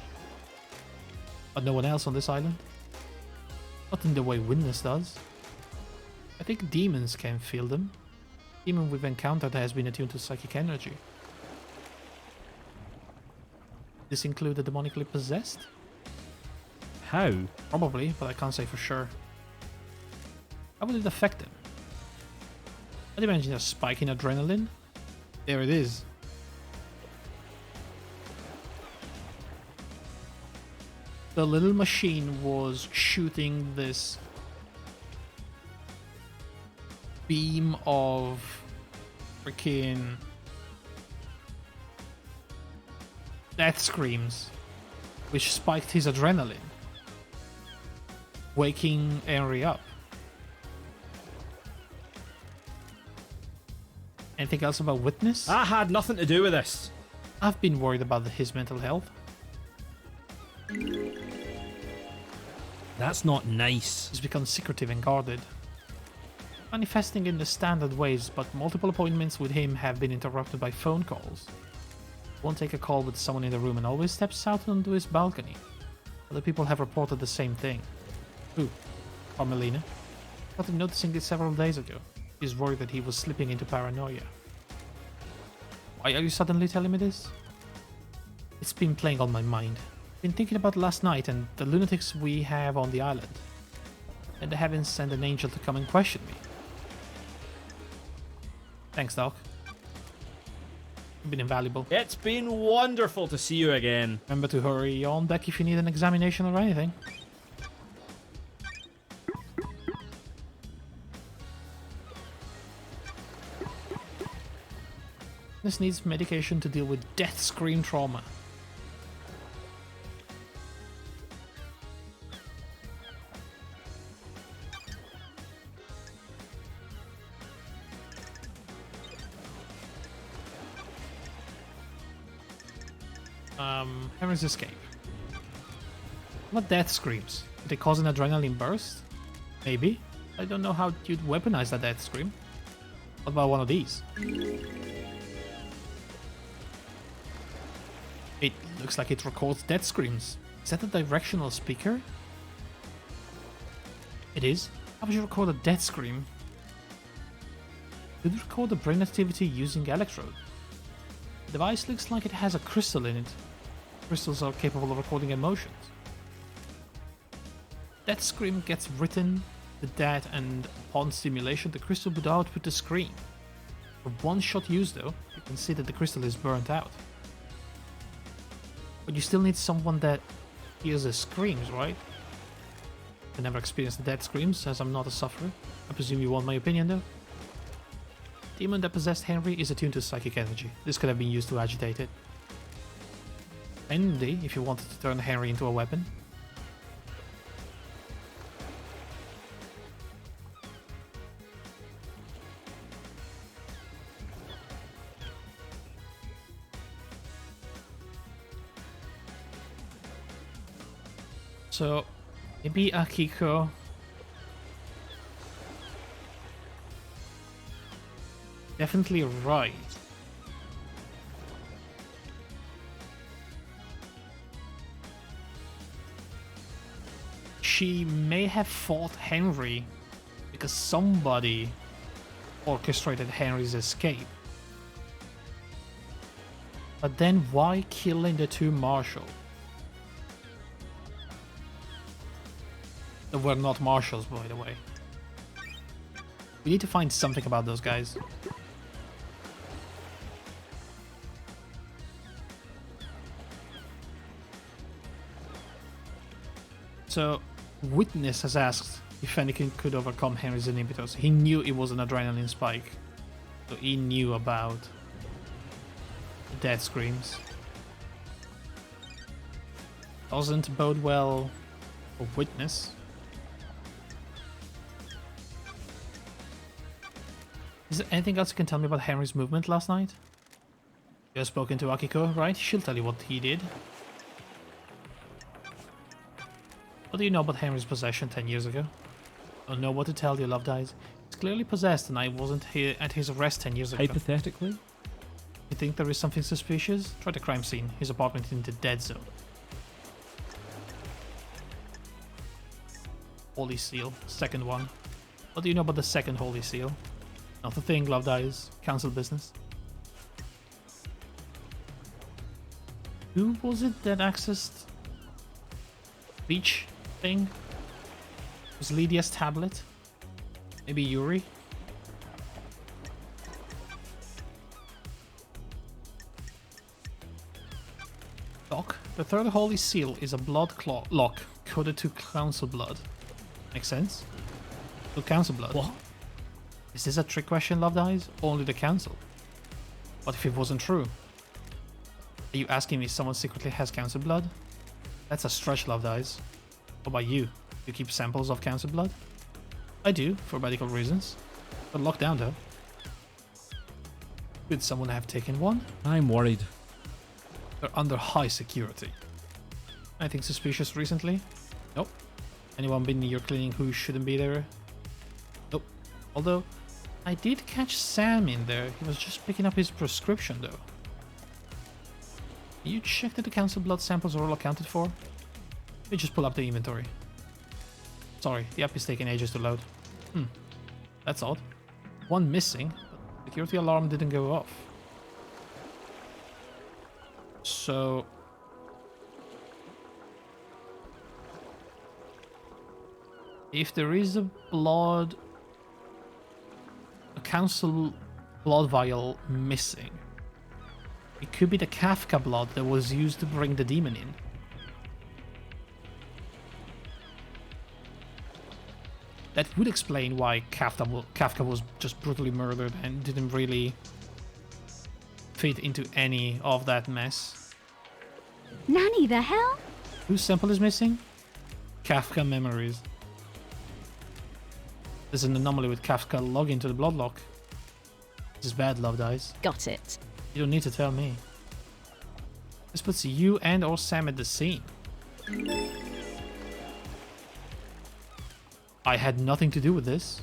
[SPEAKER 1] But no one else on this island. Not in the way Witness does. I think demons can feel them. Demon we've encountered has been attuned to psychic energy. This include the demonically possessed?
[SPEAKER 8] How?
[SPEAKER 1] Probably, but I can't say for sure. How would it affect them? I'd imagine a spike in adrenaline. There it is. The little machine was shooting this beam of freaking death screams which spiked his adrenaline, waking Henry up. Anything else about Witness?
[SPEAKER 8] I had nothing to do with this.
[SPEAKER 1] I've been worried about his mental health.
[SPEAKER 8] That's not nice.
[SPEAKER 1] He's become secretive and guarded, manifesting in the standard ways, but multiple appointments with him have been interrupted by phone calls. Won't take a call with someone in the room and always steps out onto his balcony. Other people have reported the same thing. Who? Carmelina. Started noticing this several days ago. He's worried that he was slipping into paranoia. Why are you suddenly telling me this? It's been playing on my mind. Been thinking about last night and the lunatics we have on the island. And the heavens sent an angel to come and question me. Thanks, Doc. You've been invaluable.
[SPEAKER 8] It's been wonderful to see you again.
[SPEAKER 1] Remember to hurry on back if you need an examination or anything. This needs medication to deal with death scream trauma. Henry's escape. What death screams? Did they cause an adrenaline burst? Maybe. I don't know how you'd weaponize that death scream. What about one of these? It looks like it records death screams. Is that a directional speaker? It is. How would you record a death scream? Could you record the brain activity using electrode? The device looks like it has a crystal in it. Crystals are capable of recording emotions. Death scream gets written, the dead, and upon stimulation the crystal would output the scream. For one shot use though, you can see that the crystal is burnt out. But you still need someone that hears the screams, right? I never experienced the death screams, as I'm not a sufferer. I presume you want my opinion though? The demon that possessed Henry is attuned to psychic energy. This could have been used to agitate it. Handy if you wanted to turn Henry into a weapon. So, maybe Akiko. Definitely right. She may have fought Henry because somebody orchestrated Henry's escape. But then why killing the two marshals? They were not marshals, by the way. We need to find something about those guys. So, Witness has asked if Fennekin could overcome Henry's inhibitors. He knew it was an adrenaline spike. So he knew about the death screams. Doesn't bode well for Witness. Is there anything else you can tell me about Henry's movement last night? You have spoken to Akiko, right? She'll tell you what he did. What do you know about Henry's possession 10 years ago? Don't know what to tell you, Loved Eyes. He's clearly possessed and I wasn't here at his arrest 10 years ago.
[SPEAKER 8] Hypothetically?
[SPEAKER 1] You think there is something suspicious? Try the crime scene. His apartment in the dead zone. Holy Seal. Second one. What do you know about the second Holy Seal? Not a thing, Loved Eyes. Council business. Who was it that accessed Beach thing? Was Lydia's tablet? Maybe Yuri? Doc, the third Holy Seal is a blood lock coded to council blood. Makes sense? To council blood.
[SPEAKER 8] What?
[SPEAKER 1] Is this a trick question, Loved Eyes? Only the council. What if it wasn't true? Are you asking me if someone secretly has council blood? That's a stretch, Love Dice. What about you? You keep samples of cancer blood? I do, for medical reasons. But locked down though. Could someone have taken one?
[SPEAKER 9] I'm worried.
[SPEAKER 1] They're under high security. Anything suspicious recently? Nope. Anyone been in your clinic who shouldn't be there? Nope. Although, I did catch Sam in there. He was just picking up his prescription though. Can you check that the cancer blood samples are all accounted for? Let me just pull up the inventory. Sorry, the app is taking ages to load. That's odd. One missing, but the security alarm didn't go off. So... if there is a council blood vial missing, it could be the Kafka blood that was used to bring the demon in. That would explain why Kafka was just brutally murdered and didn't really fit into any of that mess.
[SPEAKER 2] Nanny, the hell?
[SPEAKER 1] Whose sample is missing? Kafka memories. There's an anomaly with Kafka login to the bloodlock. This is bad, Love Dice.
[SPEAKER 2] Got it.
[SPEAKER 1] You don't need to tell me. This puts you and or Sam at the scene. I had nothing to do with this.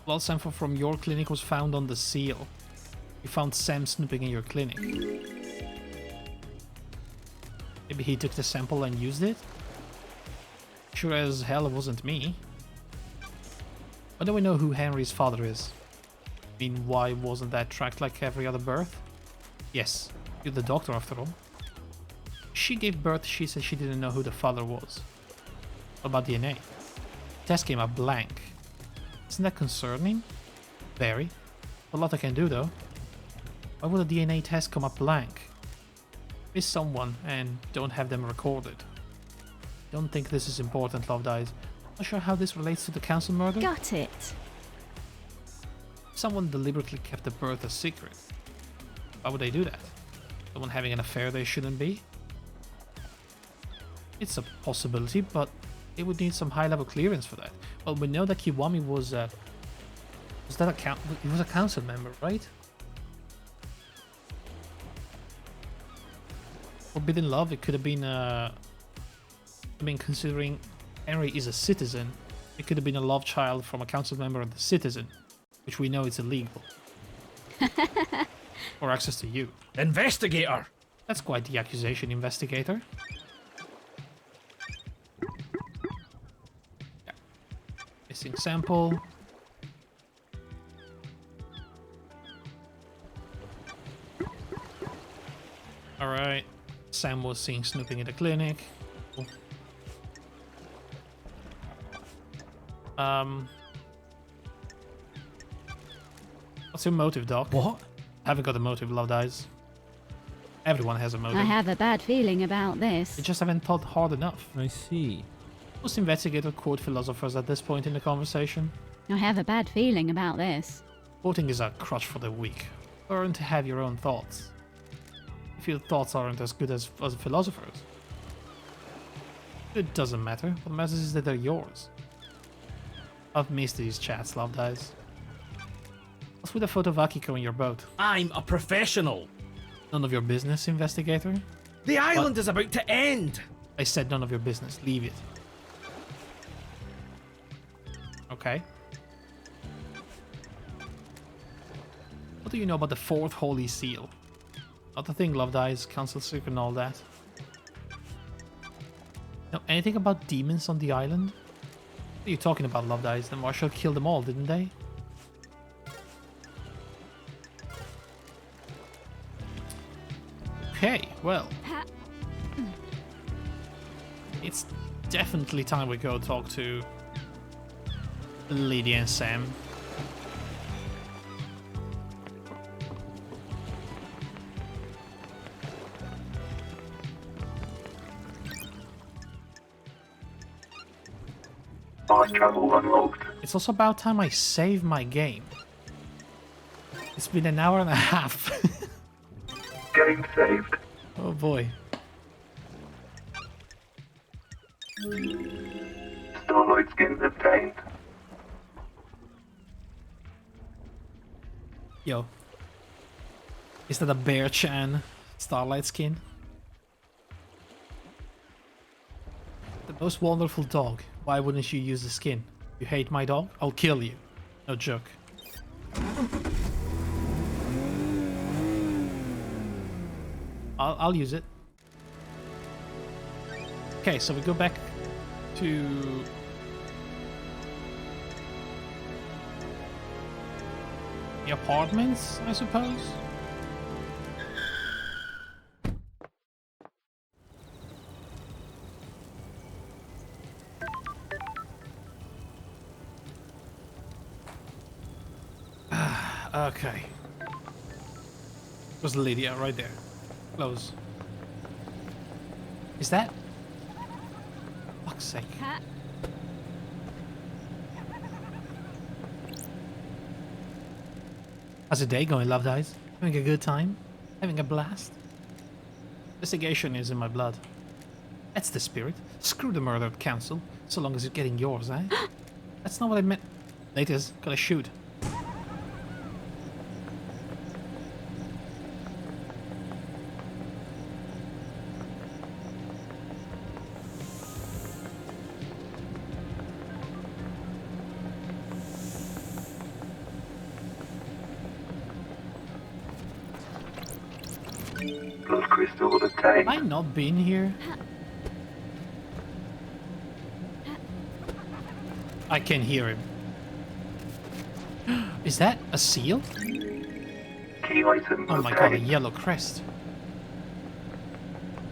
[SPEAKER 1] Blood sample from your clinic was found on the seal. You found Sam snooping in your clinic. Maybe he took the sample and used it? Sure as hell it wasn't me. Why don't we know who Henry's father is? I mean, why wasn't that tracked like every other birth? Yes, you're the doctor after all. She gave birth, she said she didn't know who the father was. What about DNA? Test came up blank. Isn't that concerning? Very. A lot I can do though. Why would a DNA test come up blank? Miss someone and don't have them recorded. Don't think this is important, Love Dice. Not sure how this relates to the council murder.
[SPEAKER 2] Got it.
[SPEAKER 1] Someone deliberately kept the birth a secret. Why would they do that? Someone having an affair they shouldn't be? It's a possibility, but it would need some high-level clearance for that. Well, we know that Kiwami was that he was a council member, right? Forbidden love. It could have been. I mean, considering Henry is a citizen, it could have been a love child from a council member and a citizen, which we know is illegal. Or access to you.
[SPEAKER 8] Investigator!
[SPEAKER 1] That's quite the accusation, investigator. Yeah. Missing sample. Alright. Sam was seen snooping in the clinic. Cool. What's your motive, Doc?
[SPEAKER 9] What?
[SPEAKER 1] Haven't got a motive, Love Dice. Everyone has a motive.
[SPEAKER 2] I have a bad feeling about
[SPEAKER 1] They
[SPEAKER 2] this.
[SPEAKER 1] just haven't thought hard enough.
[SPEAKER 9] I see.
[SPEAKER 1] Most investigators quote philosophers at this point in the conversation.
[SPEAKER 2] I have a bad feeling about this.
[SPEAKER 1] Quoting is a crutch for the weak. Learn to have your own thoughts. If your thoughts aren't as good as a philosopher's, it doesn't matter. What matters is that they're yours. I've missed these chats, Love Dice. What's with the photo of Akiko in your boat?
[SPEAKER 8] I'm a professional.
[SPEAKER 1] None of your business, investigator?
[SPEAKER 8] The island is about to end.
[SPEAKER 1] I said none of your business. Leave it. Okay. What do you know about the fourth holy seal? Not the thing, Love Dice, council secret and all that. Know anything about demons on the island? What are you talking about, Love Dice? The Marshal killed them all, didn't they? Okay, well. It's definitely time we go talk to Lady and Sam.
[SPEAKER 3] Fast travel unlocked.
[SPEAKER 1] It's also about time I save my game. It's been an hour and a half.
[SPEAKER 3] Game saved.
[SPEAKER 1] Oh boy.
[SPEAKER 3] Starlight skin obtained.
[SPEAKER 1] Yo. Is that a Bear Chan Starlight skin? The most wonderful dog. Why wouldn't you use the skin? You hate my dog? I'll kill you. No joke. I'll use it. Okay, so we go back to... the apartments, I suppose? Okay. Was Lydia right there? Close. Is that? Fuck's sake.
[SPEAKER 2] Ha.
[SPEAKER 1] How's your day going, Love Dice? Having a good time? Having a blast? Investigation is in my blood. That's the spirit. Screw the murdered council, so long as you're getting yours, eh? That's not what I meant. Laters, gotta shoot.
[SPEAKER 3] Blood crystal obtained.
[SPEAKER 1] Have I not been here? I can hear him. Is that a seal?
[SPEAKER 3] Key item
[SPEAKER 1] Oh my god, a
[SPEAKER 3] obtained.
[SPEAKER 1] yellow crest.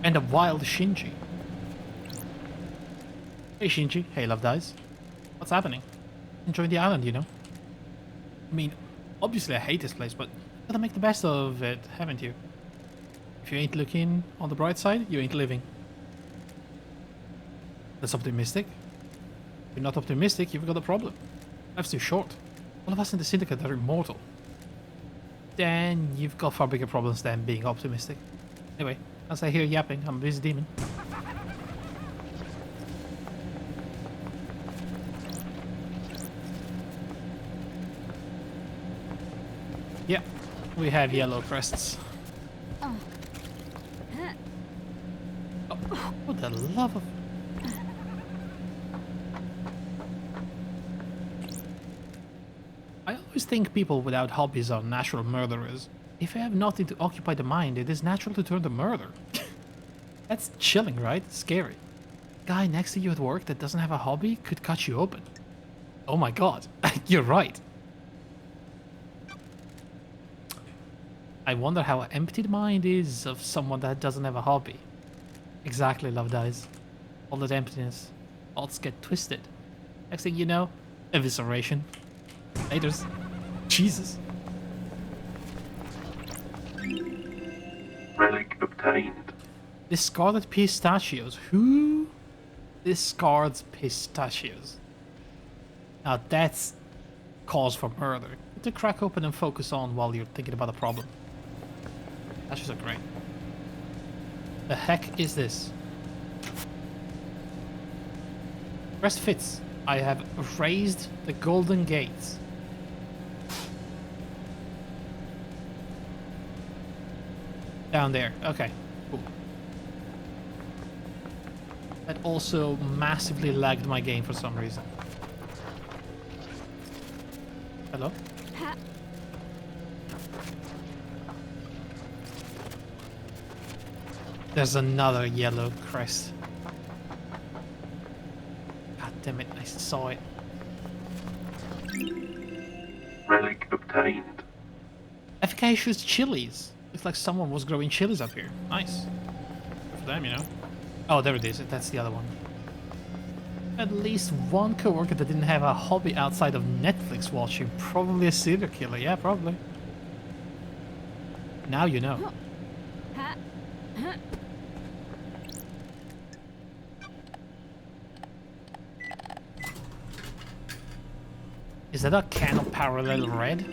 [SPEAKER 1] And a wild Shinji. Hey Shinji, hey Love Dice. What's happening? Enjoying the island, you know? I mean, obviously I hate this place, but you gotta make the best of it, haven't you? If you ain't looking on the bright side, you ain't living. That's optimistic. If you're not optimistic, you've got a problem. Life's too short. All of us in the syndicate are immortal. Then you've got far bigger problems than being optimistic. Anyway, as I hear yapping, I'm a busy demon. Yeah, we have yellow crests.
[SPEAKER 2] Oh. Ha.
[SPEAKER 1] Oh, for the love of... I always think people without hobbies are natural murderers. If you have nothing to occupy the mind, it is natural to turn to murder. That's chilling, right? Scary. Guy next to you at work that doesn't have a hobby could cut you open. Oh my god, you're right. I wonder how empty the mind is of someone that doesn't have a hobby. Exactly, Love Dies. All that emptiness. Thoughts get twisted. Next thing you know, evisceration. Laters. Jesus.
[SPEAKER 3] Relic obtained.
[SPEAKER 1] Discarded pistachios. Who discards pistachios? Now that's cause for murder. To crack open and focus on while you're thinking about a problem. Pistachios are great. The heck is this? Rest fits. I have raised the golden gates. Down there. Okay. Cool. That also massively lagged my game for some reason. Hello?
[SPEAKER 2] Ha.
[SPEAKER 1] There's another yellow crest. God damn it, I saw it.
[SPEAKER 3] Relic obtained.
[SPEAKER 1] Efficacious chilies. Looks like someone was growing chilies up here. Nice. Good for them, you know. Oh, there it is. That's the other one. At least one coworker that didn't have a hobby outside of Netflix watching. Probably a serial killer. Yeah, probably. Now you know.
[SPEAKER 2] Ha. Ha.
[SPEAKER 1] Is that a can of parallel red?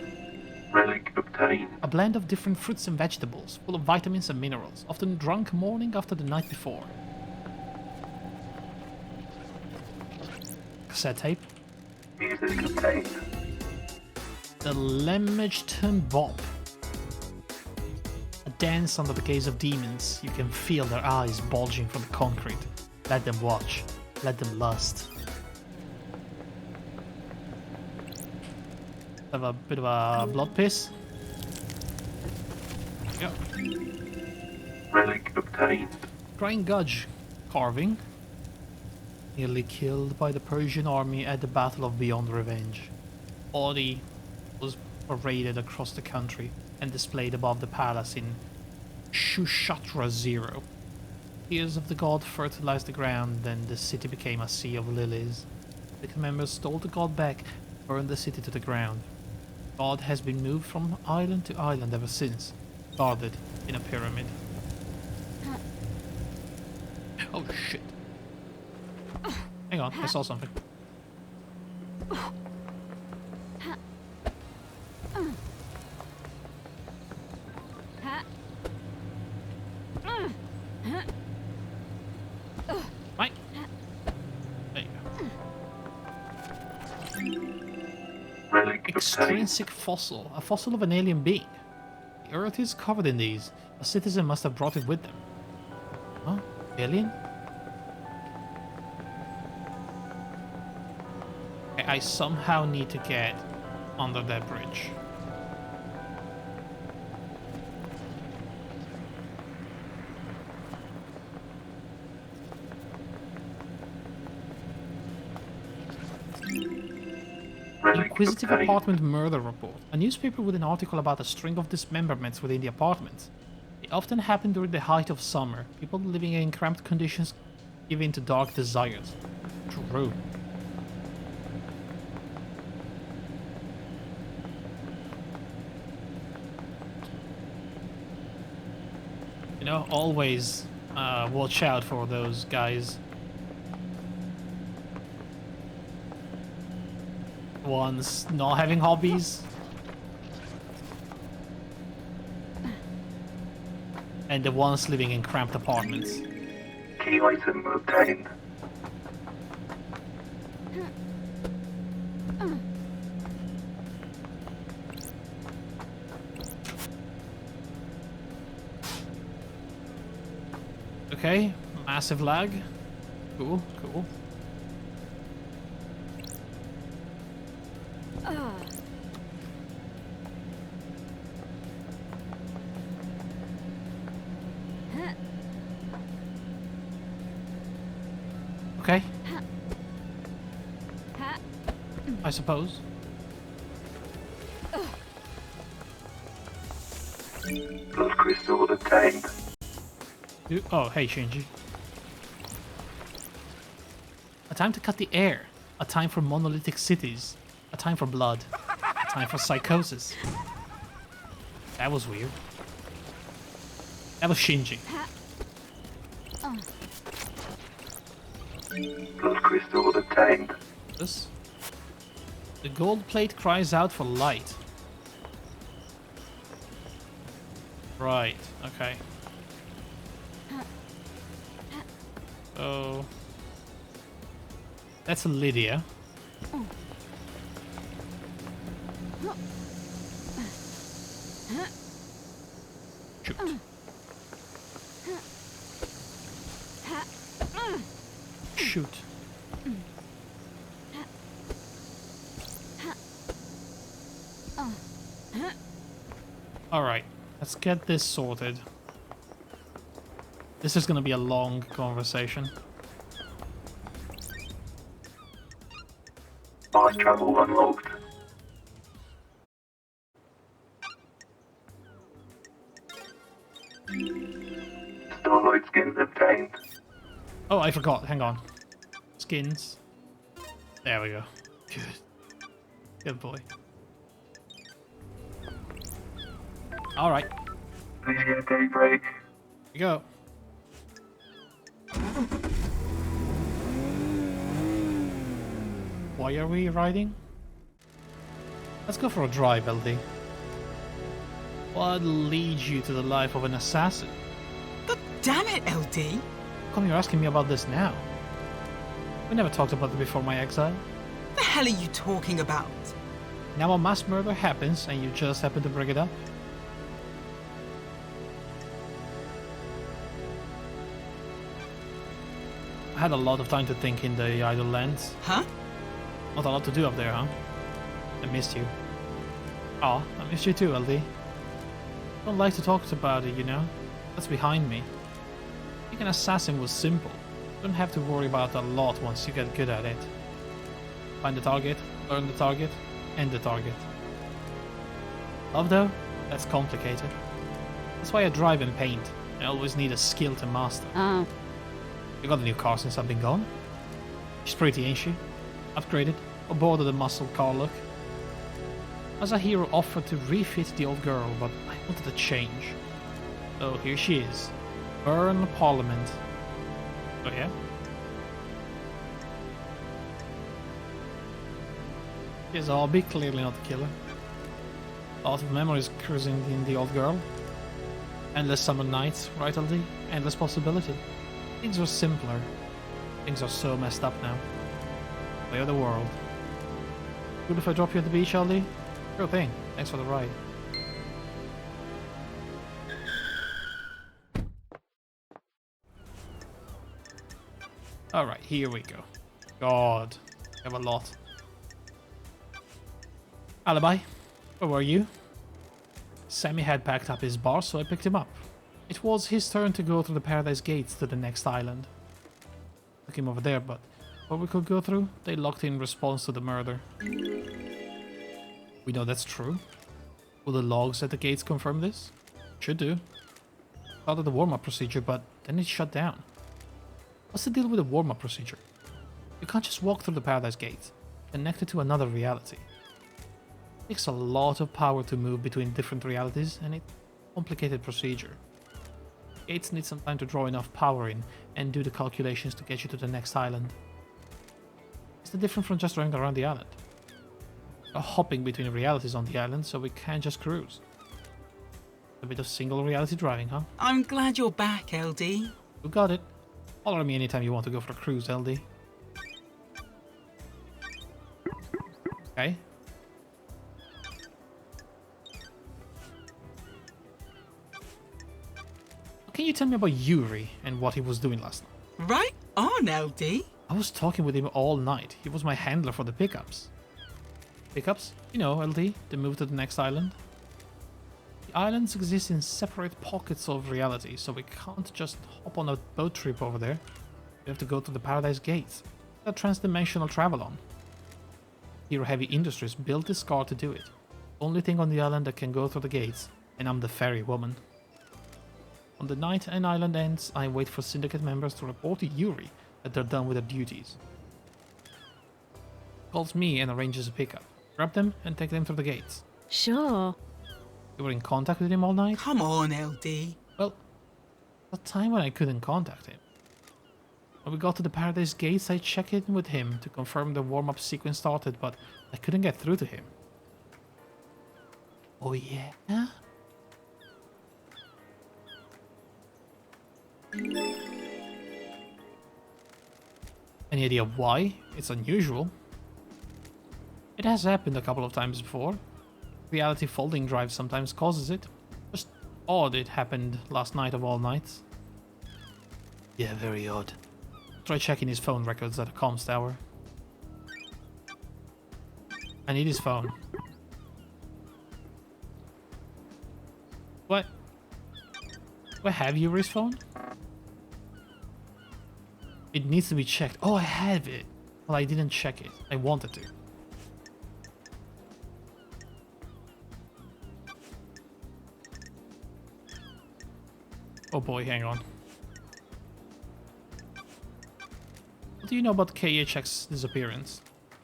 [SPEAKER 3] Relic obtained.
[SPEAKER 1] A blend of different fruits and vegetables, full of vitamins and minerals, often drunk morning after the night before. Cassette tape.
[SPEAKER 3] Music obtained.
[SPEAKER 1] The Lemmerton Bop. A dance under the gaze of demons. You can feel their eyes bulging from the concrete. Let them watch. Let them lust. Have a bit of a blood piss. Yeah.
[SPEAKER 3] Relic obtained.
[SPEAKER 1] Crying Gudge carving. Nearly killed by the Persian army at the Battle of Beyond Revenge. Body was paraded across the country and displayed above the palace in Shushatra Zero. Tears of the god fertilized the ground, and the city became a sea of lilies. The members stole the god back, burned the city to the ground. God has been moved from island to island ever since, guarded in a pyramid. Oh shit. Hang on, I saw something. Right. There you go.
[SPEAKER 3] Relic obtained.
[SPEAKER 1] Extrinsic fossil. A fossil of an alien being. The earth is covered in these. A citizen must have brought it with them. Huh? Alien? Okay, I somehow need to get under that bridge.
[SPEAKER 3] Relic
[SPEAKER 1] Inquisitive
[SPEAKER 3] obtained.
[SPEAKER 1] Apartment Murder Report. A newspaper with an article about a string of dismemberments within the apartment. They often happen during the height of summer. People living in cramped conditions give in to dark desires. True. You know, always watch out for those guys. Ones not having hobbies. And the ones living in cramped apartments.
[SPEAKER 3] Key item obtained.
[SPEAKER 1] Okay, massive lag. Cool, cool. Okay. I suppose.
[SPEAKER 3] Blood crystal obtained.
[SPEAKER 1] Oh, hey Shinji. A time to cut the air. A time for monolithic cities. A time for blood. A time for psychosis. That was weird. That was Shinji.
[SPEAKER 3] Blood crystal obtained.
[SPEAKER 1] This. The gold plate cries out for light. Right, okay. So... That's Lydia. Shoot. Shoot. Alright, let's get this sorted. This is gonna be a long conversation.
[SPEAKER 3] Fast travel unlocked. Starlight skins obtained.
[SPEAKER 1] Oh, I forgot. Hang on. Skins. There we go. Good. Good boy. Alright.
[SPEAKER 3] Please get daybreak.
[SPEAKER 1] Here we go. Why are we riding? Let's go for a drive, LD. What leads you to the life of an assassin?
[SPEAKER 6] God damn it, LD.
[SPEAKER 1] How come you're asking me about this now? We never talked about it before my exile.
[SPEAKER 6] What the hell are you talking about?
[SPEAKER 1] Now a mass murder happens and you just happen to bring it up? I had a lot of time to think in the Idle Lands.
[SPEAKER 6] Huh?
[SPEAKER 1] Not a lot to do up there, huh? I missed you. Oh, I missed you too, LD. Don't like to talk about it, you know? That's behind me. Being an assassin was simple. You don't have to worry about a lot once you get good at it. Find the target, learn the target, end the target. Love though? That's complicated. That's why I drive and paint. I always need a skill to master.
[SPEAKER 2] Oh,
[SPEAKER 1] You got a new car since I've been gone? She's pretty, ain't she? Upgraded, or bored of the muscle car look. As a hero offered to refit the old girl, but I wanted a change. So here she is. Burn Parliament. Oh yeah? His hobby, clearly not the killer. Lots of memories cruising in the old girl. Endless summer nights, right LD? Endless possibility. Things are simpler. Things are so messed up now. Way of the world. Good if I drop you at the beach, LD? Sure thing. Thanks for the ride. Alright, here we go. God. I have a lot. Alibi. Where were you? Sammy had packed up his bar, so I picked him up. It was his turn to go through the Paradise Gates to the next island. Took him over there, but what we could go through, they locked in response to the murder. We know that's true. Will the logs at the gates confirm this? Should do. Started the warm-up procedure, but then it shut down. What's the deal with the warm-up procedure? You can't just walk through the Paradise Gate, connected to another reality. It takes a lot of power to move between different realities, and it's a complicated procedure. Gates need some time to draw enough power in and do the calculations to get you to the next island. It's different from just running around the island. We're hopping between realities on the island, so we can't just cruise. A bit of single reality driving, huh?
[SPEAKER 6] I'm glad you're back, LD.
[SPEAKER 1] You got it. Holler at me anytime you want to go for a cruise, LD. Okay. Can you tell me about Yuri and what he was doing last night?
[SPEAKER 6] Right on, LD.
[SPEAKER 1] I was talking with him all night. He was my handler for the pickups. Pickups? You know, LD, the move to the next island. The islands exist in separate pockets of reality, so we can't just hop on a boat trip over there. We have to go to the Paradise Gates. A trans-dimensional travel on. Hero Heavy Industries built this car to do it. Only thing on the island that can go through the gates, and I'm the ferry woman. On the night an island ends, I wait for Syndicate members to report to Yuri that they're done with their duties. Calls me and arranges a pickup. Grab them and take them through the gates.
[SPEAKER 2] sure.
[SPEAKER 1] You were in contact with him all night?
[SPEAKER 6] Come on, LD.
[SPEAKER 1] Well, a time when I couldn't contact him. When we got to the Paradise Gates, I checked in with him to confirm the warm-up sequence started, but I couldn't get through to him. Oh yeah? Any idea why? It's unusual. It has happened a couple of times before. Reality folding drive sometimes causes it. Just odd it happened last night of all nights. Yeah, very odd. Try checking his phone records at a comms tower. I need his phone. What? Do I have Yuri's phone? It needs to be checked. Oh, I have it. Well, I didn't check it. I wanted to. Oh boy, hang on. What do you know about KHX's disappearance?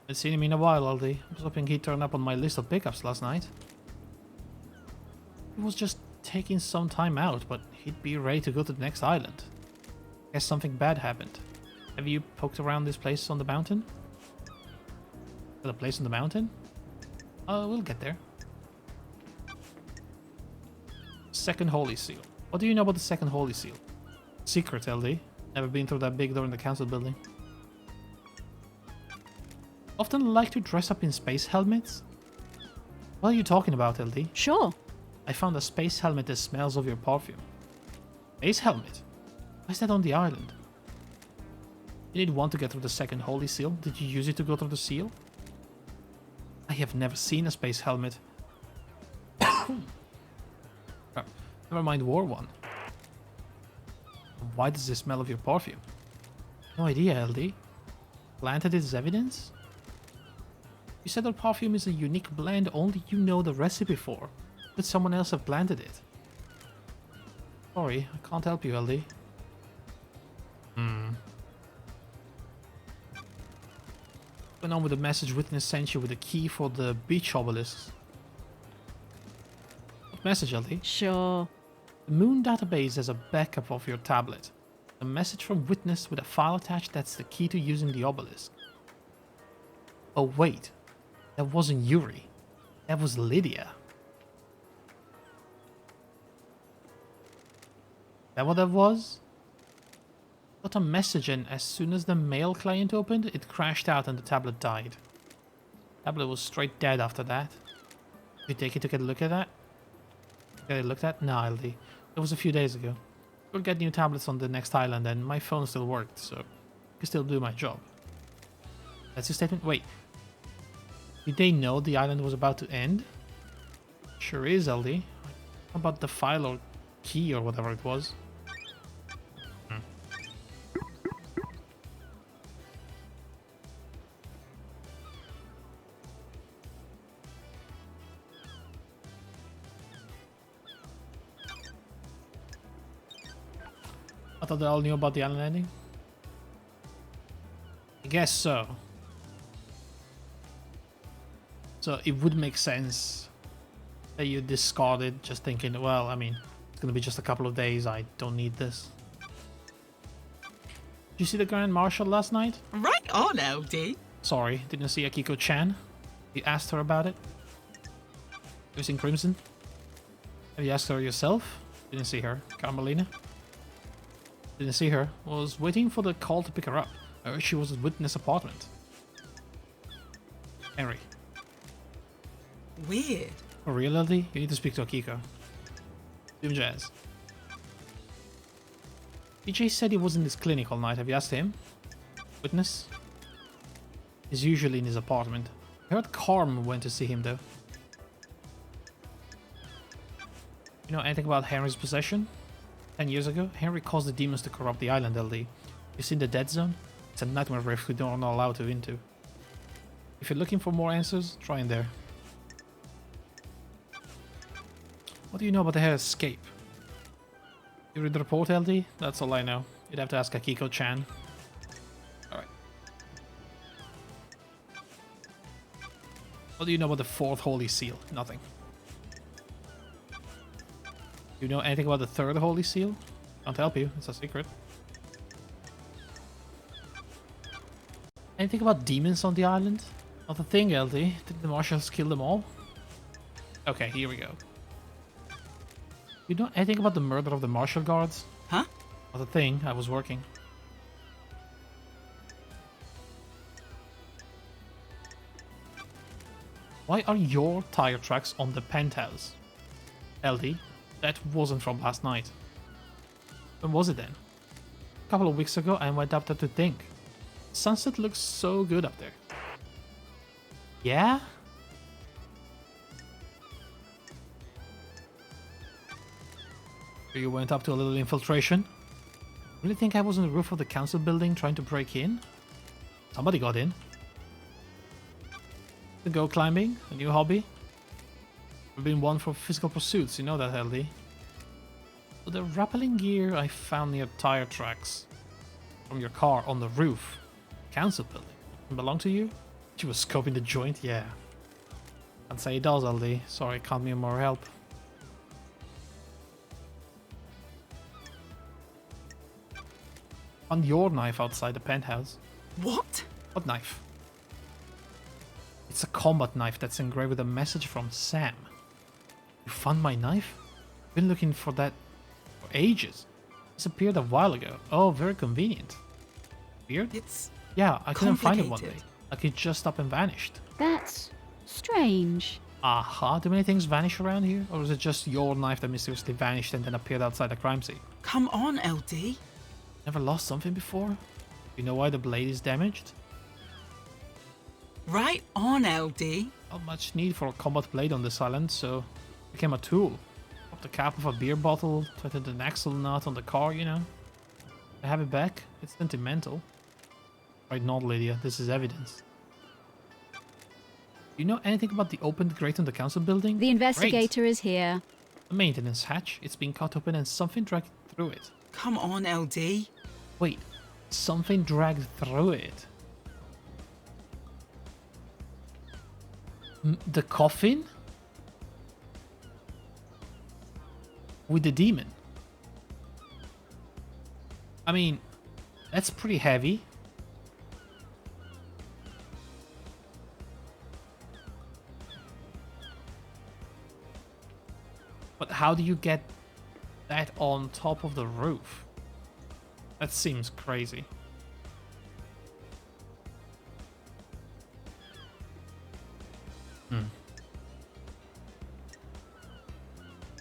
[SPEAKER 1] I've seen him in a while, LD. I was hoping he'd turn up on my list of pickups last night. He was just taking some time out, but he'd be ready to go to the next island. Guess something bad happened. Have you poked around this place on the mountain? The place on the mountain? We'll get there. Second Holy Seal. What do you know about the Second Holy Seal? Secret, LD. Never been through that big door in the council building. Often like to dress up in space helmets? What are you talking about, LD?
[SPEAKER 2] Sure.
[SPEAKER 1] I found a space helmet that smells of your perfume. Space helmet? Why is that on the island? You need one to get through the Second Holy Seal. Did you use it to go through the seal? I have never seen a space helmet. Oh, never mind, wore one. Why does it smell of your perfume? No idea, LD. Planted it as evidence? You said our perfume is a unique blend only you know the recipe for. Could someone else have planted it? Sorry, I can't help you, LD. Went on with the message witness sent you with a key for the beach obelisks. What message, LD?
[SPEAKER 2] Sure.
[SPEAKER 1] The Moon database has a backup of your tablet. A message from witness with a file attached that's the key to using the obelisk. Oh wait, that wasn't Yuri. That was Lydia. Is that what that was? Got a message and as soon as the mail client opened, it crashed out and the tablet died. Tablet was straight dead after that. Did you take it to get a look at that? Get it looked at? No, LD. It was a few days ago. We'll get new tablets on the next island and my phone still worked, so I can still do my job. That's your statement? Wait. Did they know the island was about to end? Sure is, LD. How about the file or key or whatever it was? I thought they all knew about the island ending. I guess so. So it would make sense that you discard it just thinking, well, I mean, it's gonna be just a couple of days, I don't need this. Did you see the Grand Marshal last night?
[SPEAKER 6] Right on, LD.
[SPEAKER 1] Sorry, didn't see Akiko-chan. You asked her about it? Have you seen Crimson? Have you asked her yourself? Didn't see her. Carmelina? Didn't see her. Was waiting for the call to pick her up. I heard she was at witness apartment. Henry.
[SPEAKER 6] Weird.
[SPEAKER 1] For real, LD? You need to speak to Akiko. Doom Jazz. DJ said he was in his clinic all night. Have you asked him? Witness? He's usually in his apartment. I heard Carm went to see him though. You know anything about Henry's possession? 10 years ago, Henry caused the demons to corrupt the island, LD. You seen the Dead Zone? It's a nightmare rift we don't allow to into. If you're looking for more answers, try in there. What do you know about the hair escape? You read the report, LD? That's all I know. You'd have to ask Akiko-chan. Alright. What do you know about the Fourth Holy Seal? Nothing. Do you know anything about the Third Holy Seal? Can't help you, it's a secret. Anything about demons on the island? Not a thing, LD. Did the marshals kill them all? Okay, here we go. You know anything about the murder of the marshal guards?
[SPEAKER 6] Huh?
[SPEAKER 1] Not a thing, I was working. Why are your tire tracks on the penthouse? LD, that wasn't from last night. When was it then? A couple of weeks ago I went up there to think. Sunset looks so good up there. Yeah? You went up to a little infiltration? Really think I was on the roof of the council building trying to break in? Somebody got in. The go climbing, a new hobby. I've been one for physical pursuits, you know that, LD. So the rappelling gear I found near tire tracks from your car on the roof. Council building. Belong to you? She was scoping the joint, yeah. Can't say it does, LD. Sorry, can't be more help. Found your knife outside the penthouse.
[SPEAKER 6] What?
[SPEAKER 1] What knife? It's a combat knife that's engraved with a message from Sam. You found my knife? Been looking for that for ages. Disappeared a while ago. Oh, very convenient. Weird?
[SPEAKER 6] It's
[SPEAKER 1] Yeah, I couldn't find it one day.
[SPEAKER 6] complicated.
[SPEAKER 1] Like it just up and vanished.
[SPEAKER 2] That's strange.
[SPEAKER 1] Aha, do many things vanish around here? Or is it just your knife that mysteriously vanished and then appeared outside the crime scene?
[SPEAKER 6] Come on, LD.
[SPEAKER 1] Never lost something before? You know why the blade is damaged?
[SPEAKER 6] Right on, LD.
[SPEAKER 1] Not much need for a combat blade on this island, so it became a tool. Popped the cap of a beer bottle, tightened an axle nut on the car, you know. I have it back. It's sentimental. Right, not Lydia. This is evidence. Do you know anything about the opened grate on the council building?
[SPEAKER 2] The
[SPEAKER 1] Great.
[SPEAKER 2] investigator is here.
[SPEAKER 1] The maintenance hatch. It's been cut open and something dragged through it.
[SPEAKER 6] Come on, LD.
[SPEAKER 1] Wait, something dragged through it. The coffin? With the demon? I mean, that's pretty heavy. But how do you get that on top of the roof? That seems crazy.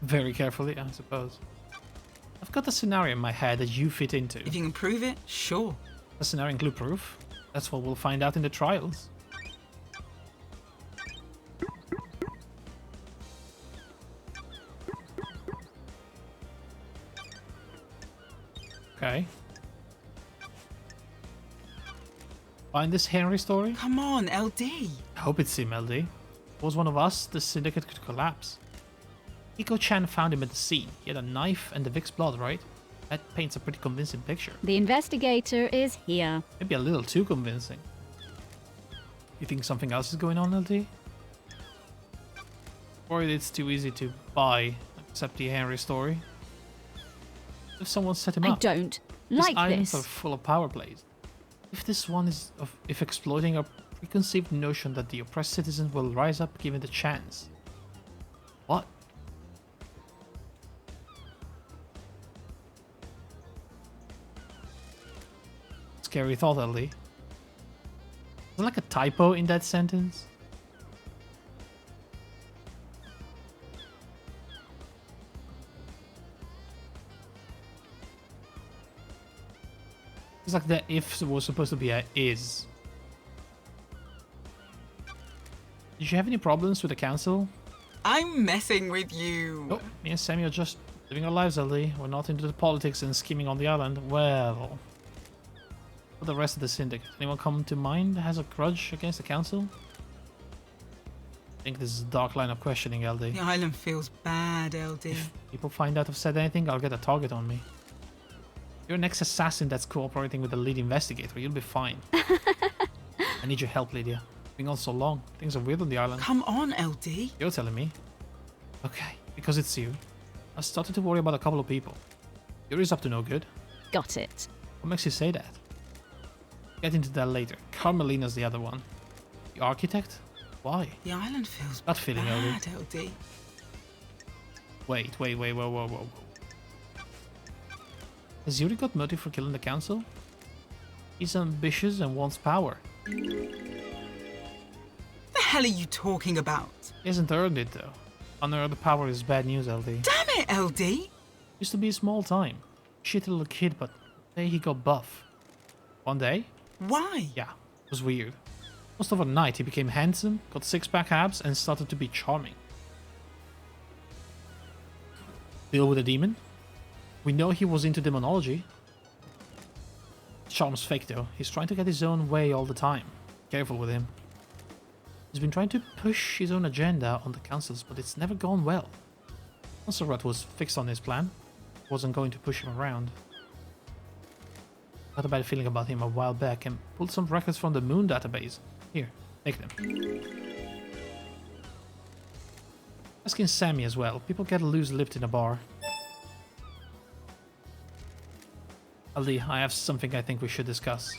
[SPEAKER 1] Very carefully, I suppose. I've got a scenario in my head that you fit into.
[SPEAKER 6] If you can prove it, sure.
[SPEAKER 1] Does the scenario include proof? That's what we'll find out in the trials. Okay. Find this Henry story?
[SPEAKER 6] Come on, LD.
[SPEAKER 1] I hope it's him, LD. If it was one of us, the syndicate could collapse. Iko Chan found him at the scene. He had a knife and the Vic's blood, right? That paints a pretty convincing picture.
[SPEAKER 2] The investigator is here.
[SPEAKER 1] Maybe a little too convincing. You think something else is going on, LD? Or it's too easy to buy, except the Henry story? If someone set him
[SPEAKER 2] I
[SPEAKER 1] up.
[SPEAKER 2] don't
[SPEAKER 1] These
[SPEAKER 2] like
[SPEAKER 1] islands
[SPEAKER 2] this.
[SPEAKER 1] are full of power plays. If this one is if exploiting a preconceived notion that the oppressed citizen will rise up given the chance. What? Scary thought, LD. Is there like a typo in that sentence? It's like the if was supposed to be a is. Did you have any problems with the council?
[SPEAKER 6] I'm messing with you.
[SPEAKER 1] Oh, me and Sammy are just living our lives, LD. We're not into the politics and scheming on the island. Well, for the rest of the syndicate, anyone come to mind that has a grudge against the council? I think this is a dark line of questioning, LD.
[SPEAKER 6] The island feels bad, LD.
[SPEAKER 1] If people find out I've said anything, I'll get a target on me. You're an ex-assassin that's cooperating with the lead investigator. You'll be fine. I need your help, Lydia. Being on so long. Things are weird on the island.
[SPEAKER 6] Come on, LD.
[SPEAKER 1] You're telling me? Okay, because it's you. I started to worry about a couple of people. Yuri's up to no good.
[SPEAKER 2] Got it.
[SPEAKER 1] What makes you say that? Get into that later. Carmelina's the other one. The architect? Why?
[SPEAKER 6] The island feels
[SPEAKER 1] That feeling, LD.
[SPEAKER 6] bad, LD.
[SPEAKER 1] Wait, whoa. Has Yuri got motive for killing the council? He's ambitious and wants power.
[SPEAKER 6] The hell are you talking about?
[SPEAKER 1] He hasn't earned it though. Unearned power is bad news, LD.
[SPEAKER 6] Damn it, LD.
[SPEAKER 1] Used to be a small time. Shitty little kid, but one day he got buff. One day?
[SPEAKER 6] Why?
[SPEAKER 1] Yeah, it was weird. Most overnight he became handsome, got six-pack abs, and started to be charming. Deal with a demon? We know he was into demonology. Charm's fake though. He's trying to get his own way all the time. Careful with him. He's been trying to push his own agenda on the councils, but it's never gone well. Monserrat was fixed on his plan. Wasn't going to push him around. Got a bad feeling about him a while back and pulled some records from the Moon database. Here, take them. Asking Sammy as well. People get loose-lipped in a bar. Ali, I have something I think we should discuss.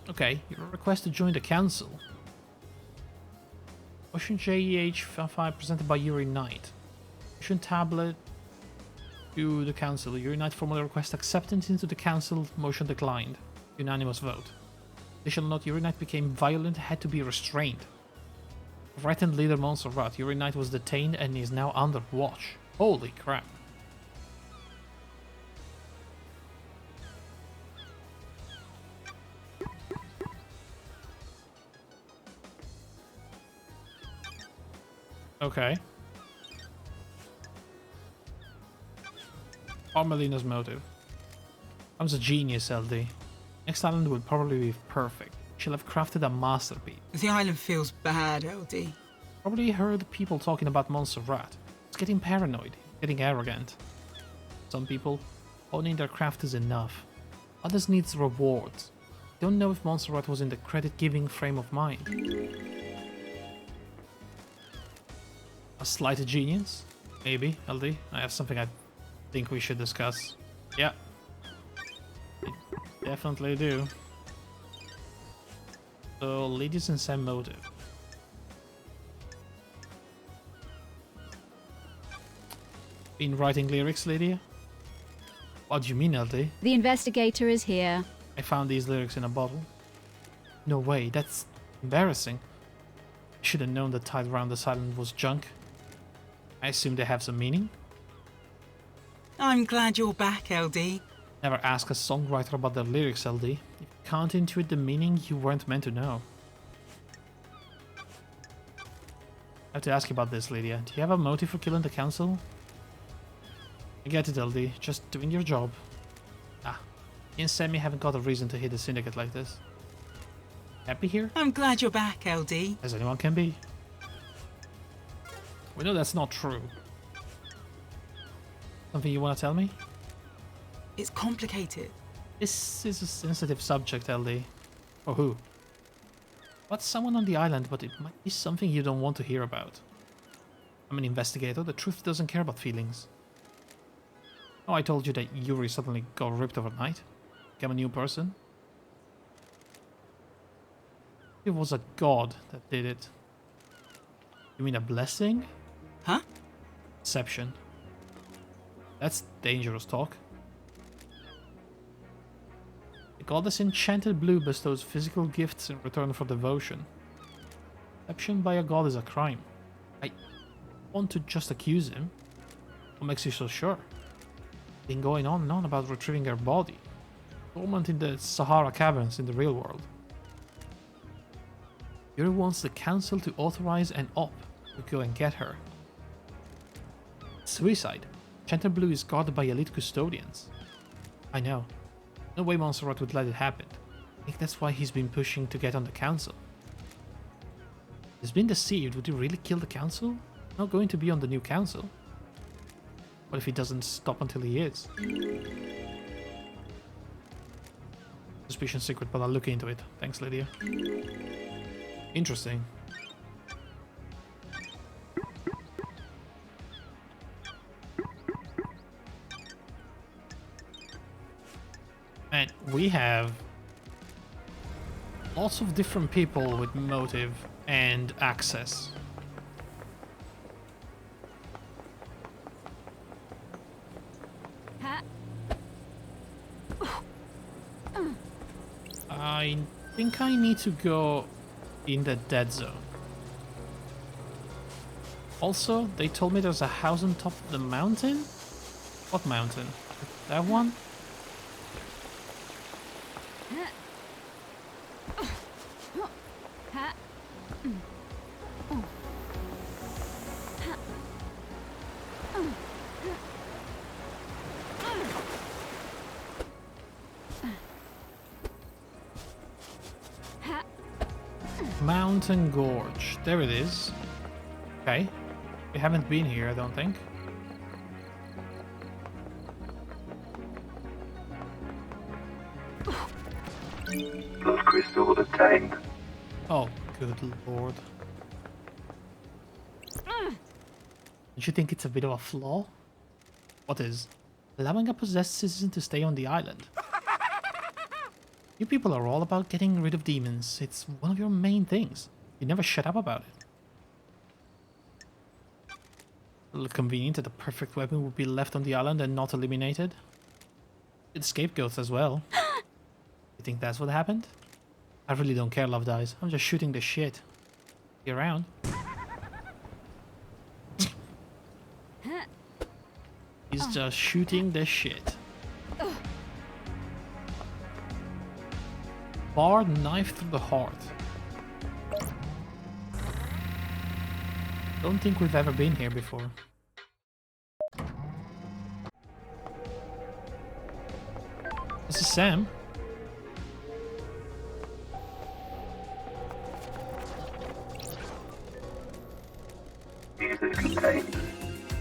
[SPEAKER 1] Okay, your request to join the council. Motion JEH5 presented by Yuri Knight. Motion tablet to the council. Yuri Knight formally requests acceptance into the council. Motion declined. Unanimous vote. Additional note, Yuri Knight became violent, had to be restrained. Threatened leader Montserrat. Yuri Knight was detained and is now under watch. Holy crap. Okay. Armelina's motive. I'm a genius, LD. Next island will probably be perfect. She'll have crafted a masterpiece.
[SPEAKER 6] The island feels bad, LD.
[SPEAKER 1] Probably heard people talking about Montserrat. It's getting paranoid, getting arrogant. Some people, owning their craft is enough. Others needs rewards. Don't know if Montserrat was in the credit-giving frame of mind. A slight genius? Maybe, LD. I have something I think we should discuss. Yeah. I definitely do. So, ladies and Sam motive. Been writing lyrics, Lydia? What do you mean, LD?
[SPEAKER 2] The investigator is here.
[SPEAKER 1] I found these lyrics in a bottle. No way, that's embarrassing. I should have known the tide around this island was junk. I assume they have some meaning.
[SPEAKER 6] I'm glad you're back, LD.
[SPEAKER 1] Never ask a songwriter about their lyrics, LD. If you can't intuit the meaning, you weren't meant to know. I have to ask you about this, Lydia. Do you have a motive for killing the council? I get it, LD. Just doing your job. Ah, me and Sammy haven't got a reason to hit the syndicate like this. Happy here?
[SPEAKER 6] I'm glad you're back, LD.
[SPEAKER 1] As anyone can be. We know that's not true. Something you want to tell me?
[SPEAKER 6] It's complicated.
[SPEAKER 1] This is a sensitive subject, LD. For who? About someone on the island, but it might be something you don't want to hear about. I'm an investigator. The truth doesn't care about feelings. Oh, I told you that Yuri suddenly got ripped overnight. Became a new person. It was a god that did it. You mean a blessing?
[SPEAKER 6] Huh?
[SPEAKER 1] Deception. That's dangerous talk. The goddess Enchanted Blue bestows physical gifts in return for devotion. Deception by a god is a crime. I want to just accuse him. What makes you so sure? Been going on and on about retrieving her body. Dormant in the Sahara caverns in the real world. Yuri wants the council to authorize an op to go and get her. Suicide. Enchanted Blue is guarded by elite custodians. I know. No way Montserrat would let it happen. I think that's why he's been pushing to get on the council. He's been deceived. Would he really kill the council? Not going to be on the new council. What if he doesn't stop until he is? Suspicion secret, but I'll look into it. Thanks, Lydia. Interesting. And we have lots of different people with motive and access. I think I need to go in the dead zone. Also, they told me there's a house on top of the mountain. What mountain? That one? Mountain Gorge. There it is. Okay. We haven't been here, I don't think.
[SPEAKER 3] Blood crystal obtained.
[SPEAKER 1] Oh, good lord. Don't you think it's a bit of a flaw? What is? Allowing a possessed citizen to stay on the island. You people are all about getting rid of demons. It's one of your main things. You never shut up about it. A little convenient that the perfect weapon would be left on the island and not eliminated. It's scapegoats as well. You think that's what happened? I really don't care, Love Dies. I'm just shooting the shit. Be around. He's just shooting the shit. Bar knife through the heart. Don't think we've ever been here before. This is Sam.
[SPEAKER 3] Music obtained.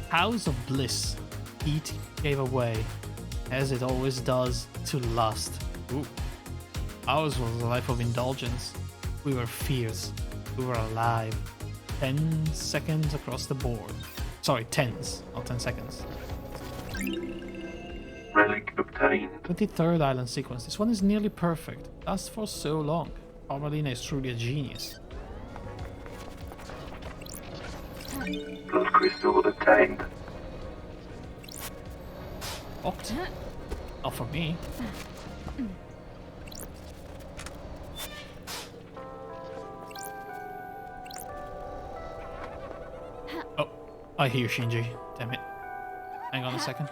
[SPEAKER 1] House of Bliss. Heat gave away, as it always does, to lust. Ooh. Ours was a life of indulgence. We were fierce. We were alive. 10 seconds across the board. Sorry, tens, not 10 seconds.
[SPEAKER 3] Relic obtained.
[SPEAKER 1] 23rd island sequence. This one is nearly perfect. Lasts for so long. Carmelina is truly a genius.
[SPEAKER 3] Blood crystal obtained.
[SPEAKER 1] Locked? Not for me. Oh, I hear Shinji. Damn it. Hang on a second.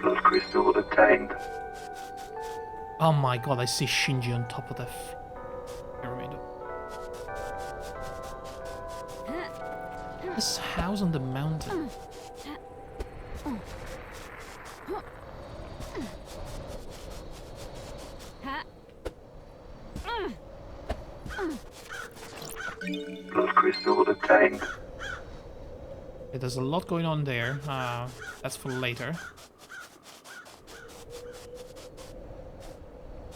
[SPEAKER 3] Blood crystal obtained.
[SPEAKER 1] Oh my god, I see Shinji on top of the pyramid. This house on the mountain.
[SPEAKER 3] Blood crystal obtained.
[SPEAKER 1] Okay, there's a lot going on there. That's for later.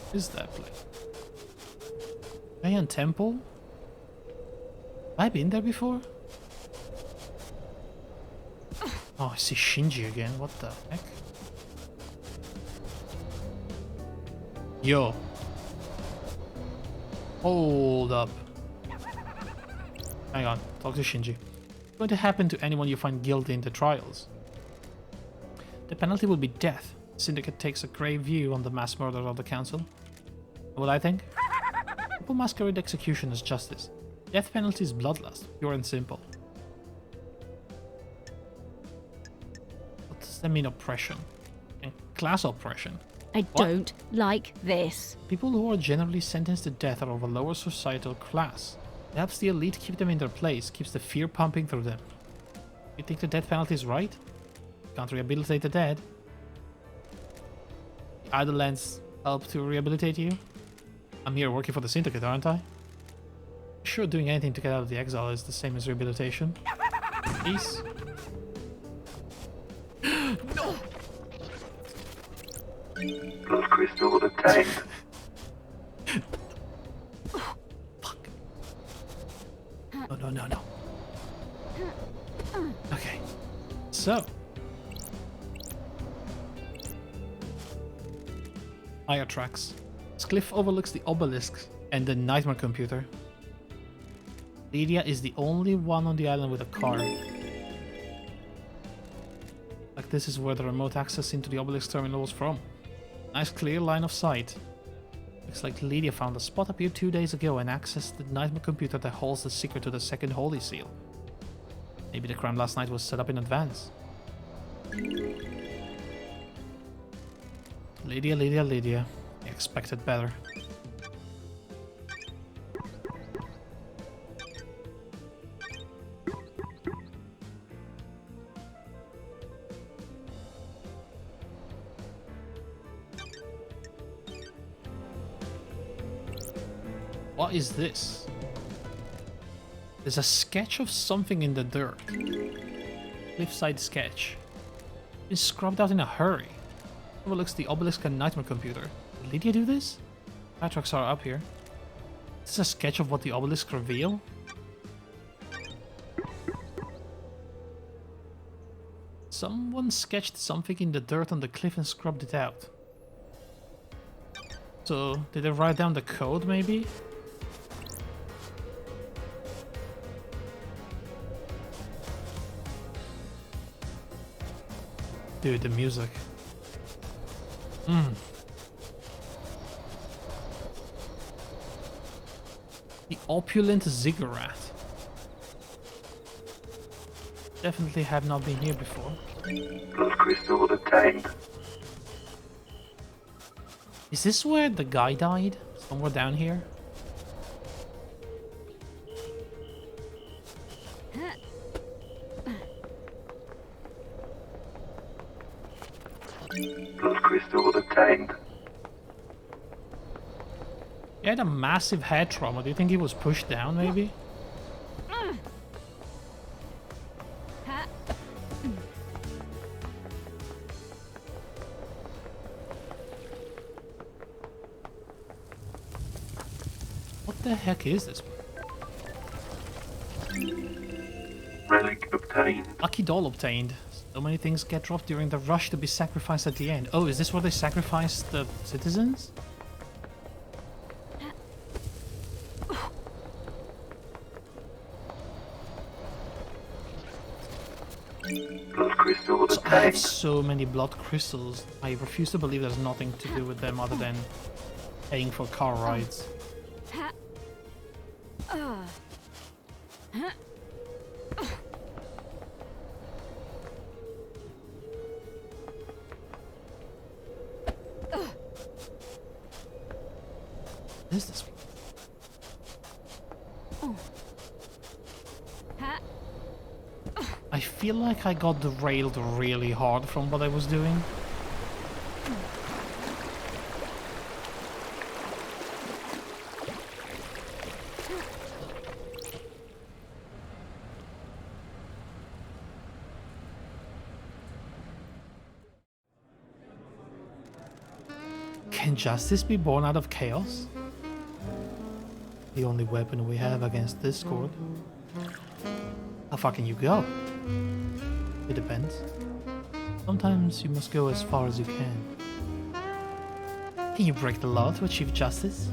[SPEAKER 1] What is that place? Mayan Temple? Have I been there before? Oh, I see Shinji again. What the heck? Yo. Hold up. Hang on. Talk to Shinji. What's going to happen to anyone you find guilty in the trials? The penalty will be death. Syndicate takes a grave view on the mass murder of the council. What I think? People masquerade execution as justice. Death penalty is bloodlust, pure and simple. What does that mean, oppression? And class oppression?
[SPEAKER 2] I
[SPEAKER 1] What?
[SPEAKER 2] don't like this.
[SPEAKER 1] People who are generally sentenced to death are of a lower societal class. Perhaps the elite keep them in their place, keeps the fear pumping through them. You think the death penalty is right? Can't rehabilitate the dead. The idle lands help to rehabilitate you? I'm here working for the Syndicate, aren't I? Sure, doing anything to get out of the exile is the same as rehabilitation. Peace. No!
[SPEAKER 3] Blood crystal obtained.
[SPEAKER 1] Fuck. No. Okay. So. Higher tracks. This cliff overlooks the obelisk and the nightmare computer. Lydia is the only one on the island with a car. Like this is where the remote access into the obelisk terminal was from. Nice clear line of sight. Looks like Lydia found a spot up here 2 days ago and accessed the nightmare computer that holds the secret to the second holy seal. Maybe the crime last night was set up in advance. Lydia. I expected better. What is this? There's a sketch of something in the dirt. Cliffside sketch. Been scrubbed out in a hurry. Overlooks the obelisk and nightmare computer. Did Lydia do this? Fire trucks are up here. Is this a sketch of what the obelisk reveal? Someone sketched something in the dirt on the cliff and scrubbed it out. So, did they write down the code maybe? Dude, the music. The opulent ziggurat. Definitely have not been here before.
[SPEAKER 3] Blood crystal obtained.
[SPEAKER 1] Is this where the guy died? Somewhere down here?
[SPEAKER 3] Blood crystal obtained.
[SPEAKER 1] He had a massive head trauma. Do you think he was pushed down, maybe? What the heck is this?
[SPEAKER 3] Relic obtained.
[SPEAKER 1] Lucky doll obtained. So many things get dropped during the rush to be sacrificed at the end. Oh, is this where they sacrifice the citizens?
[SPEAKER 3] Blood crystal
[SPEAKER 1] So I have
[SPEAKER 3] obtained.
[SPEAKER 1] so many blood crystals. I refuse to believe there's nothing to do with them other than paying for car rides. What is this? I feel like I got derailed really hard from what I was doing. Can justice be born out of chaos? The only weapon we have against discord. How far can you go? It depends. Sometimes you must go as far as you can. Can you break the law to achieve justice?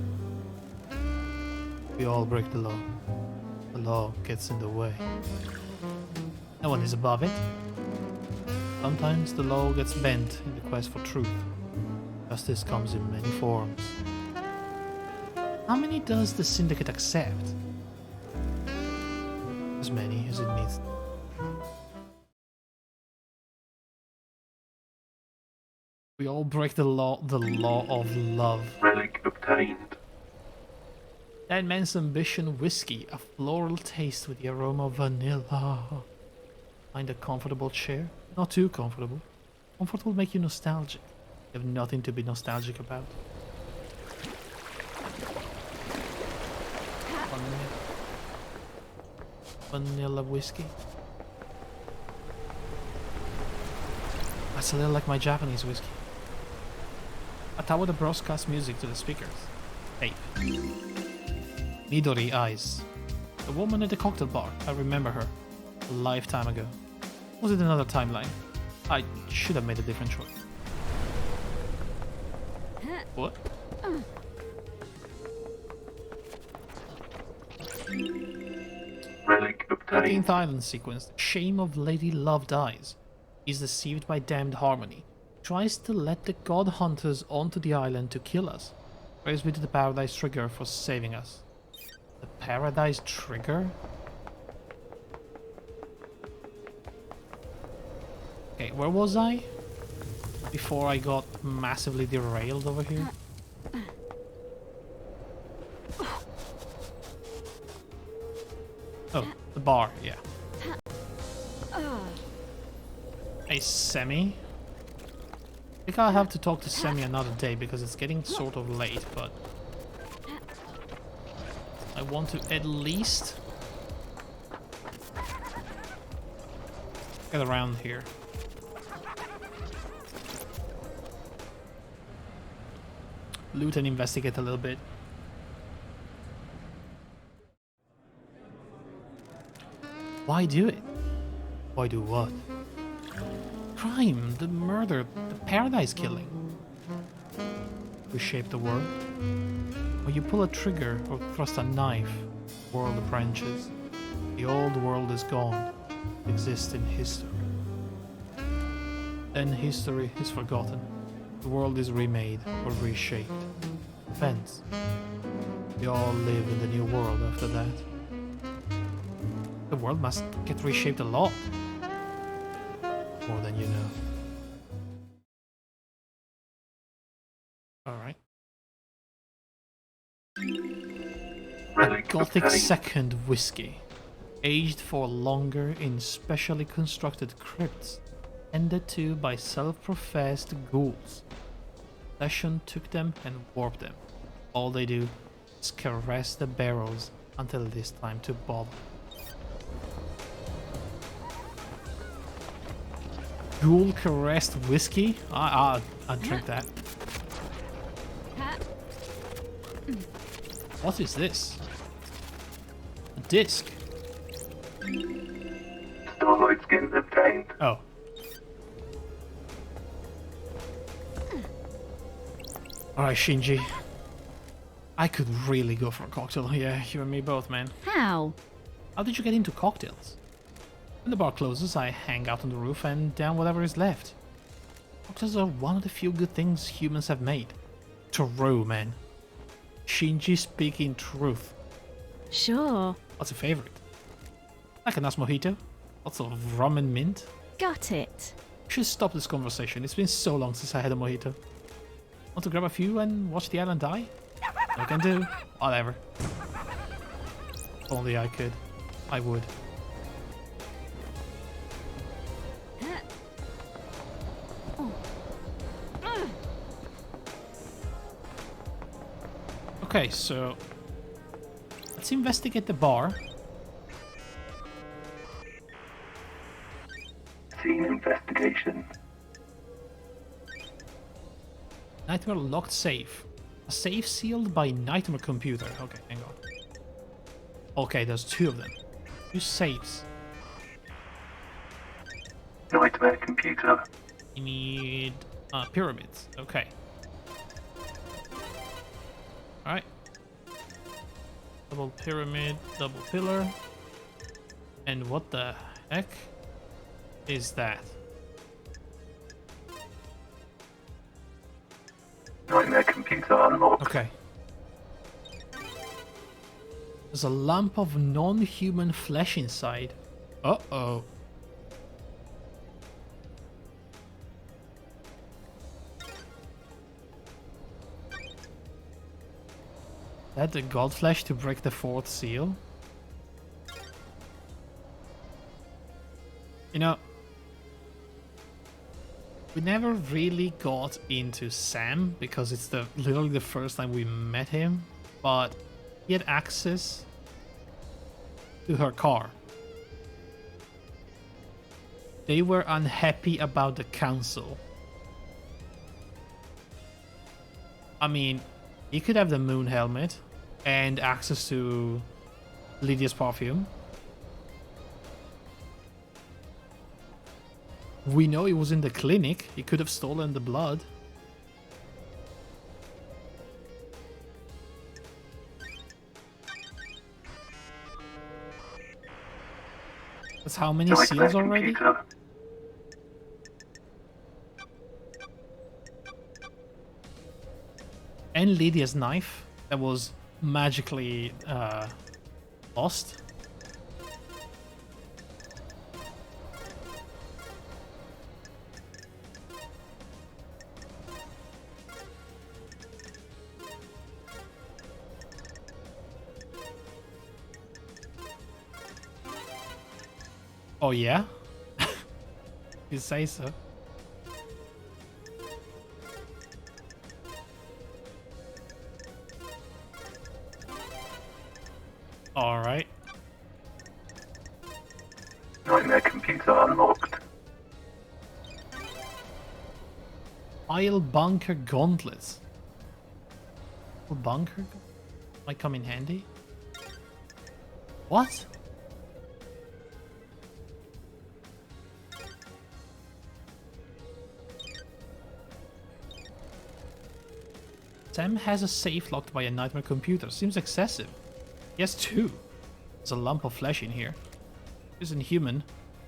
[SPEAKER 1] We all break the law. The law gets in the way. No one is above it. Sometimes the law gets bent in the quest for truth. Justice comes in many forms. How many does the Syndicate accept? As many as it needs. We all break the law of love.
[SPEAKER 3] Relic obtained.
[SPEAKER 1] That man's ambition whiskey, a floral taste with the aroma of vanilla. Find a comfortable chair. Not too comfortable. Comfort will make you nostalgic. You have nothing to be nostalgic about. Vanilla whiskey. That's a little like my Japanese whiskey. A tower that broadcasts music to the speakers. Tape. Midori eyes. The woman at the cocktail bar. I remember her. A lifetime ago. Was it another timeline? I should have made a different choice. What?
[SPEAKER 3] Relic obtained.
[SPEAKER 1] 13th island sequence. Shame of Lady Love dies. Is deceived by damned harmony. Tries to let the god hunters onto the island to kill us. Praise be to the Paradise Trigger for saving us. The Paradise Trigger? Okay, where was I? Before I got massively derailed over here. Oh, the bar, yeah. Hey, Semi? I think I'll have to talk to Semi another day because it's getting sort of late, but I want to at least get around here. Loot and investigate a little bit. Why do it? Why do what? Crime, the murder, the paradise killing. Reshape the world. When you pull a trigger or thrust a knife, the world branches. The old world is gone. It exists in history. Then history is forgotten. The world is remade or reshaped. Depends. We all live in the new world after that. The world must get reshaped a lot. More than you know. Alright. A
[SPEAKER 3] Relic
[SPEAKER 1] Gothic
[SPEAKER 3] obtained.
[SPEAKER 1] second whiskey. Aged for longer in specially constructed crypts. Tended to by self-professed ghouls. Possession took them and warped them. All they do is caress the barrels until it is time to bottle. Ghoul caressed whiskey? I'd drink that. What is this? A disc.
[SPEAKER 3] Starlight skins obtained.
[SPEAKER 1] Oh. Alright, Shinji. I could really go for a cocktail. Yeah, you and me both, man.
[SPEAKER 2] How?
[SPEAKER 1] How did you get into cocktails? When the bar closes, I hang out on the roof and down whatever is left. Cocktails are one of the few good things humans have made. True, man. Shinji speaking truth.
[SPEAKER 2] Sure.
[SPEAKER 1] What's your favorite? Like a nice mojito. Lots of rum and mint.
[SPEAKER 2] Got it.
[SPEAKER 1] We should stop this conversation. It's been so long since I had a mojito. Want to grab a few and watch the island die? No can do. Whatever. If only I could. I would. Okay, so let's investigate the bar.
[SPEAKER 3] Scene investigation.
[SPEAKER 1] Nightmare locked safe. A safe sealed by Nightmare computer. Okay, hang on. Okay, there's two of them. Two safes.
[SPEAKER 3] Nightmare computer.
[SPEAKER 1] You need pyramids. Okay. Alright. Double pyramid, double pillar. And what the heck is that?
[SPEAKER 3] Nightmare computer unlocked.
[SPEAKER 1] Okay. There's a lump of non-human flesh inside. Uh-oh. That the god flesh to break the fourth seal? You know, we never really got into Sam because it's literally the first time we met him, but he had access to her car. They were unhappy about the council. I mean, he could have the moon helmet and access to Lydia's perfume. We know he was in the clinic. He could have stolen the blood. That's how many
[SPEAKER 3] Nightmare
[SPEAKER 1] seals already?
[SPEAKER 3] computer.
[SPEAKER 1] And Lydia's knife that was magically lost. Oh yeah? You say so. Alright.
[SPEAKER 3] Nightmare computer unlocked.
[SPEAKER 1] Isle bunker gauntlets. Bunker might come in handy. What? Sam has a safe locked by a nightmare computer. Seems excessive. He has two. There's a lump of flesh in here. Isn't human.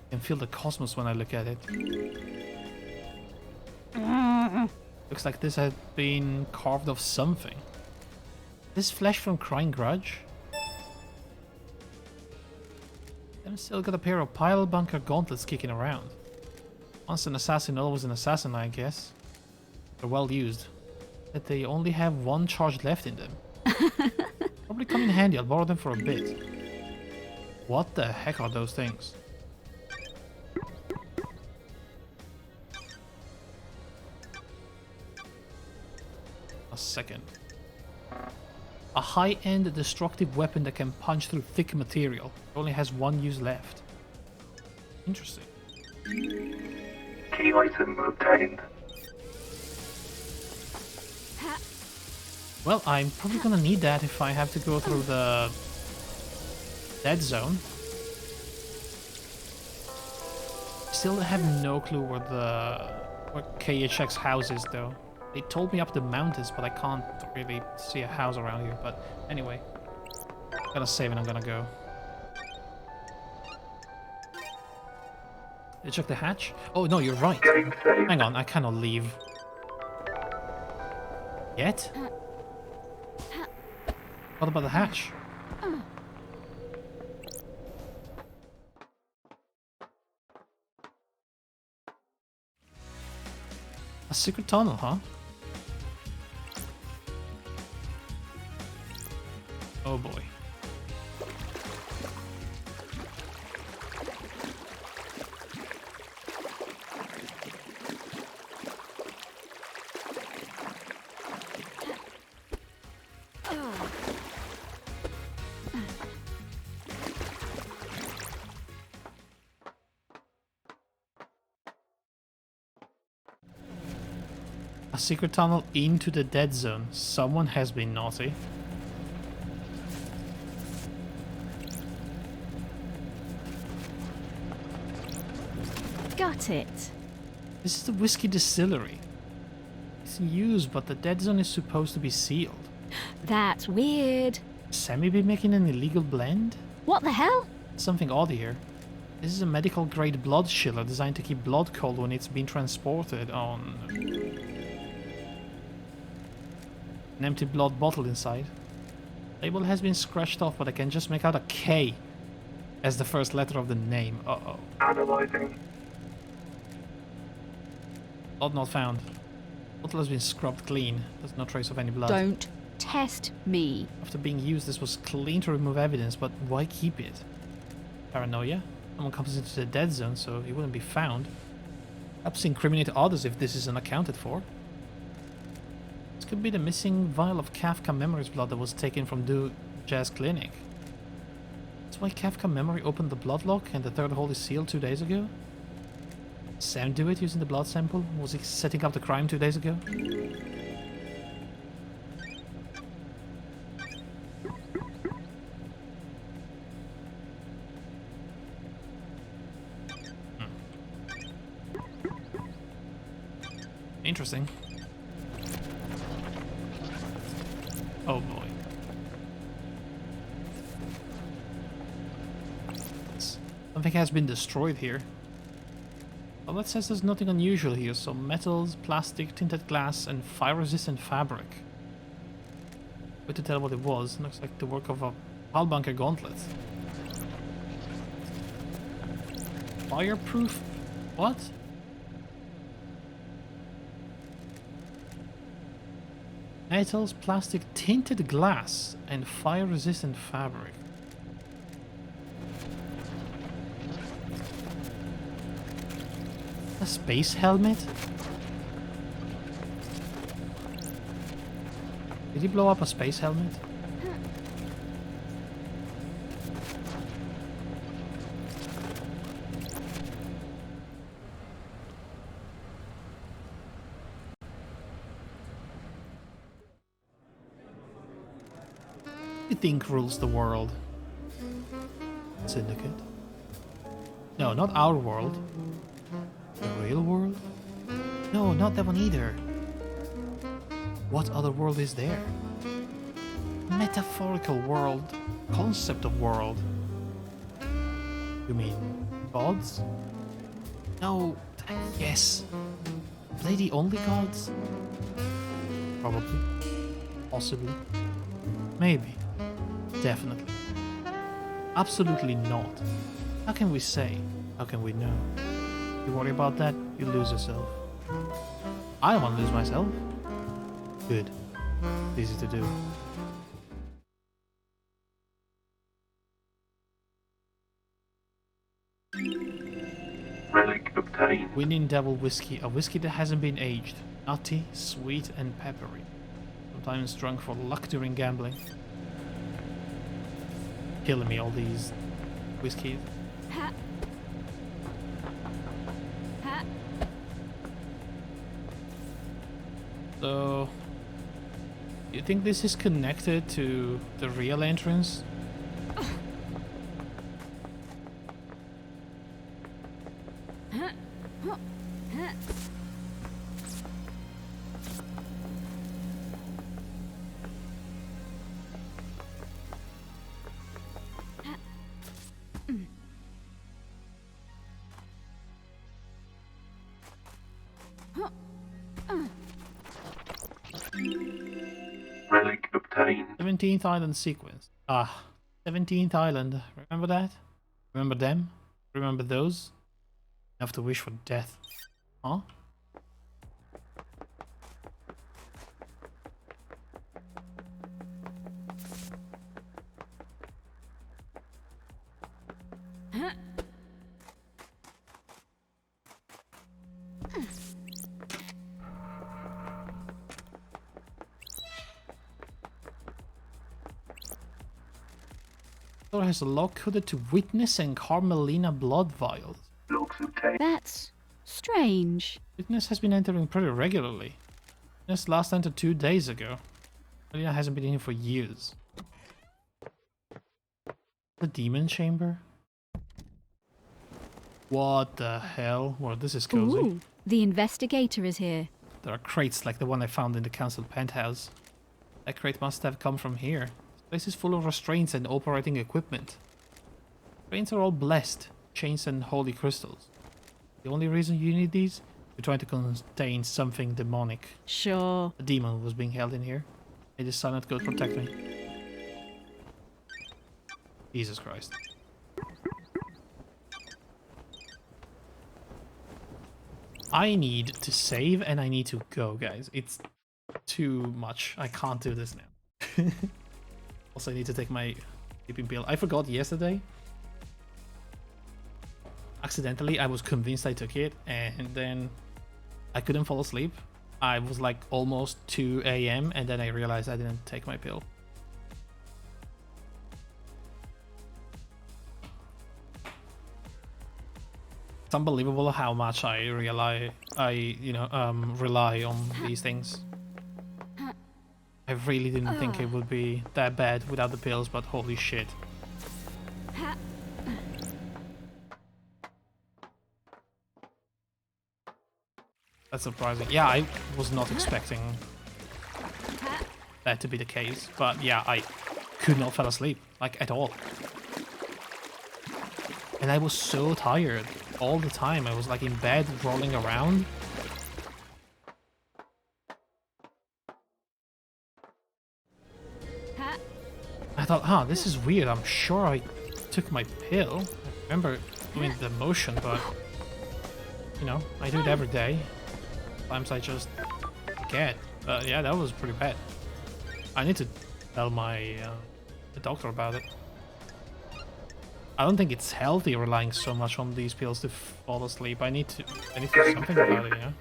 [SPEAKER 1] I can feel the cosmos when I look at it. Looks like this had been carved off something. This flesh from Crying Grudge? Then still got a pair of pile bunker gauntlets kicking around. Once an assassin, always an assassin, I guess. They're well used. But they only have one charge left in them. Probably come in handy, I'll borrow them for a bit. What the heck are those things? A second. A high-end destructive weapon that can punch through thick material. It only has one use left. Interesting.
[SPEAKER 3] Key item obtained.
[SPEAKER 1] Well, I'm probably gonna need that if I have to go through the dead zone. Still have no clue where KHX house is though. They told me up the mountains, but I can't really see a house around here. But anyway, I'm gonna save and I'm gonna go. Did you check the hatch? Oh no, you're right.
[SPEAKER 3] Game saved.
[SPEAKER 1] Hang on, I cannot leave. Yet? What about the hatch? A secret tunnel, huh? Oh boy. A secret tunnel into the dead zone. Someone has been naughty.
[SPEAKER 2] Got it.
[SPEAKER 1] This is the whiskey distillery. It's in use, but the dead zone is supposed to be sealed.
[SPEAKER 2] That's weird.
[SPEAKER 1] Sammy be making an illegal blend?
[SPEAKER 2] What the hell?
[SPEAKER 1] Something odd here. This is a medical grade blood chiller designed to keep blood cold when it's been transported on an empty blood bottle inside. Label has been scratched off, but I can just make out a K as the first letter of the name. Uh-oh.
[SPEAKER 3] Analyzing.
[SPEAKER 1] Blood not found. Bottle has been scrubbed clean. There's no trace of any blood.
[SPEAKER 2] Don't test me.
[SPEAKER 1] After being used, this was clean to remove evidence, but why keep it? Paranoia? Someone comes into the dead zone, so he wouldn't be found. Perhaps incriminate others if this is unaccounted for. This could be the missing vial of Kafka Memory's blood that was taken from Jazz Clinic. That's why Kafka Memory opened the blood lock and the third hole is sealed 2 days ago? Sam do it using the blood sample? Was he setting up the crime 2 days ago? Interesting. Oh boy. Something has been destroyed here. Well, that says there's nothing unusual here, so metals, plastic, tinted glass, and fire-resistant fabric. Way to tell what it was. Looks like the work of a hull bunker gauntlet. Fireproof? What? Metals, plastic, tinted glass, and fire-resistant fabric. A space helmet? Did he blow up a space helmet? You think rules the world? Syndicate? No, not our world. The real world? No, not that one either. What other world is there? Metaphorical world. Concept of world. You mean gods? No, yes. Are they the only gods? Probably. Possibly. Maybe. Definitely. Absolutely not. How can we say? How can we know? You worry about that, you lose yourself. I don't want to lose myself. Good. Easy to do.
[SPEAKER 3] Relic obtained.
[SPEAKER 1] Winning Devil Whiskey, a whiskey that hasn't been aged. Nutty, sweet and peppery. Sometimes drunk for luck during gambling. Killing me, all these whiskeys.
[SPEAKER 2] Ha. Ha.
[SPEAKER 1] So, you think this is connected to the real entrance?
[SPEAKER 3] Relic obtained.
[SPEAKER 1] 17th Island sequence. 17th Island. Remember that? Remember them? Remember those? Enough to wish for death. Huh? Door has a lock coded to Witness and Carmelina blood vials.
[SPEAKER 3] Logs obtained.
[SPEAKER 2] That's strange.
[SPEAKER 1] Witness has been entering pretty regularly. Witness last entered 2 days ago. Carmelina hasn't been in here for years. The demon chamber? What the hell? Well, this is cozy.
[SPEAKER 2] Ooh, the investigator is here.
[SPEAKER 1] There are crates like the one I found in the council penthouse. That crate must have come from here. This place is full of restraints and operating equipment. Restraints are all blessed, chains and holy crystals. The only reason you need these? You're trying to contain something demonic.
[SPEAKER 2] Sure.
[SPEAKER 1] A demon was being held in here. May the silent god protect me. Jesus Christ. I need to save and I need to go, guys. It's too much. I can't do this now. Also, I need to take my sleeping pill. I forgot yesterday. Accidentally, I was convinced I took it and then I couldn't fall asleep. I was like almost 2 a.m. and then I realized I didn't take my pill. It's unbelievable how much I rely on these things. I really didn't think it would be that bad without the pills, but holy shit. That's surprising. Yeah, I was not expecting that to be the case, but yeah, I could not fall asleep, like at all. And I was so tired all the time. I was like in bed rolling around. I thought, this is weird. I'm sure I took my pill. I remember doing the motion, but you know, I do it every day. Sometimes I just forget. But yeah, that was pretty bad. I need to tell my the doctor about it. I don't think it's healthy relying so much on these pills to fall asleep. I need to do something about it, you know?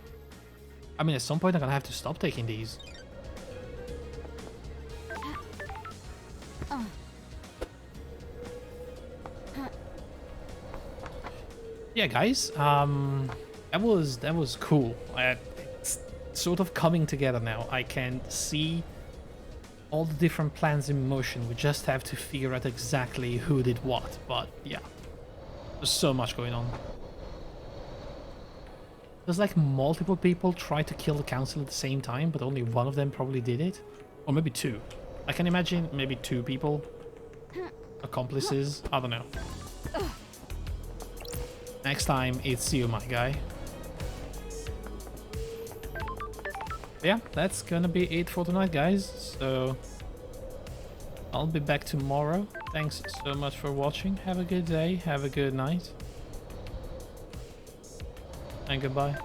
[SPEAKER 1] I mean, at some point I'm gonna have to stop taking these. Yeah, guys, that was cool. It's sort of coming together now. I can see all the different plans in motion. We just have to figure out exactly who did what. But yeah, there's so much going on. There's like multiple people try to kill the council at the same time, but only one of them probably did it. Or maybe two. I can imagine maybe two people. Accomplices. I don't know. Next time, it's you, my guy. Yeah, that's gonna be it for tonight, guys. So I'll be back tomorrow. Thanks so much for watching. Have a good day, have a good night, and goodbye.